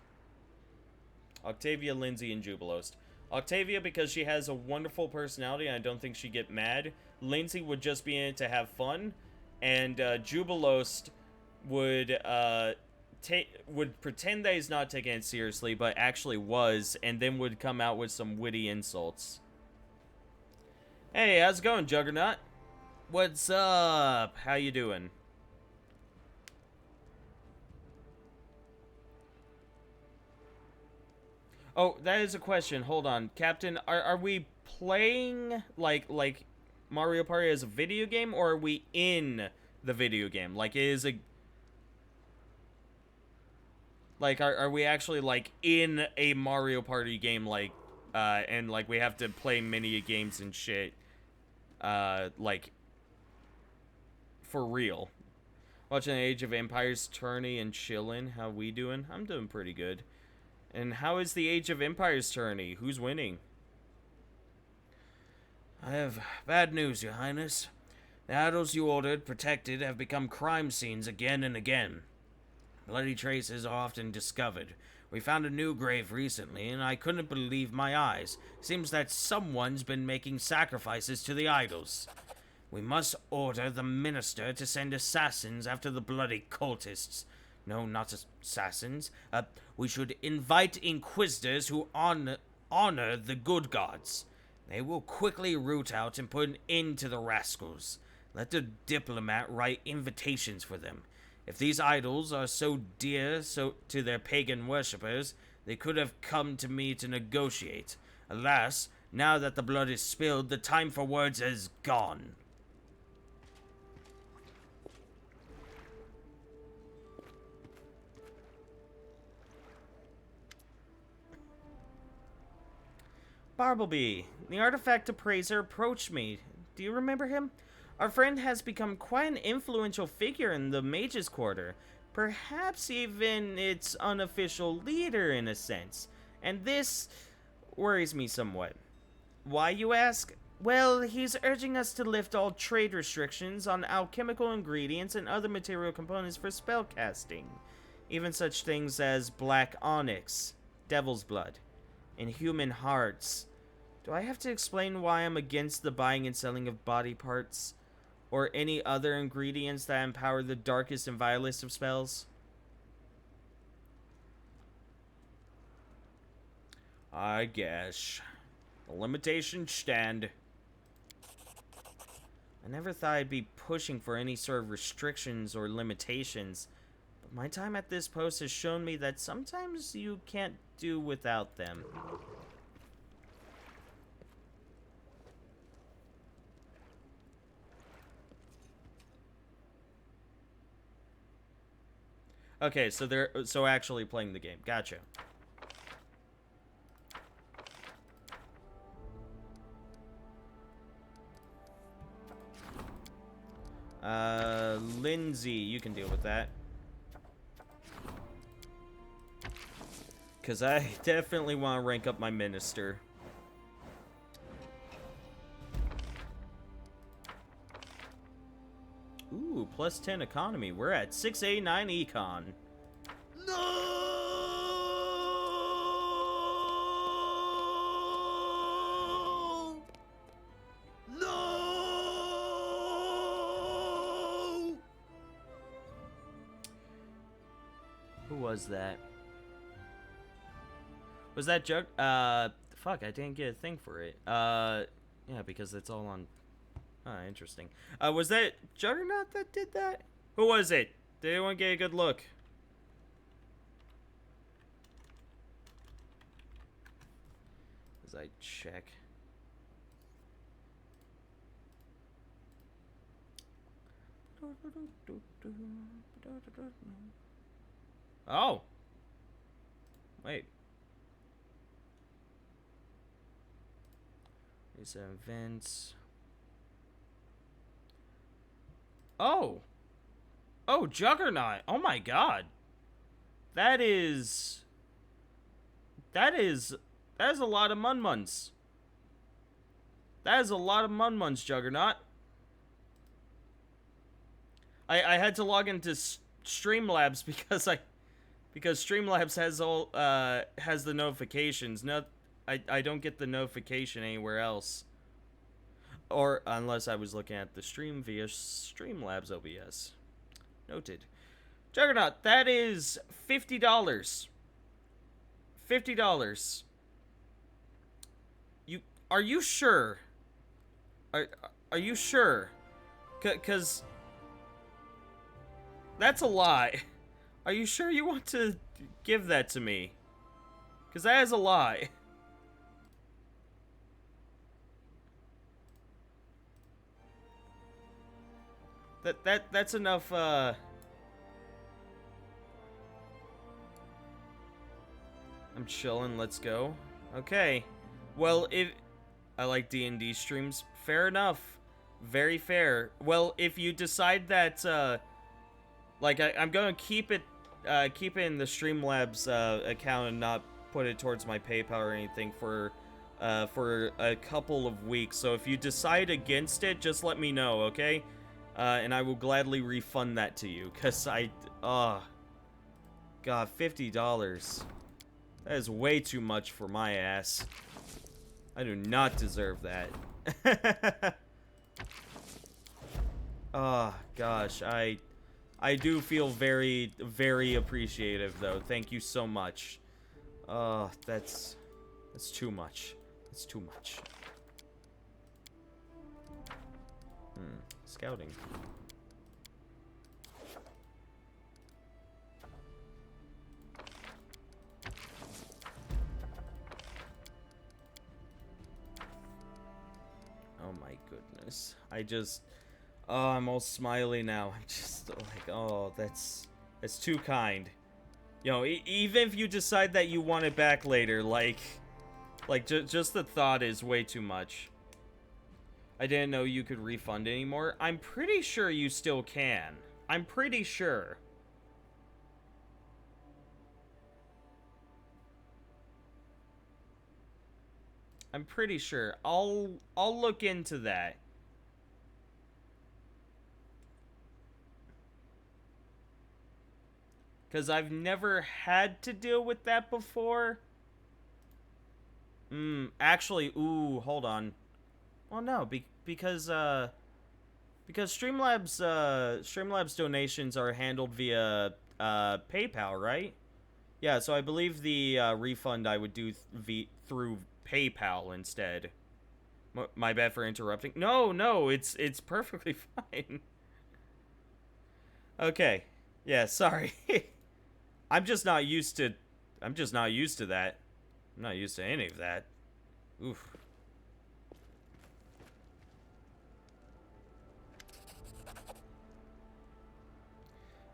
Octavia, Lindsay, and Jubilost. Octavia, because she has a wonderful personality, and I don't think she'd get mad. Lindsay would just be in it to have fun. And Jubilost would pretend that he's not taking it seriously, but actually was, and then would come out with some witty insults. Hey, how's it going, Juggernaut? What's up? How you doing? Oh, that is a question. Hold on. Captain, are we playing like Mario Party as a video game, or are we in the video game? Like, is a like are we actually like in a Mario Party game, like and like we have to play mini games and shit, like for real? Watching the Age of Empires tourney and chillin'. How we doing? I'm doing pretty good. And how is the Age of Empires tourney? Who's winning?
I have bad news, Your Highness. The idols you ordered protected have become crime scenes again and again. Bloody traces are often discovered. We found a new grave recently, and I couldn't believe my eyes. Seems that someone's been making sacrifices to the idols. We must order the minister to send assassins after the bloody cultists. No, not assassins. We should invite inquisitors who honor the good gods. They will quickly root out and put an end to the rascals. Let the diplomat write invitations for them. If these idols are so dear to their pagan worshippers, they could have come to me to negotiate. Alas, now that the blood is spilled, the time for words is gone.
Bartleby, the artifact appraiser, approached me. Do you remember him? Our friend has become quite an influential figure in the Mages Quarter. Perhaps even its unofficial leader in a sense. And this worries me somewhat. Why, you ask? Well, he's urging us to lift all trade restrictions on alchemical ingredients and other material components for spellcasting. Even such things as black onyx, devil's blood, and human hearts. Do I have to explain why I'm against the buying and selling of body parts or any other ingredients that empower the darkest and vilest of spells? I guess. The limitations stand. I never thought I'd be pushing for any sort of restrictions or limitations, but my time at this post has shown me that sometimes you can't do without them. Okay, so they're actually playing the game. Gotcha. Lindsay, you can deal with that. Because I definitely want to rank up my minister. Ooh, plus 10 economy. We're at 689 econ.
No!
Who was that? Was that Fuck, I didn't get a thing for it. Yeah, because it's all on... interesting. Was that Juggernaut that did that? Who was it? Did anyone get a good look? As I check. Oh! Wait. These events. Oh! Oh, Juggernaut! Oh my god! That is a lot of Munmuns. That is a lot of Munmuns, Juggernaut. I had to log into Streamlabs because Because Streamlabs has all has the notifications. I don't get the notification anywhere else. Or unless I was looking at the stream via Streamlabs OBS. Noted. Juggernaut, that is $50. $50. Are you sure? Are you sure? Cause that's a lot. Are you sure you want to give that to me? Cause that is a lot. That's enough. I'm chilling. Let's go. Okay. Well, if I like D&D streams, fair enough. Very fair. Well, if you decide that, like, I'm gonna keep it in the Streamlabs account and not put it towards my PayPal or anything for a couple of weeks. So if you decide against it, just let me know, okay? And I will gladly refund that to you, cause God, $50. That is way too much for my ass. I do not deserve that. Oh, gosh, I do feel very, very appreciative, though. Thank you so much. That's too much. That's too much. Scouting. Oh my goodness. I'm all smiley now. I'm just like, oh, that's too kind. You know, even if you decide that you want it back later, just the thought is way too much. I didn't know you could refund anymore. I'm pretty sure you still can. I'm pretty sure. I'm pretty sure. I'll look into that. Cause I've never had to deal with that before. Actually, ooh, hold on. Well, no, because Streamlabs donations are handled via PayPal, right? Yeah, so I believe the refund I would do through PayPal instead. My bad for interrupting. No, it's perfectly fine. Okay. Yeah, sorry. I'm just not used to that. I'm not used to any of that. Oof.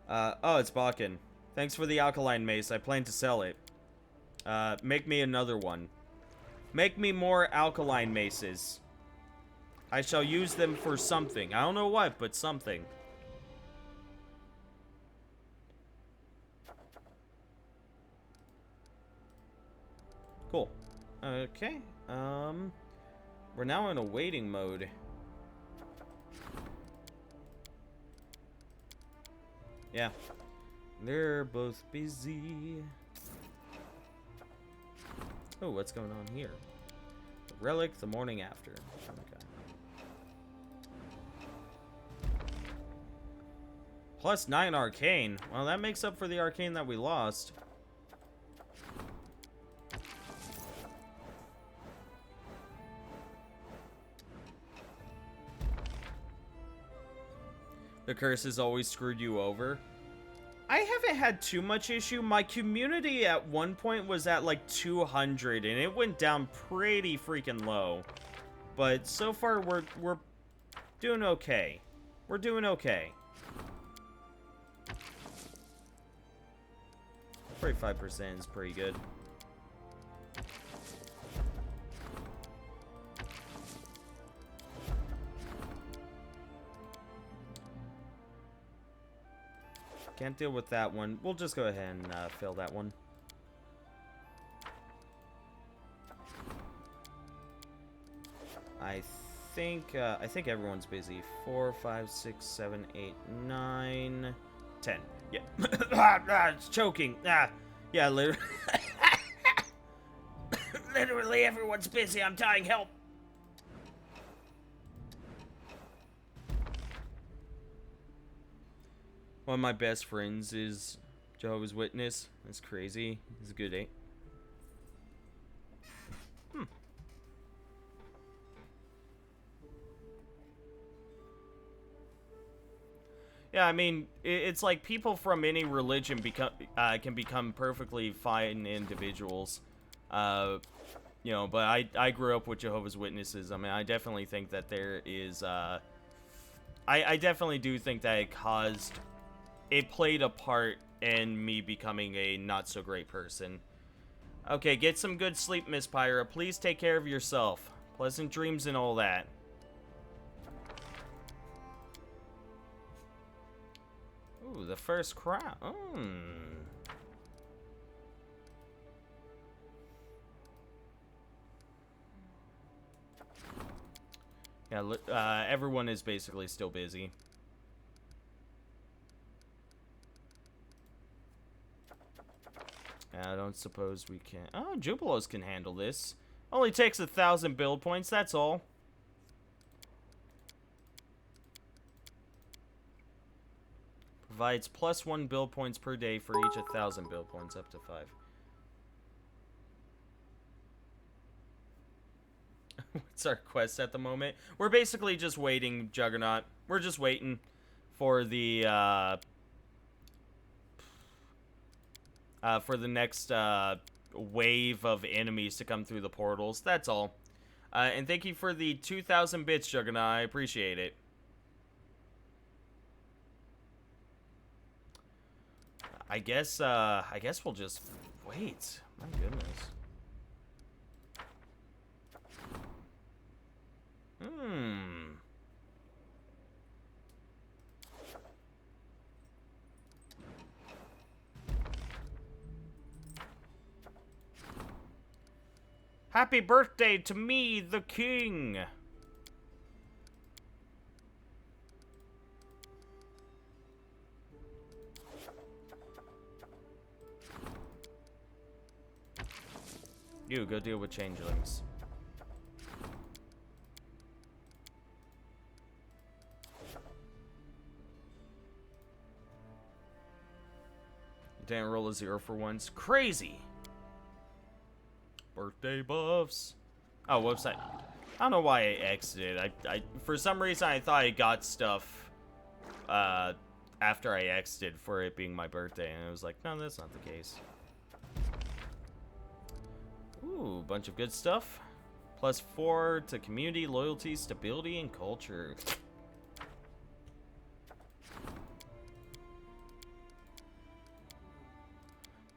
Oh, it's Bakken. Thanks for the alkaline mace. I plan to sell it. Make me another one. Make me more alkaline maces. I shall use them for something. I don't know what, but something. Cool. Okay. We're now in a waiting mode. Yeah. They're both busy. Oh, what's going on here? Relic the morning after. Okay. Plus 9 arcane. Well, that makes up for the arcane that we lost. The curse has always screwed you over. I haven't had too much issue. My community at one point was at like 200 and it went down pretty freaking low. But so far we're doing okay. We're doing okay. 45% is pretty good. Can't deal with that one. We'll just go ahead and fill that one. I think everyone's busy. 4, 5, 6, 7, 8, 9, 10. Yeah. It's choking. Yeah, literally. Literally everyone's busy. I'm dying. Help. One of my best friends is Jehovah's Witness. That's crazy. He's a good 8. Yeah, I mean, it's like people from any religion can become perfectly fine individuals. You know, but I grew up with Jehovah's Witnesses. I mean, I definitely think that there is, I definitely do think that it played a part in me becoming a not-so-great person. Okay, get some good sleep, Miss Pyra. Please take care of yourself. Pleasant dreams and all that. Ooh, the first crown. Yeah, everyone is basically still busy. I don't suppose we can. Oh, Jubilos can handle this. Only takes 1,000 build points, that's all. Provides +1 build points per day for each 1,000 build points, up to 5. What's our quest at the moment? We're basically just waiting, Juggernaut. We're just waiting for the next wave of enemies to come through the portals. That's all. And thank you for the 2,000 bits, Juggernaut. I appreciate it. I guess we'll just wait. My goodness. Happy birthday to me, the king. You go deal with changelings. You didn't roll a 0 for once. Crazy. Birthday buffs. Oh, whoops. I don't know why I exited. I for some reason I thought I got stuff after I exited for it being my birthday, and I was like, no, that's not the case. Ooh, bunch of good stuff. +4 to community, loyalty, stability, and culture.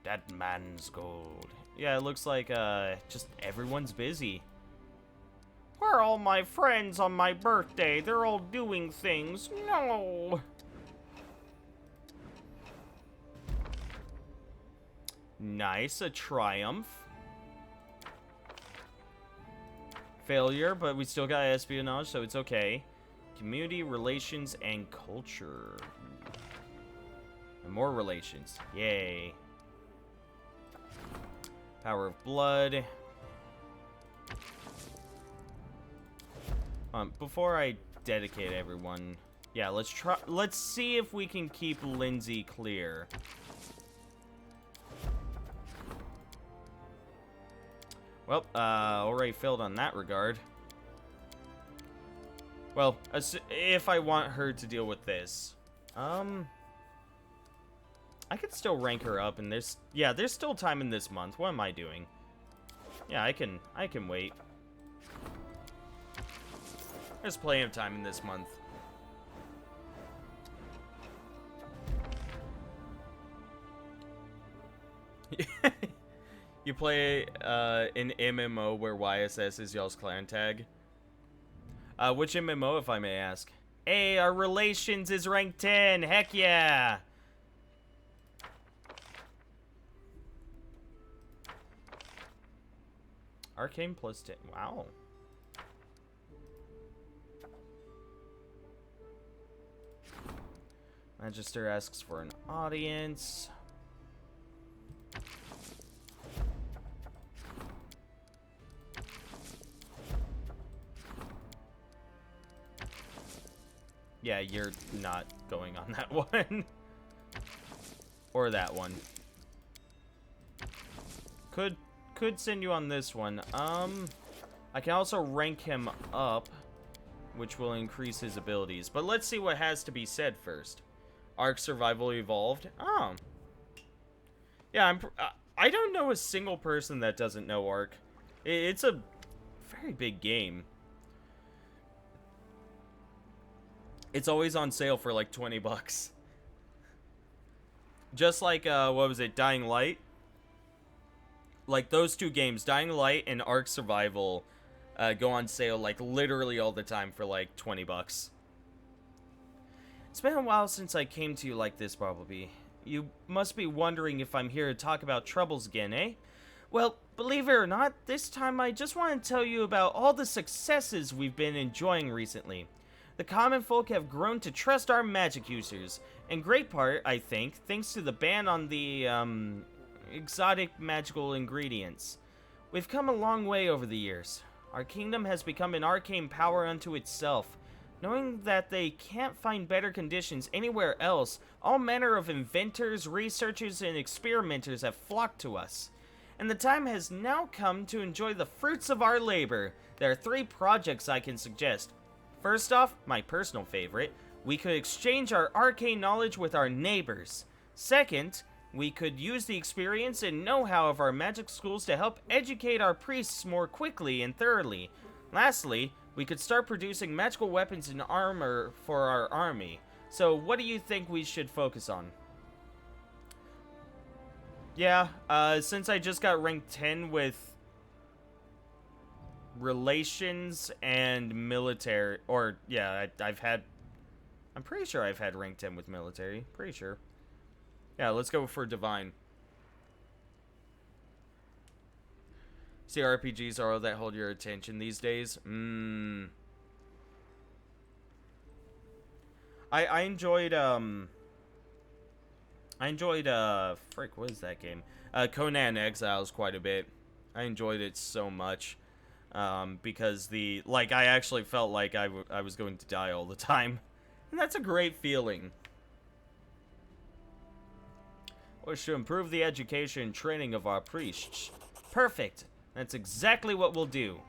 That man's gold. Yeah, it looks like just everyone's busy. Where are all my friends on my birthday? They're all doing things. No. Nice, a triumph. Failure, but we still got espionage, so it's okay. Community, relations, and culture. And more relations. Yay. Power of blood. Before I dedicate everyone, yeah, let's see if we can keep Lindsay clear. Well, already failed on that regard. Well, if I want her to deal with this, I could still rank her up, and there's still time in this month. What am I doing? Yeah, I can wait. There's plenty of time in this month. You play an MMO where YSS is y'all's clan tag? Which MMO, if I may ask? Hey, our relations is rank 10. Heck yeah! Arcane +10. Wow. Magister asks for an audience. Yeah, you're not going on that one. Or that one. Could send you on this one. I can also rank him up, which will increase his abilities. But let's see what has to be said first. Ark Survival Evolved. Oh. Yeah, I don't know a single person that doesn't know Ark. It's a very big game. It's always on sale for like 20 bucks. Just like, what was it, Dying Light? Like, those two games, Dying Light and Ark Survival, go on sale, like, literally all the time for, like, 20 bucks. It's been a while since I came to you like this, Bartleby. You must be wondering if I'm here to talk about troubles again, eh? Well, believe it or not, this time I just want to tell you about all the successes we've been enjoying recently. The common folk have grown to trust our magic users, in great part, I think, thanks to the ban on the, exotic magical ingredients. We've come a long way over the years. Our kingdom has become an arcane power unto itself. Knowing that they can't find better conditions anywhere else, all manner of inventors, researchers, and experimenters have flocked to us. And the time has now come to enjoy the fruits of our labor. There are 3 projects I can suggest. First off, my personal favorite, we could exchange our arcane knowledge with our neighbors. Second, we could use the experience and know-how of our magic schools to help educate our priests more quickly and thoroughly. Lastly, we could start producing magical weapons and armor for our army. So what do you think we should focus on? Yeah, since I just got ranked 10 with relations and military, or yeah, I'm pretty sure I've had rank 10 with military, pretty sure. Yeah, let's go for divine. See, RPGs are all that hold your attention these days. I enjoyed frick, what is that game? Conan Exiles quite a bit. I enjoyed it so much. Because I actually felt like I was going to die all the time. And that's a great feeling. Was to improve the education and training of our priests. Perfect. That's exactly what we'll do.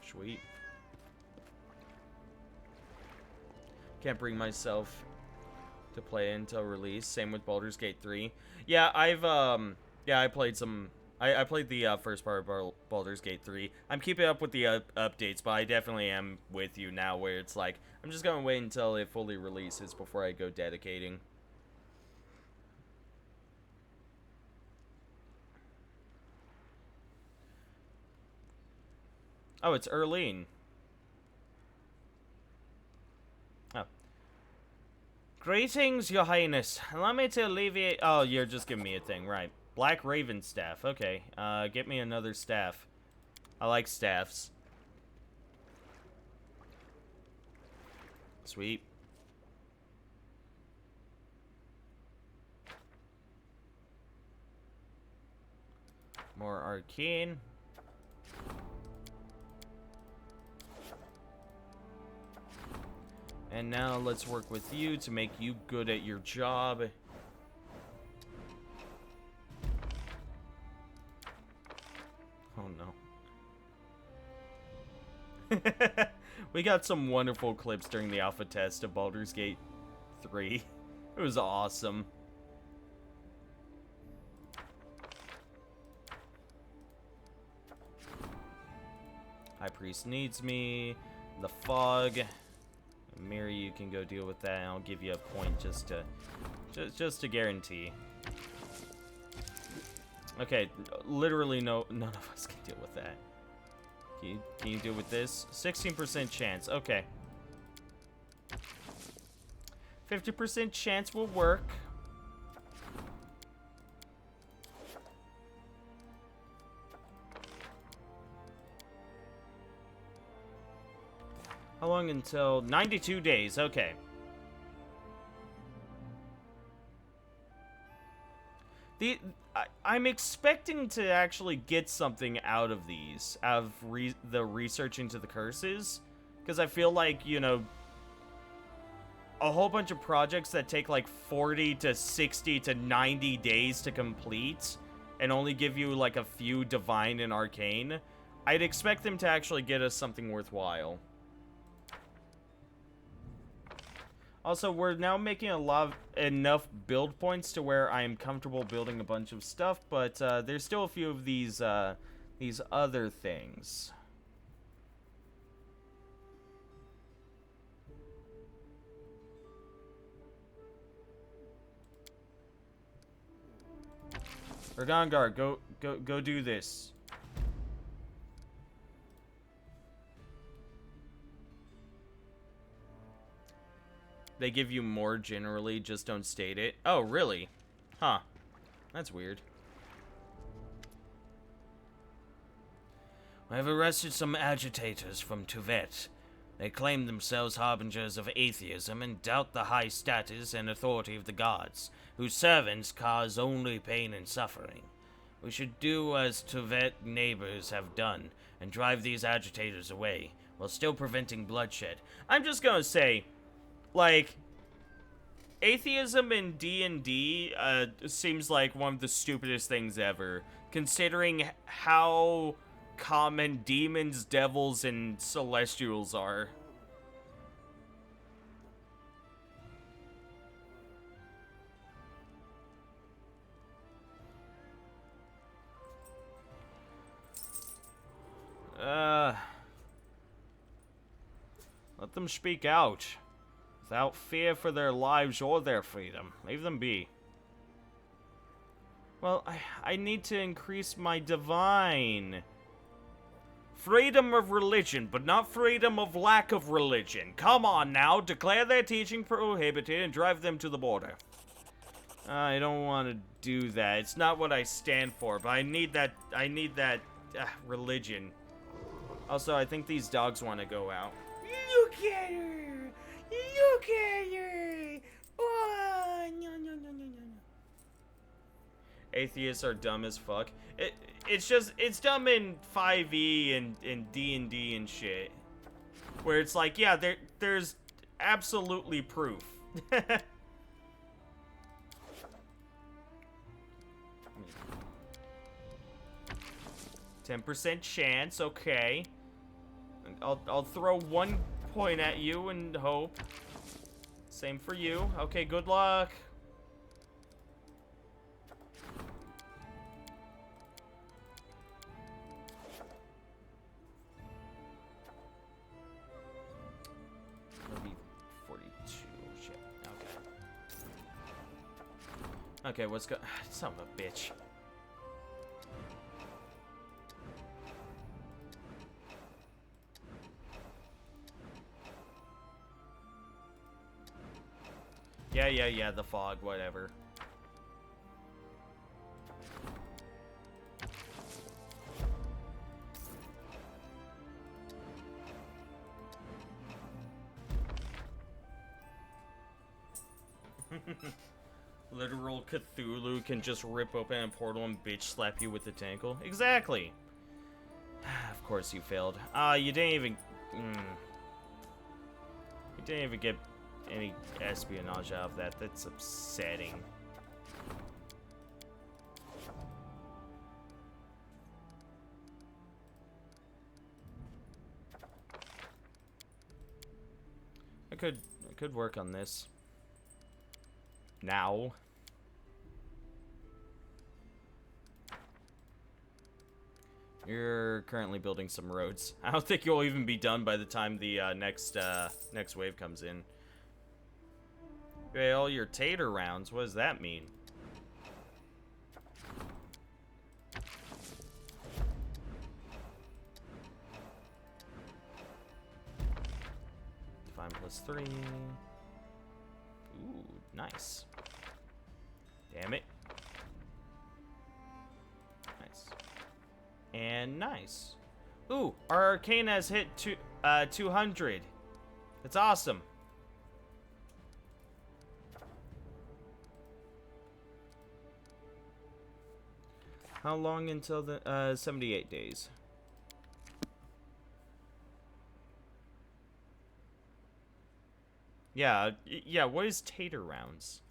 Sweet. Can't bring myself to play until release. Same with Baldur's Gate 3. Yeah, I played some... I played the first part of Baldur's Gate 3. I'm keeping up with the updates, but I definitely am with you now where it's like, I'm just going to wait until it fully releases before I go dedicating. Oh, it's Erlene. Oh. Greetings, Your Highness. Allow me to alleviate... Oh, you're just giving me a thing, right. Black Raven staff. Okay. Get me another staff. I like staffs. Sweet. More arcane. And now let's work with you to make you good at your job. Oh no. We got some wonderful clips during the alpha test of Baldur's Gate 3. It was awesome. High Priest needs me. The fog. Miri, you can go deal with that, and I'll give you a point just to guarantee. Okay, literally none of us can deal with that. Can you deal with this? 16% chance. Okay. 50% chance will work. How long until 92 days? Okay. I'm expecting to actually get something out of these, out of the research into the curses, because I feel like, you know, a whole bunch of projects that take like 40 to 60 to 90 days to complete and only give you like a few divine and arcane, I'd expect them to actually get us something worthwhile. Also, we're now making enough build points to where I am comfortable building a bunch of stuff, but there's still a few of these other things. Ergongar, go do this. They give you more generally, just don't state it. Oh, really? Huh. That's weird.
I have arrested some agitators from Tuvet. They claim themselves harbingers of atheism and doubt the high status and authority of the gods, whose servants cause only pain and suffering. We should do as Tuvet neighbors have done, and drive these agitators away, while still preventing bloodshed.
I'm just gonna say, like, atheism in D&D seems like one of the stupidest things ever, considering how common demons, devils, and celestials are. Let them speak out. Without fear for their lives or their freedom. Leave them be. Well, I need to increase my divine. Freedom of religion, but not freedom of lack of religion. Come on now, declare their teaching prohibited and drive them to the border. I don't want to do that. It's not what I stand for, but I need that religion. Also, I think these dogs want to go out. Look at her! Look at her! Oh, no, no, no, no, no. Atheists are dumb as fuck. It's dumb in 5e and D&D and shit. Where it's like, yeah, there's absolutely proof. 10% chance, okay. I'll throw 1 point at you and hope. Same for you. Okay, good luck. Maybe 42. Shit. Okay. Okay, what's go? Son of a bitch. Yeah, the fog, whatever. Literal Cthulhu can just rip open a portal and bitch slap you with the tankle. Exactly. Of course you failed. You didn't even... You didn't even get any espionage out of that. That's upsetting. I could work on this. Now. You're currently building some roads. I don't think you'll even be done by the time the next wave comes in. Okay, all your tater rounds, what does that mean? Divine +3. Ooh, nice. Damn it. Nice. And nice. Ooh, our arcane has hit 200. That's awesome. How long until the 78 days? Yeah, yeah, what is tater rounds?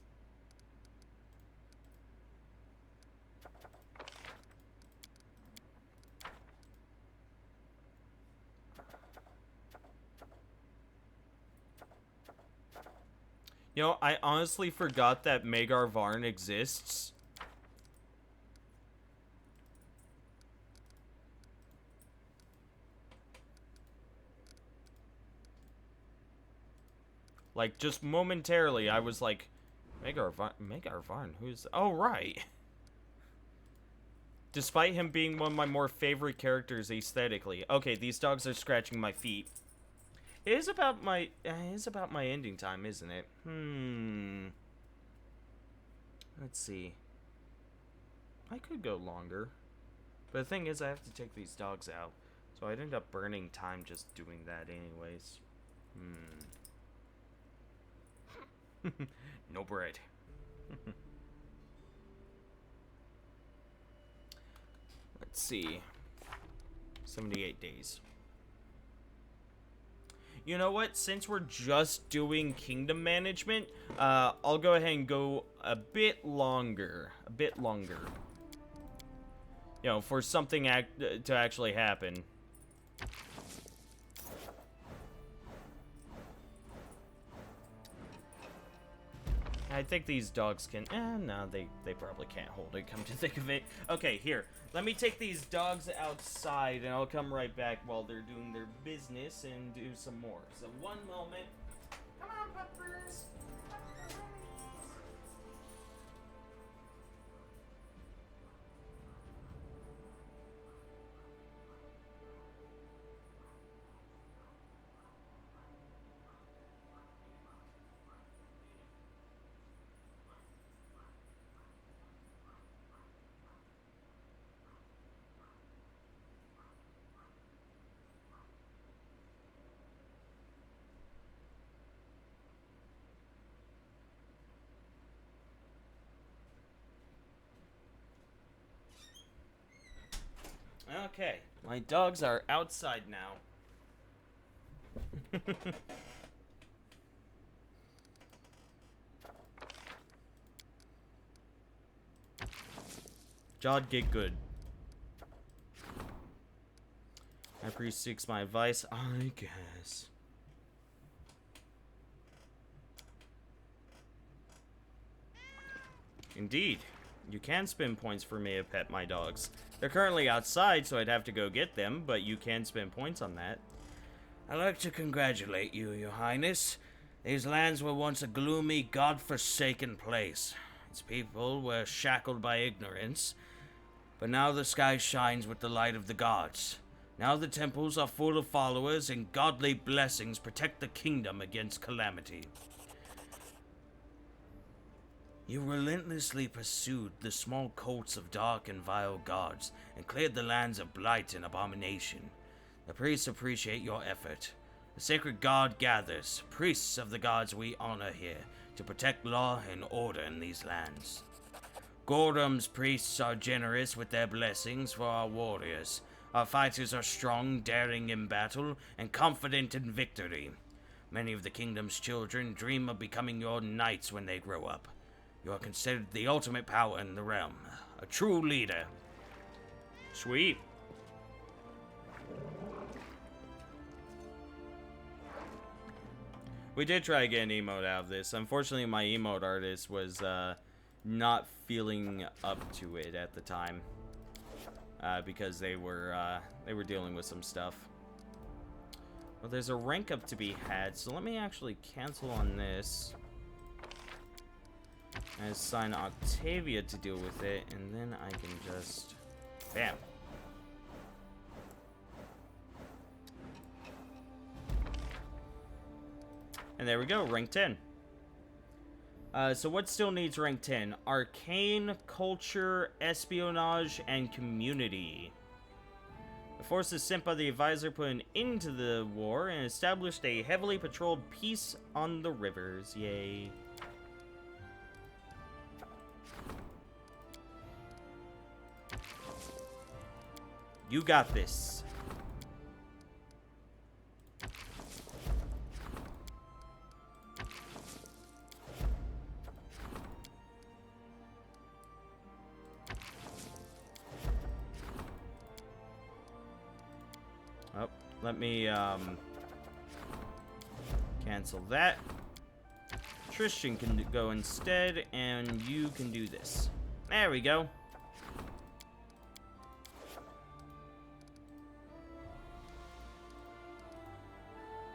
You know, I honestly forgot that Magar Varn exists. Like, just momentarily, I was like, Magar Varn, who's... Oh, right. Despite him being one of my more favorite characters aesthetically. Okay, these dogs are scratching my feet. It is about my ending time, isn't it? Let's see. I could go longer. But the thing is, I have to take these dogs out. So I'd end up burning time just doing that anyways. No bread. Let's see. 78 days. You know what? Since we're just doing kingdom management, I'll go ahead and go a bit longer. You know, for something to actually happen. I think these dogs can... no, they probably can't hold it, come to think of it. Okay, here. Let me take these dogs outside, and I'll come right back while they're doing their business and do some more. So, one moment. Come on, puppers. Okay, my dogs are outside now. Jod, get good. My priest seeks my advice, I guess. Indeed. You can spend points for me to pet my dogs. They're currently outside, so I'd have to go get them, but you can spend points on that.
I'd like to congratulate you, Your Highness. These lands were once a gloomy, god-forsaken place. Its people were shackled by ignorance, but now the sky shines with the light of the gods. Now the temples are full of followers, and godly blessings protect the kingdom against calamity. You relentlessly pursued the small cults of dark and vile gods, and cleared the lands of blight and abomination. The priests appreciate your effort. The sacred god gathers, priests of the gods we honor here, to protect law and order in these lands. Gordham's priests are generous with their blessings for our warriors. Our fighters are strong, daring in battle, and confident in victory. Many of the kingdom's children dream of becoming your knights when they grow up. You are considered the ultimate power in the realm. A true leader.
Sweet. We did try to get an emote out of this. Unfortunately, my emote artist was not feeling up to it at the time. Because they were dealing with some stuff. Well, there's a rank up to be had, so let me actually cancel on this. And assign Octavia to deal with it, and then I can just... Bam. And there we go, rank 10. So what still needs rank 10? Arcane, Culture, Espionage, and Community. The forces sent by the advisor put an end to the war and established a heavily patrolled peace on the rivers. Yay. You got this. Oh, let me, cancel that. Tristan can go instead, and you can do this. There we go.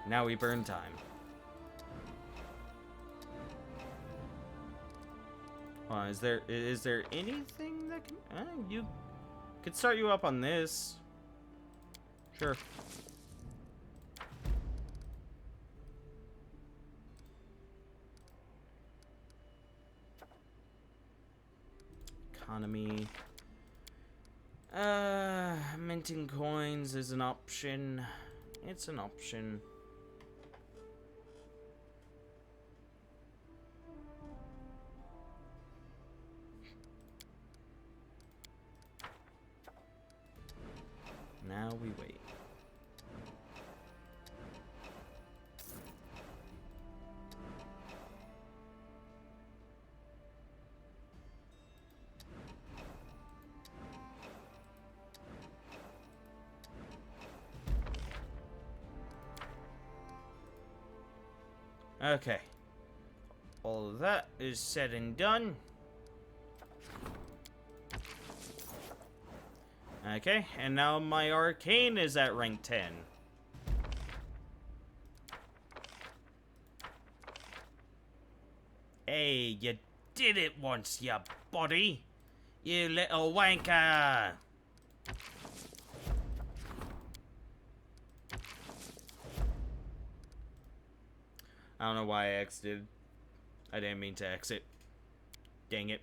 Now we burn time. Is there anything that can... you could start you up on this. Sure. Economy. Minting coins is an option. It's an option. Now we wait. Okay. All of that is said and done. Okay, and now my arcane is at rank 10. Hey, you did it once, you body. You little wanker. I don't know why I exited. I didn't mean to exit. Dang it.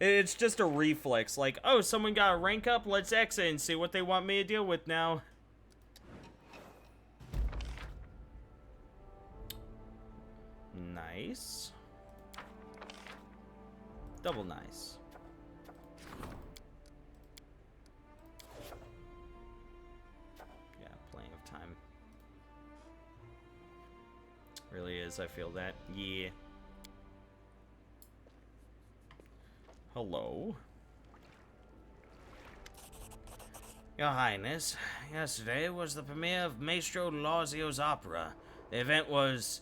It's just a reflex, like, oh, someone got a rank up, let's exit and see what they want me to deal with now. Nice. Double nice. Yeah, plenty of time. Really is, I feel that. Yeah. Hello. Your Highness, yesterday was the premiere of Maestro Larzio's opera. The event was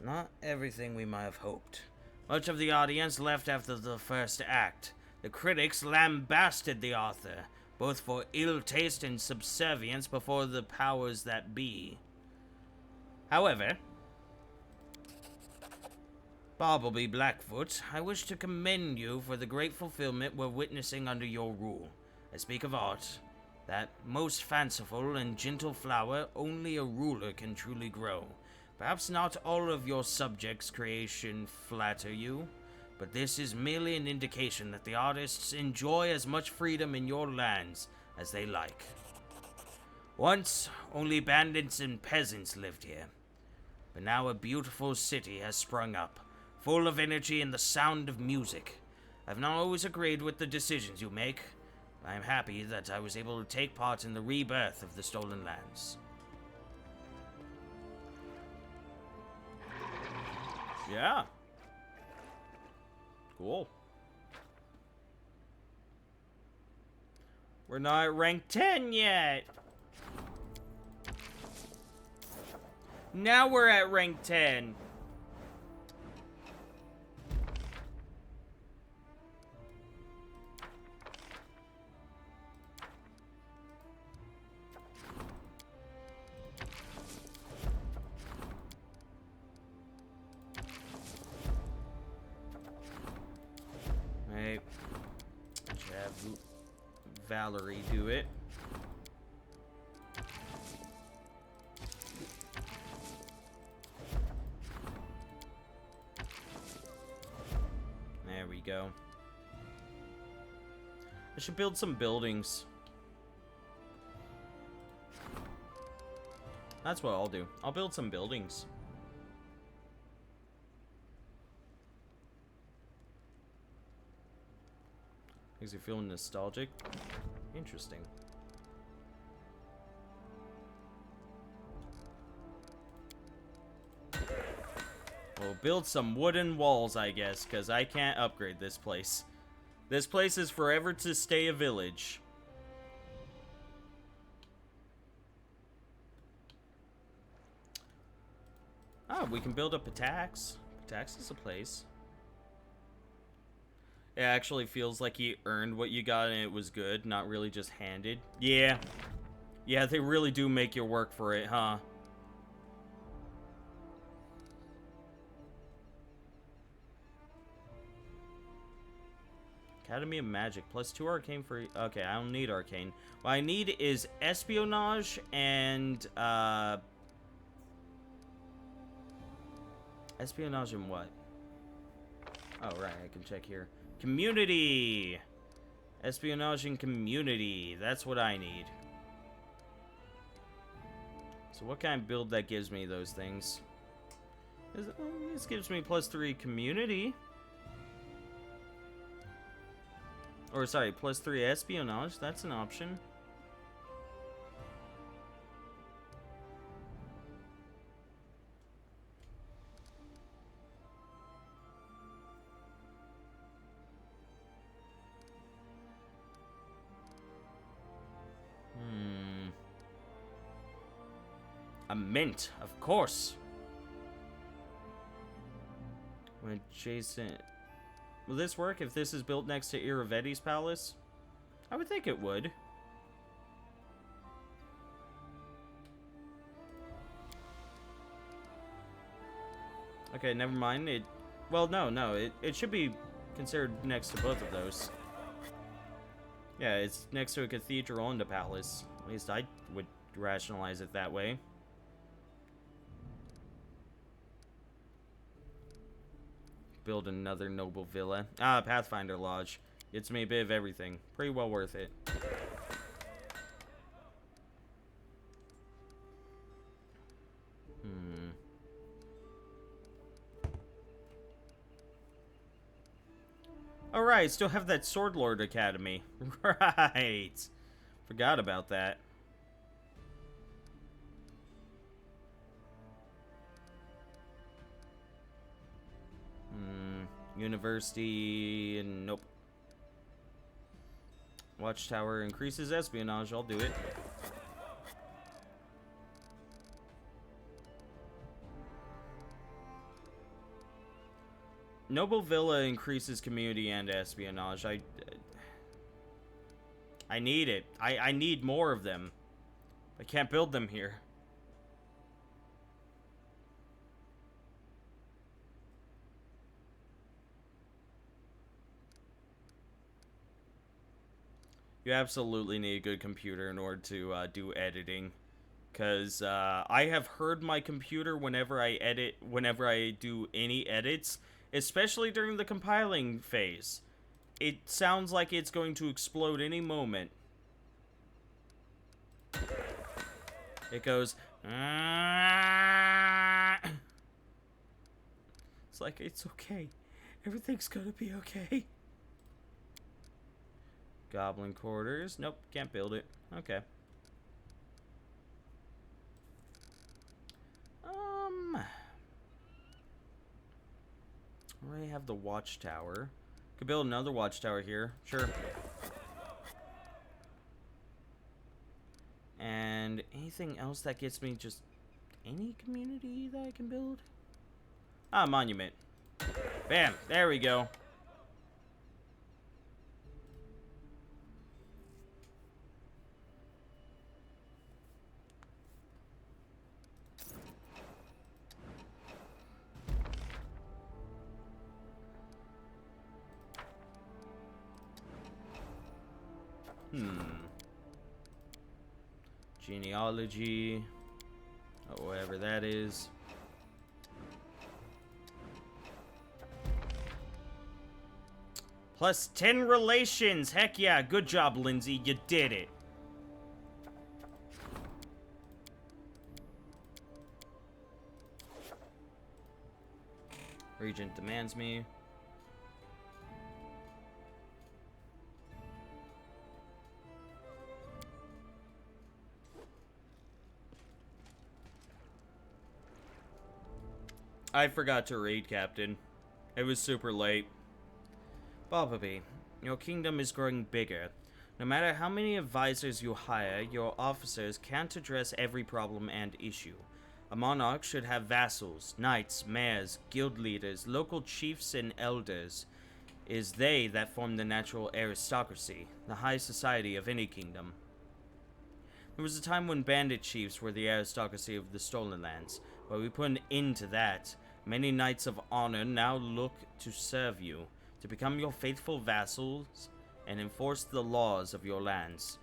not everything we might have hoped. Much of the audience left after the first act. The critics lambasted the author, both for ill taste and subservience before the powers that be. However, Bartleby Blackfoot, I wish to commend you for the great fulfillment we're witnessing under your rule. I speak of art, that most fanciful and gentle flower only a ruler can truly grow. Perhaps not all of your subjects' creation flatter you, but this is merely an indication that the artists enjoy as much freedom in your lands as they like. Once, only bandits and peasants lived here, but now a beautiful city has sprung up, full of energy and the sound of music. I've not always agreed with the decisions you make, but I am happy that I was able to take part in the rebirth of the Stolen Lands. Yeah. Cool. We're not at rank 10 yet. Now we're at rank 10. Right. Let's have Valerie do it. There we go. I should build some buildings. That's what I'll do. I'll build some buildings. Makes you feel nostalgic. Interesting. We'll build some wooden walls, I guess, because I can't upgrade this place. This place is forever to stay a village. Oh, we can build up Patax. Patax is a place. It actually feels like you earned what you got and it was good, not really just handed. Yeah. Yeah, they really do make you work for it, huh? Academy of Magic, +2 arcane for... Okay, I don't need arcane. What I need is espionage and, espionage and what? Oh, right, I can check here. Community! Espionage and community. That's what I need. So what kind of build that gives me those things? This gives me +3 community. Or, sorry, +3 espionage. That's an option. A mint, of course. When adjacent... Will this work if this is built next to Iravetti's palace? I would think it would. Okay, never mind. Well, no. It should be considered next to both of those. Yeah, it's next to a cathedral and a palace. At least I would rationalize it that way. Build another noble villa. Ah, Pathfinder Lodge. Gets me a bit of everything. Pretty well worth it. Alright, still have that Sword Lord Academy. Right. Forgot about that. University, nope. Watchtower increases espionage, I'll do it. Noble Villa increases community and espionage. I need it. I need more of them. I can't build them here. You absolutely need a good computer in order to do editing, because I have heard my computer whenever I do any edits, especially during the compiling phase. It sounds like it's going to explode any moment. It goes... It's like, it's okay. Everything's gonna be okay. Goblin quarters. Nope, can't build it. Okay. I have the watchtower. Could build another watchtower here. Sure. And anything else that gets me just any community that I can build? Ah, monument. Bam, there we go. Genealogy, or whatever that is. Plus 10 relations. Heck yeah, good job, Lindsay. You did it. Regent demands me. I forgot to read, Captain. It was super late. Bumblebee, your kingdom is growing bigger. No matter how many advisors you hire, your officers can't address every problem and issue. A monarch should have vassals, knights, mayors, guild leaders, local chiefs, and elders. It is they that form the natural aristocracy, the high society of any kingdom. There was a time when bandit chiefs were the aristocracy of the Stolen Lands, but we put an end to that. Many knights of honor now look to serve you, to become your faithful vassals, and enforce the laws of your lands.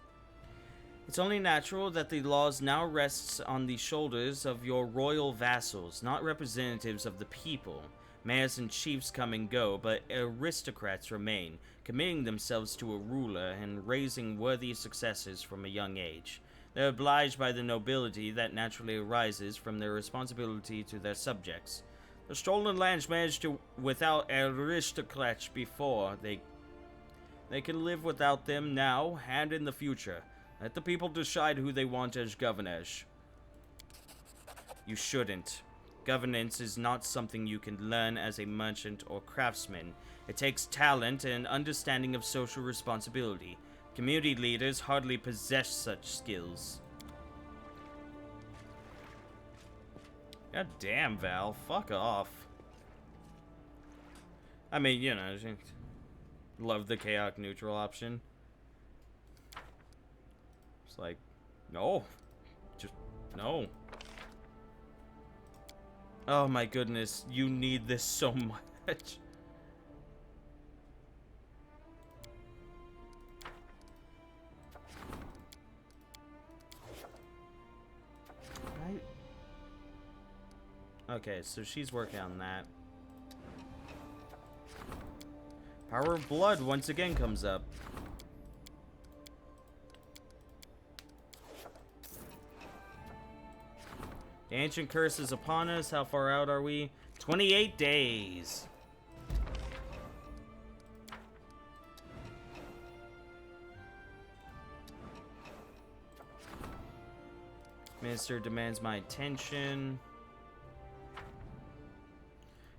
It's only natural that the laws now rests on the shoulders of your royal vassals, not representatives of the people. Mayors and chiefs come and go, but aristocrats remain, committing themselves to a ruler and raising worthy successors from a young age. They're obliged by the nobility that naturally arises from their responsibility to their subjects. The Stolen Lands managed to without aristocrats before. They can live without them now and in the future. Let the people decide who they want as governors. You shouldn't. Governance is not something you can learn as a merchant or craftsman. It takes talent and an understanding of social responsibility. Community leaders hardly possess such skills. God damn, Val. Fuck off. I mean, you know, love the chaotic neutral option. It's like, no. Just, no. Oh my goodness, you need this so much. Okay, so she's working on that. Power of Blood once again comes up. The ancient curse is upon us. How far out are we? 28 days. Minister demands my attention.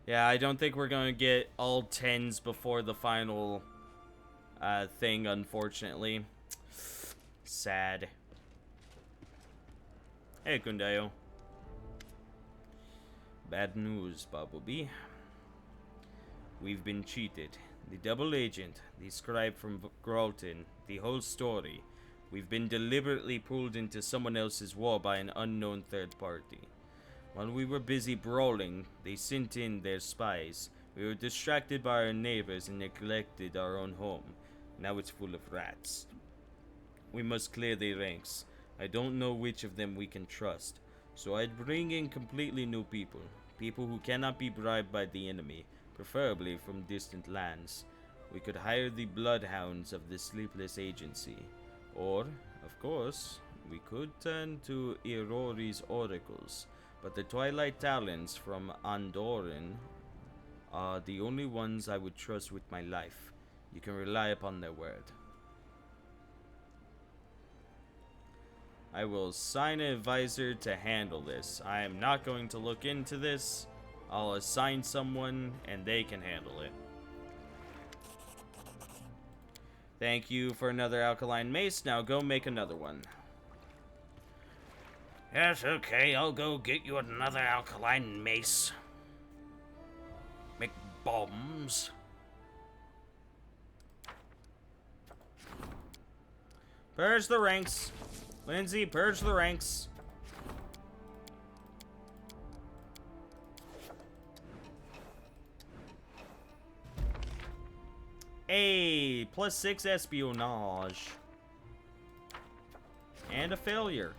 Yeah, I don't think we're going to get all 10s before the final thing, unfortunately. Sad. Hey, Kundayo. Bad news, Bumblebee. We've been cheated. The double agent, the scribe from Gralton, the whole story. We've been deliberately pulled into someone else's war by an unknown third party. While we were busy brawling, they sent in their spies. We were distracted by our neighbors and neglected our own home. Now it's full of rats. We must clear the ranks. I don't know which of them we can trust, so I'd bring in completely new people. People who cannot be bribed by the enemy, preferably from distant lands. We could hire the bloodhounds of the Sleepless Agency. Or, of course, we could turn to Irori's oracles. But the Twilight Talons from Andoran are the only ones I would trust with my life. You can rely upon their word. I will assign an advisor to handle this. I am not going to look into this. I'll assign someone and they can handle it. Thank you for another alkaline mace. Now go make another one.
Yes, okay, I'll go get you another alkaline mace. Make bombs.
Purge the ranks. Lindsay, purge the ranks. Hey, +6 espionage. And a failure.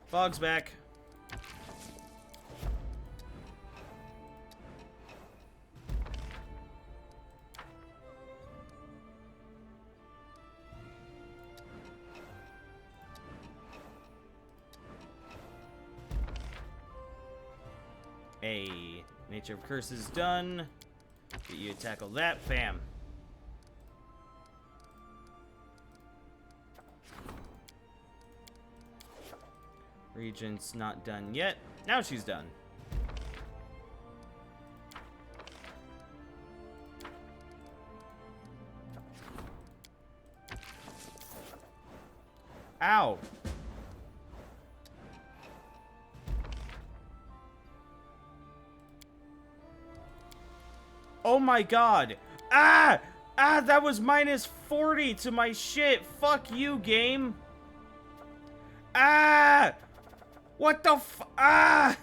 Fog's back. Hey, Nature of Curses done. Get you to tackle that, fam. Regent's not done yet. Now she's done. Ow. Oh my god. Ah! Ah, that was minus 40 to my shit. Fuck you, game. Ah! What the ah!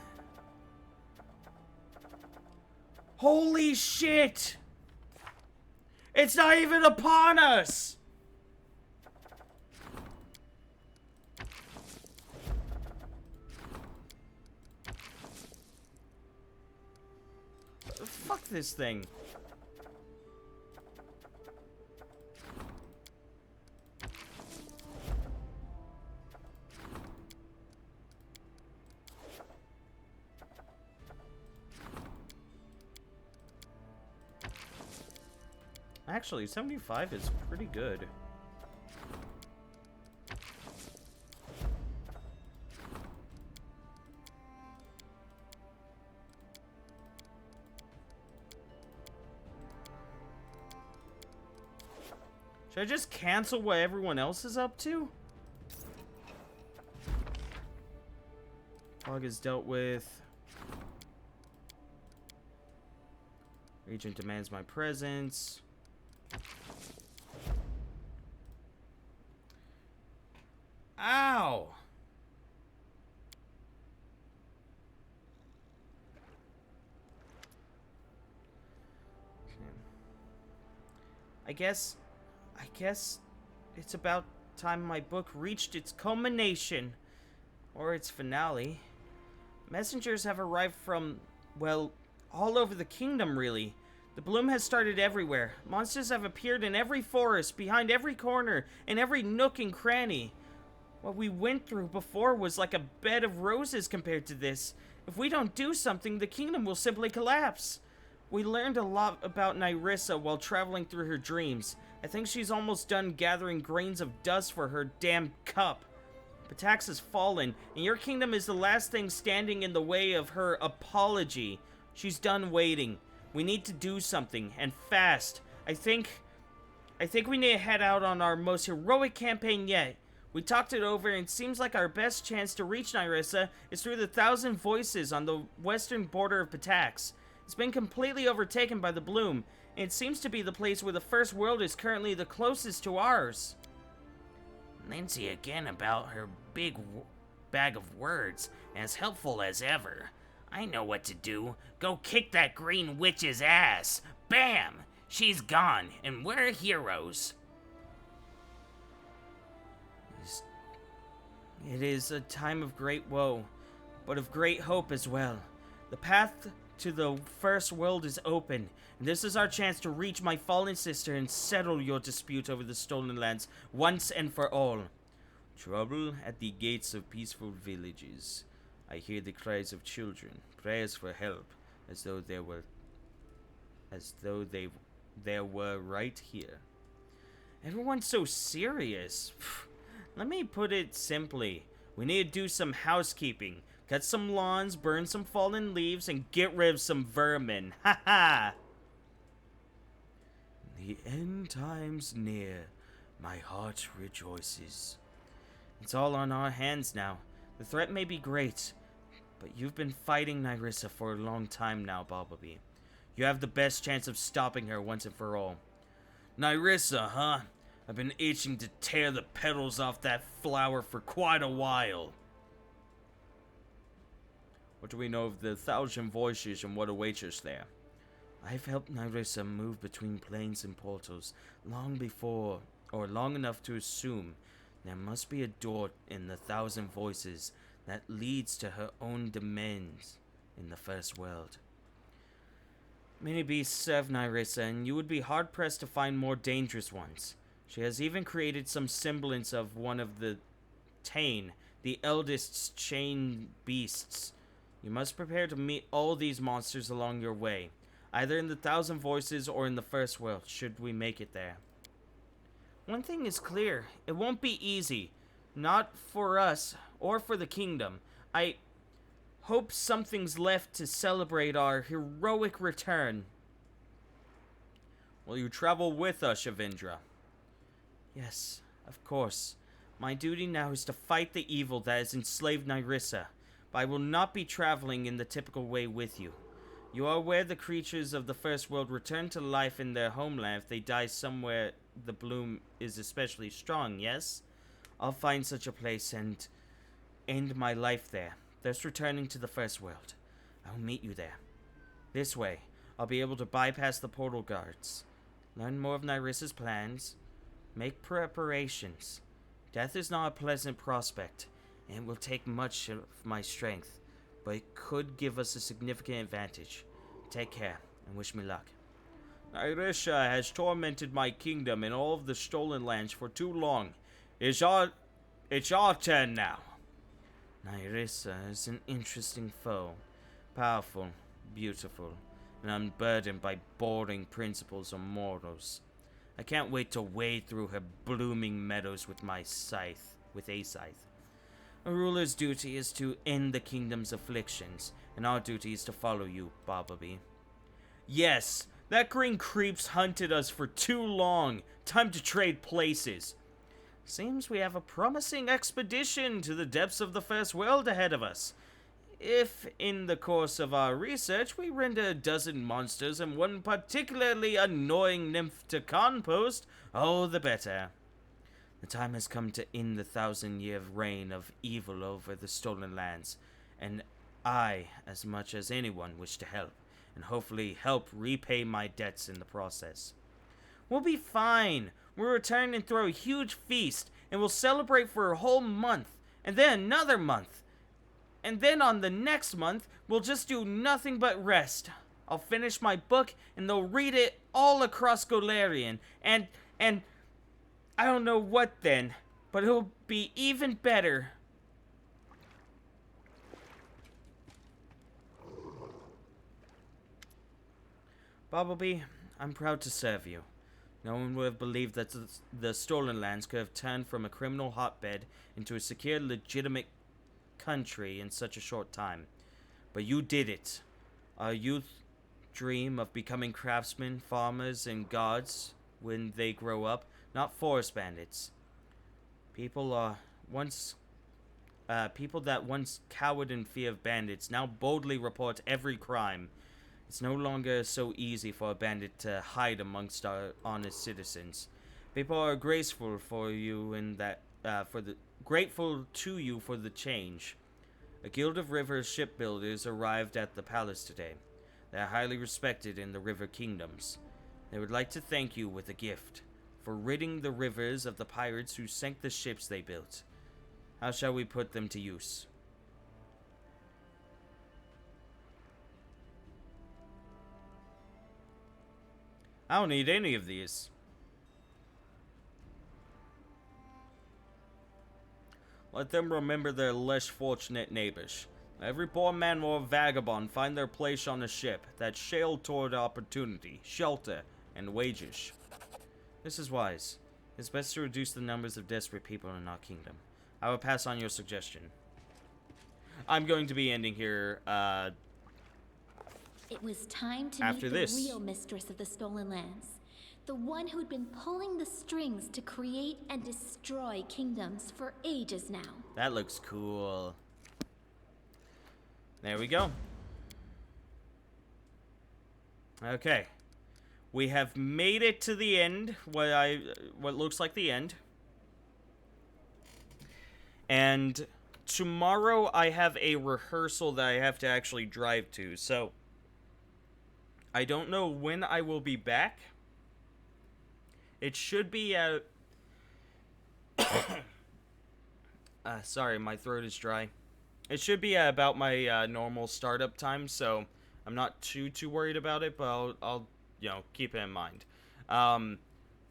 Holy shit! It's not even upon us! Fuck this thing. Actually, 75 is pretty good. Should I just cancel what everyone else is up to? Fog is dealt with. Regent demands my presence. Ow! I guess it's about time my book reached its culmination, or its finale. Messengers have arrived from, well, all over the kingdom, really. The bloom has started everywhere. Monsters have appeared in every forest, behind every corner, in every nook and cranny. What we went through before was like a bed of roses compared to this. If we don't do something, the kingdom will simply collapse. We learned a lot about Nyrissa while traveling through her dreams. I think she's almost done gathering grains of dust for her damn cup. Pitax has fallen, and your kingdom is the last thing standing in the way of her apology. She's done waiting. We need to do something, and fast. I think we need to head out on our most heroic campaign yet. We talked it over, and it seems like our best chance to reach Nyrissa is through the Thousand Voices on the western border of Pitax. It's been completely overtaken by the bloom, and it seems to be the place where the First World is currently the closest to ours.
Lindsay again about her big bag of words, as helpful as ever. I know what to do. Go kick that green witch's ass. Bam! She's gone, and we're heroes.
It is a time of great woe, but of great hope as well. The path to the First World is open, and this is our chance to reach my fallen sister and settle your dispute over the stolen lands once and for all. Trouble at the gates of peaceful villages. I hear the cries of children, prayers for help, as though there were right here. Everyone's so serious. Let me put it simply. We need to do some housekeeping. Cut some lawns, burn some fallen leaves, and get rid of some vermin. Ha ha! The end time's near. My heart rejoices. It's all on our hands now. The threat may be great, but you've been fighting Nyrissa for a long time now, Bobblebee. You have the best chance of stopping her once and for all. Nyrissa, huh? I've been itching to tear the petals off that flower for quite a while. What do we know of the Thousand Voices and what awaits us there? I've helped Nyrissa move between planes and portals long before, or long enough to assume, there must be a door in the Thousand Voices that leads to her own domains in the First World. Many beasts serve Nyrissa, and you would be hard-pressed to find more dangerous ones. She has even created some semblance of one of the Tane, the eldest chain beasts. You must prepare to meet all these monsters along your way, either in the Thousand Voices or in the First World, should we make it there. One thing is clear, it won't be easy. Not for us, or for the kingdom. I hope something's left to celebrate our heroic return. Will you travel with us, Shavindra? Yes, of course. My duty now is to fight the evil that has enslaved Nyrissa, but I will not be traveling in the typical way with you. You are aware the creatures of the First World return to life in their homeland if they die somewhere the bloom is especially strong, yes? I'll find such a place and end my life there, thus returning to the First World. I will meet you there. This way, I'll be able to bypass the portal guards, learn more of Nyrissa's plans, make preparations. Death is not a pleasant prospect, and it will take much of my strength, but it could give us a significant advantage. Take care, and wish me luck. Nyrissa has tormented my kingdom and all of the stolen lands for too long. It's our turn now. Nyrissa is an interesting foe. Powerful, beautiful, and unburdened by boring principles of mortals. I can't wait to wade through her blooming meadows with a scythe. A ruler's duty is to end the kingdom's afflictions, and our duty is to follow you, Bartleby. Yes, that green creep's hunted us for too long. Time to trade places. Seems we have a promising expedition to the depths of the First World ahead of us. If, in the course of our research, we render a dozen monsters and one particularly annoying nymph to compost, oh, the better. The time has come to end the 1,000-year reign of evil over the stolen lands, and I, as much as anyone, wish to help, and hopefully help repay my debts in the process. We'll be fine. We'll return and throw a huge feast, and we'll celebrate for a whole month, and then another month. And then on the next month, we'll just do nothing but rest. I'll finish my book, and they'll read it all across Golarion, and I don't know what then, but it'll be even better. Bartleby, I'm proud to serve you. No one would have believed that the Stolen Lands could have turned from a criminal hotbed into a secure, legitimate country in such a short time. But you did it. Our youth dream of becoming craftsmen, farmers, and gods when they grow up, not forest bandits. People that once cowered in fear of bandits now boldly report every crime. It's no longer so easy for a bandit to hide amongst our honest citizens. People are grateful for you in that grateful to you for the change. A guild of river shipbuilders arrived at the palace today. They are highly respected in the river kingdoms. They would like to thank you with a gift for ridding the rivers of the pirates who sank the ships they built. How shall we put them to use? I don't need any of these. Let them remember their less fortunate neighbors. Every poor man or vagabond find their place on a ship that sail toward opportunity, shelter, and wages. This is wise. It's best to reduce the numbers of desperate people in our kingdom. I will pass on your suggestion. I'm going to be ending here,
It was time to
after
meet
this.
the real mistress of the Stolen Lands. The one who'd been pulling the strings to create and destroy kingdoms for ages now.
That looks cool. There we go. Okay. We have made it to the end, what looks like the end. And tomorrow I have a rehearsal that I have to actually drive to, so I don't know when I will be back. It should be at... sorry, my throat is dry. It should be at about my normal startup time, so I'm not too worried about it, but I'll keep it in mind.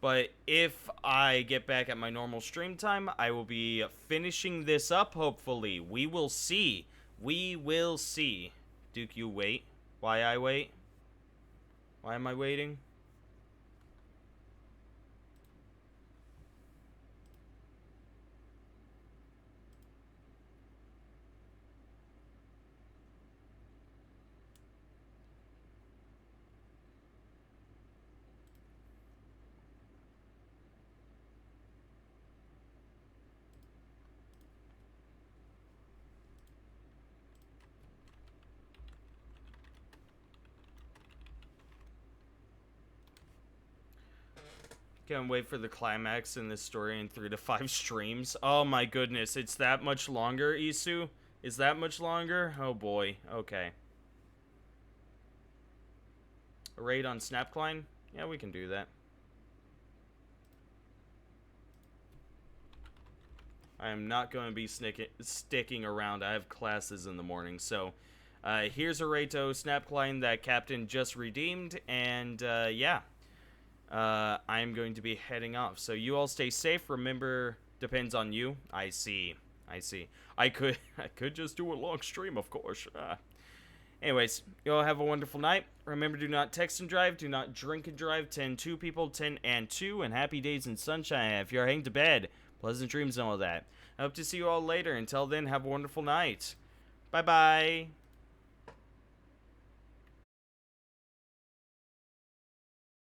But if I get back at my normal stream time, I will be finishing this up, hopefully. We will see. We will see. Duke, you wait. Why I wait? Why am I waiting? Can't wait for the climax in this story in 3 to 5 streams. Oh my goodness, it's that much longer, Isu? Is that much longer? Oh boy, okay. A raid on Snapcline? Yeah, we can do that. I am not going to be sticking around. I have classes in the morning, so here's a raid to Snapcline that Captain just redeemed, and yeah. I'm going to be heading off. So you all stay safe. Remember, depends on you. I see. I could just do a long stream, of course. Anyways, you all have a wonderful night. Remember, do not text and drive. Do not drink and drive. 10-2 people, 10 and 2, and happy days in sunshine. If you're heading to bed, pleasant dreams and all that. I hope to see you all later. Until then, have a wonderful night. Bye-bye.